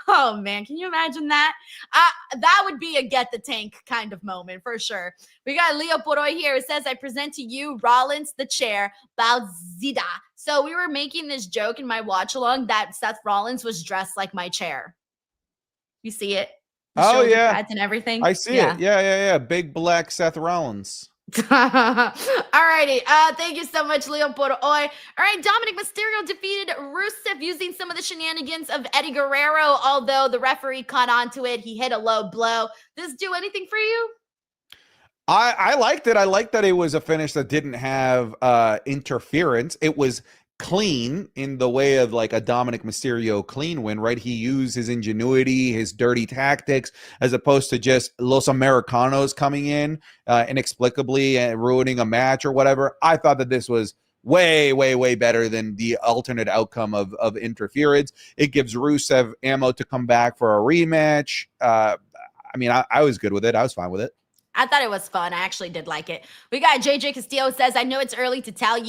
Oh, man, can you imagine that? That would be a get the tank kind of moment for sure. We got Leo Poroy here. It says, I present to you Rollins, the chair, Balzida. So we were making this joke in my watch along that Seth Rollins was dressed like my chair. You see it? The oh, yeah. Pads and everything. I see it. Yeah. Big black Seth Rollins. Alrighty. Thank you so much, Leo Poroy. All right, Dominic Mysterio defeated Rusev using some of the shenanigans of Eddie Guerrero, although the referee caught on to it. He hit a low blow. Does this do anything for you? I liked it. I liked that it was a finish that didn't have interference. It was clean in the way of like a Dominic Mysterio clean win, right? He used his ingenuity, his dirty tactics, as opposed to just Los Americanos coming in inexplicably and ruining a match or whatever. I thought that this was way, way, way better than the alternate outcome of interference. It gives Rusev ammo to come back for a rematch. I mean, I was good with it. I was fine with it. I thought it was fun. I actually did like it. We got JJ Castillo says, I know it's early to tell,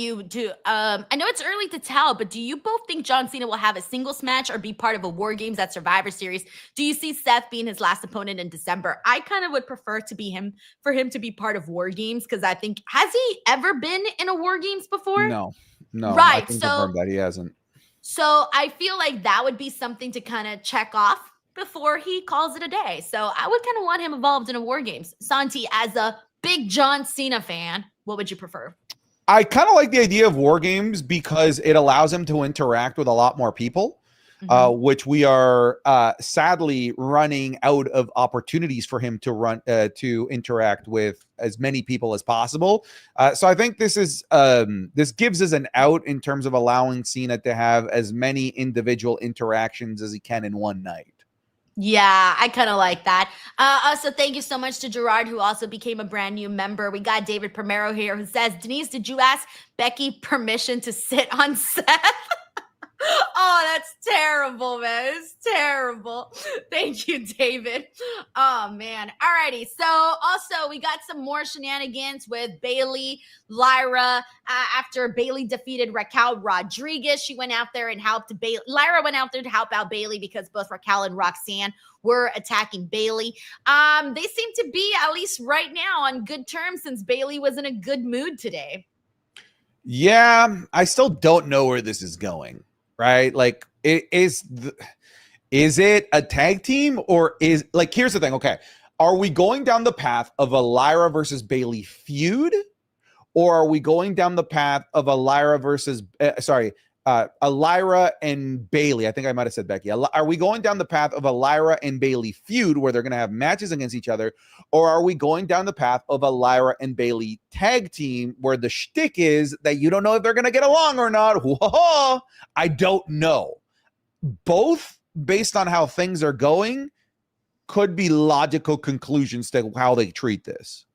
but do you both think John Cena will have a singles match or be part of a War Games at Survivor Series? Do you see Seth being his last opponent in December? I kind of would prefer for him to be part of War Games, because I think, has he ever been in a War Games before? No. Right. I can confirm that he hasn't. So I feel like that would be something to kind of check off before he calls it a day. So I would kind of want him involved in a War Games. Santi, as a big John Cena fan, what would you prefer? I kind of like the idea of War Games because it allows him to interact with a lot more people, which we are sadly running out of opportunities for him to interact with as many people as possible. So I think this gives us an out in terms of allowing Cena to have as many individual interactions as he can in one night. Yeah, I kind of like that. Also, thank you so much to Gerard, who also became a brand new member. We got David Primero here, who says, Denise, did you ask Becky permission to sit on Seth? Oh, that's terrible, man. It's terrible. Thank you, David. Oh, man. Alrighty. So also we got some more shenanigans with Bayley, Lyra. After Bayley defeated Raquel Rodriguez, she went out there and helped Bayley. Lyra went out there to help out Bayley because both Raquel and Roxanne were attacking Bayley. They seem to be, at least right now, on good terms since Bayley was in a good mood today. Yeah, I still don't know where this is going. Right? Like, is it a tag team, or is, like, here's the thing. Okay. Are we going down the path of a Lyra versus Bayley feud, or are we going down the path of a Lyra versus, a Lyra and Bayley? I think I might have said Becky. Are we going down the path of a Lyra and Bayley feud where they're going to have matches against each other, or are we going down the path of a Lyra and Bayley tag team where the shtick is that you don't know if they're going to get along or not? Whoa, I don't know. Both, based on how things are going, could be logical conclusions to how they treat this.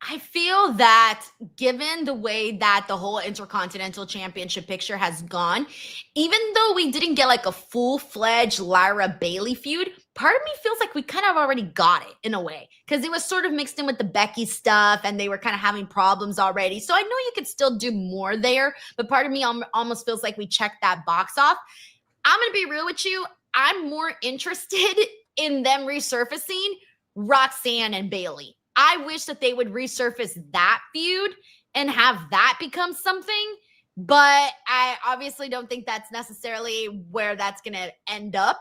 I feel that given the way that the whole Intercontinental Championship picture has gone, even though we didn't get like a full-fledged Lyra Bayley feud, part of me feels like we kind of already got it in a way, because it was sort of mixed in with the Becky stuff and they were kind of having problems already. So I know you could still do more there, but part of me almost feels like we checked that box off. I'm going to be real with you. I'm more interested in them resurfacing Roxanne and Bayley. I wish that they would resurface that feud and have that become something, but I obviously don't think that's necessarily where that's going to end up.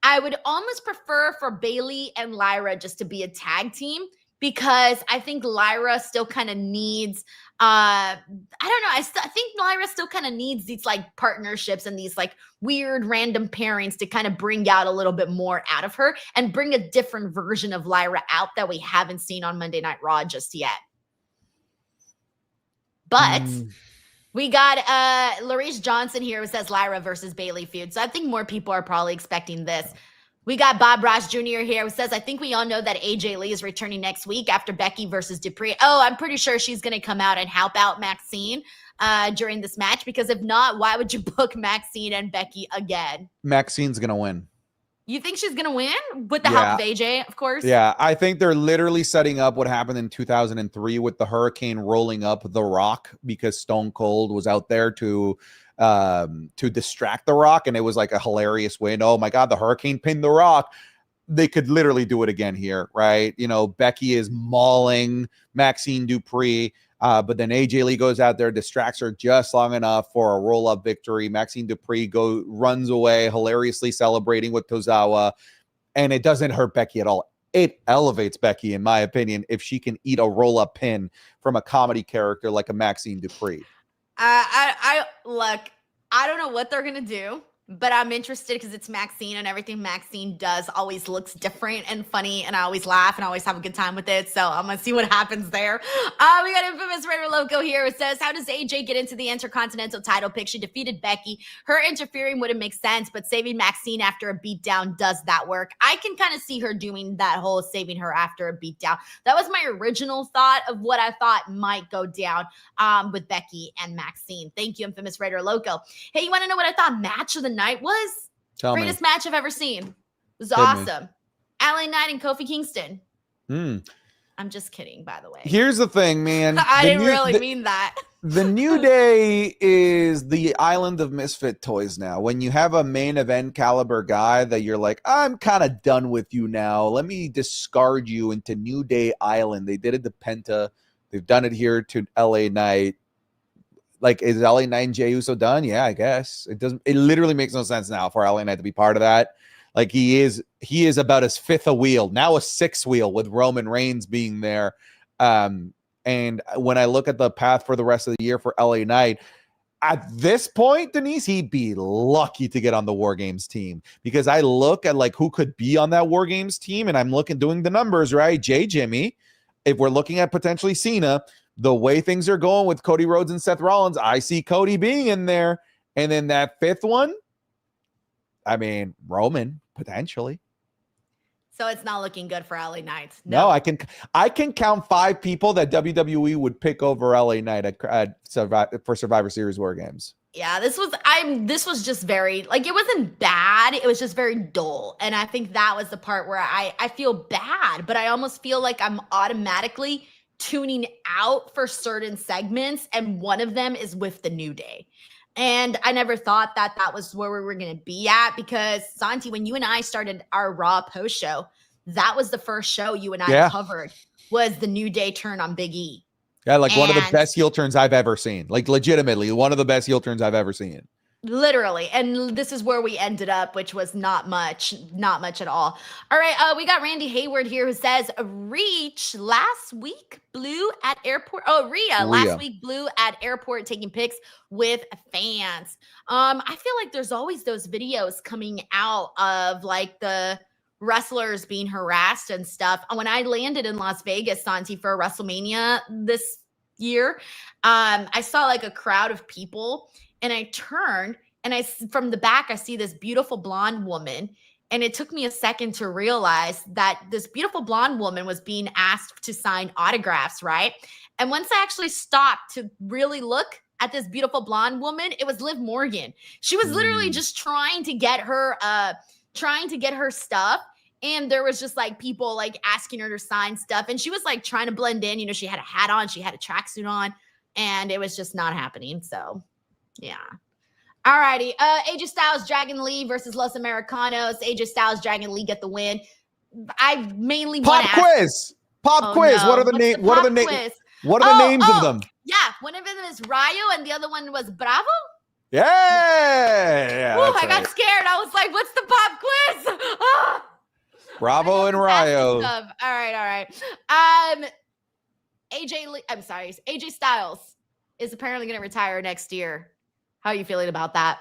I would almost prefer for Bayley and Lyra just to be a tag team, because I think Lyra still kind of needs, I don't know. I think Lyra still kind of needs these like partnerships and these like weird random pairings to kind of bring out a little bit more out of her and bring a different version of Lyra out that we haven't seen on Monday Night Raw just yet. But we got Larice Johnson here who says Lyra versus Bayley feud. So I think more people are probably expecting this. We got Bob Ross Jr. here who says, I think we all know that AJ Lee is returning next week after Becky versus Dupree. Oh, I'm pretty sure she's going to come out and help out Maxine during this match, because if not, why would you book Maxine and Becky again? Maxine's going to win. You think she's going to win? With the help of AJ, of course? Yeah, I think they're literally setting up what happened in 2003 with the Hurricane rolling up The Rock, because Stone Cold was out there to distract The Rock, and it was like a hilarious win. Oh my God, the Hurricane pinned The Rock. They could literally do it again here, right? You know, Becky is mauling Maxine Dupree, but then AJ Lee goes out there, distracts her just long enough for a roll-up victory. Maxine Dupree runs away, hilariously celebrating with Tozawa, and it doesn't hurt Becky at all. It elevates Becky, in my opinion, if she can eat a roll-up pin from a comedy character like a Maxine Dupree. Look, I don't know what they're going to do, but I'm interested because it's Maxine, and everything Maxine does always looks different and funny, and I always laugh and I always have a good time with it. So I'm going to see what happens there. We got Infamous Raider Loco here. It says, how does AJ get into the Intercontinental title pick? She defeated Becky. Her interfering wouldn't make sense, but saving Maxine after a beatdown does that work. I can kind of see her doing that whole saving her after a beatdown. That was my original thought of what I thought might go down with Becky and Maxine. Thank you, Infamous Raider Loco. Hey, you want to know what I thought match of the night was? Greatest match I've ever seen. It was awesome. LA Knight and Kofi Kingston. I'm just kidding, by the way. Here's the thing, man. I didn't really mean that. The New Day is the island of misfit toys now. When you have a main event caliber guy that you're like, I'm kind of done with you now. Let me discard you into New Day Island. They did it to Penta. They've done it here to LA Knight. Like, is LA Knight and Jey Uso done? Yeah, I guess. It literally makes no sense now for LA Knight to be part of that. Like, he is about his fifth a wheel, now a sixth wheel with Roman Reigns being there. And when I look at the path for the rest of the year for LA Knight, at this point, Denise, he'd be lucky to get on the War Games team, because I look at like who could be on that War Games team, and I'm doing the numbers, right? Jimmy, if we're looking at potentially Cena, the way things are going with Cody Rhodes and Seth Rollins, I see Cody being in there. And then that fifth one, I mean, Roman, potentially. So it's not looking good for LA Knight. No, I can count 5 people that WWE would pick over LA Knight for Survivor Series War Games. Yeah, this was just very, like, it wasn't bad. It was just very dull. And I think that was the part where I feel bad, but I almost feel like I'm automatically tuning out for certain segments. And one of them is with the New Day. And I never thought that was where we were going to be at, because Santi, when you and I started our Raw post show, that was the first show you and I covered, was the New Day turn on Big E. Yeah, like one of the best heel turns I've ever seen. Like, legitimately, one of the best heel turns I've ever seen. Literally. And this is where we ended up, which was not much at all. All right. We got Randy Hayward here, who says Reach last week blew at airport. Oh, Rhea last week blew at airport taking pics with fans. I feel like there's always those videos coming out of like the wrestlers being harassed and stuff. When I landed in Las Vegas, Santi, for WrestleMania this year, I saw like a crowd of people. And I turned, and from the back, I see this beautiful blonde woman. And it took me a second to realize that this beautiful blonde woman was being asked to sign autographs, right? And once I actually stopped to really look at this beautiful blonde woman, it was Liv Morgan. She was literally just trying to get her stuff. And there was just like people like asking her to sign stuff. And she was like trying to blend in. You know, she had a hat on, she had a tracksuit on, and it was just not happening. So yeah. All righty. AJ Styles, Dragon Lee versus Los Americanos. AJ Styles, Dragon Lee get the win. I mainly want to Pop quiz. No. What are the names? What are the names of them? Yeah, one of them is Rayo, and the other one was Bravo. Yeah. Ooh, I got scared. I was like, "What's the pop quiz?" Ah! Bravo and Rayo. All right. AJ Styles is apparently going to retire next year. How are you feeling about that?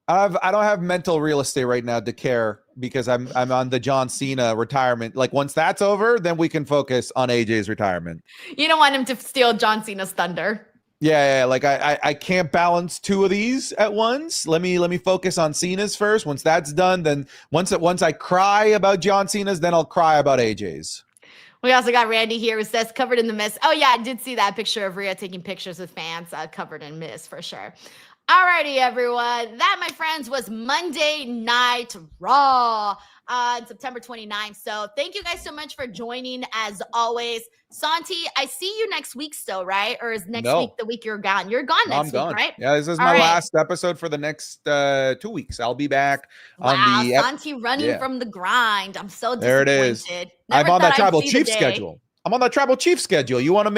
I don't have mental real estate right now to care, because I'm on the John Cena retirement. Like, once that's over, then we can focus on AJ's retirement. You don't want him to steal John Cena's thunder. Yeah. Like, I can't balance 2 of these at once. Let me focus on Cena's first. Once that's done, then once I cry about John Cena's, then I'll cry about AJ's. We also got Randy here, who says covered in the mist. Oh, yeah, I did see that picture of Rhea taking pictures with fans, covered in mist for sure. All righty, everyone. That, my friends, was Monday Night Raw on September 29th. So thank you guys so much for joining, as always. Santi, I see you next week still, right? Or is next week the week you're gone? You're gone next week, right? Yeah, this is my last episode for the next 2 weeks. I'll be back on the Santi running from the grind. I'm so disappointed. There it is. I'm on that Tribal Chief schedule. I'm on that Tribal Chief schedule. You want to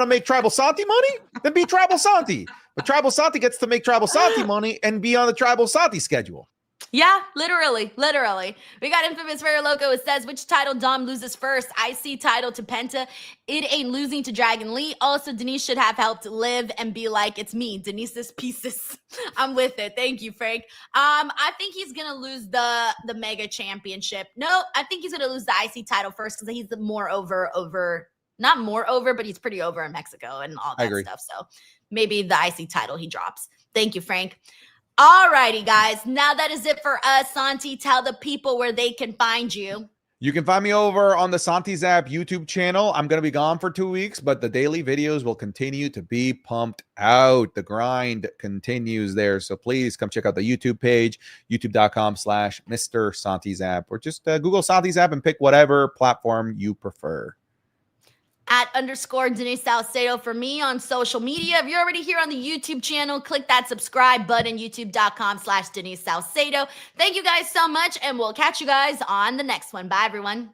make Tribal Santi money? Then be Tribal Santi. But Tribal Santi gets to make Tribal Santi money and be on the Tribal Santi schedule. Yeah, literally. We got Infamous Rare Loco. It says, which title Dom loses first? IC title to Penta. It ain't losing to Dragon Lee. Also, Denise should have helped Liv and be like, it's me, Denise's pieces. I'm with it. Thank you, Frank. I think he's going to lose the Mega Championship. No, I think he's going to lose the IC title first, because he's more over, not more over, but he's pretty over in Mexico and all that stuff. So maybe the IC title he drops. Thank you, Frank. All righty, guys. Now that is it for us. Santi, tell the people where they can find you. You can find me over on the Santi Zap YouTube channel. I'm going to be gone for 2 weeks, but the daily videos will continue to be pumped out. The grind continues there. So please come check out the YouTube page, youtube.com/Mr. Santi Zap, or just Google Santi Zap and pick whatever platform you prefer. @ Denise Salcedo for me on social media. If you're already here on the YouTube channel, click that subscribe button, youtube.com/Denise Salcedo. Thank you guys so much, and we'll catch you guys on the next one. Bye, everyone.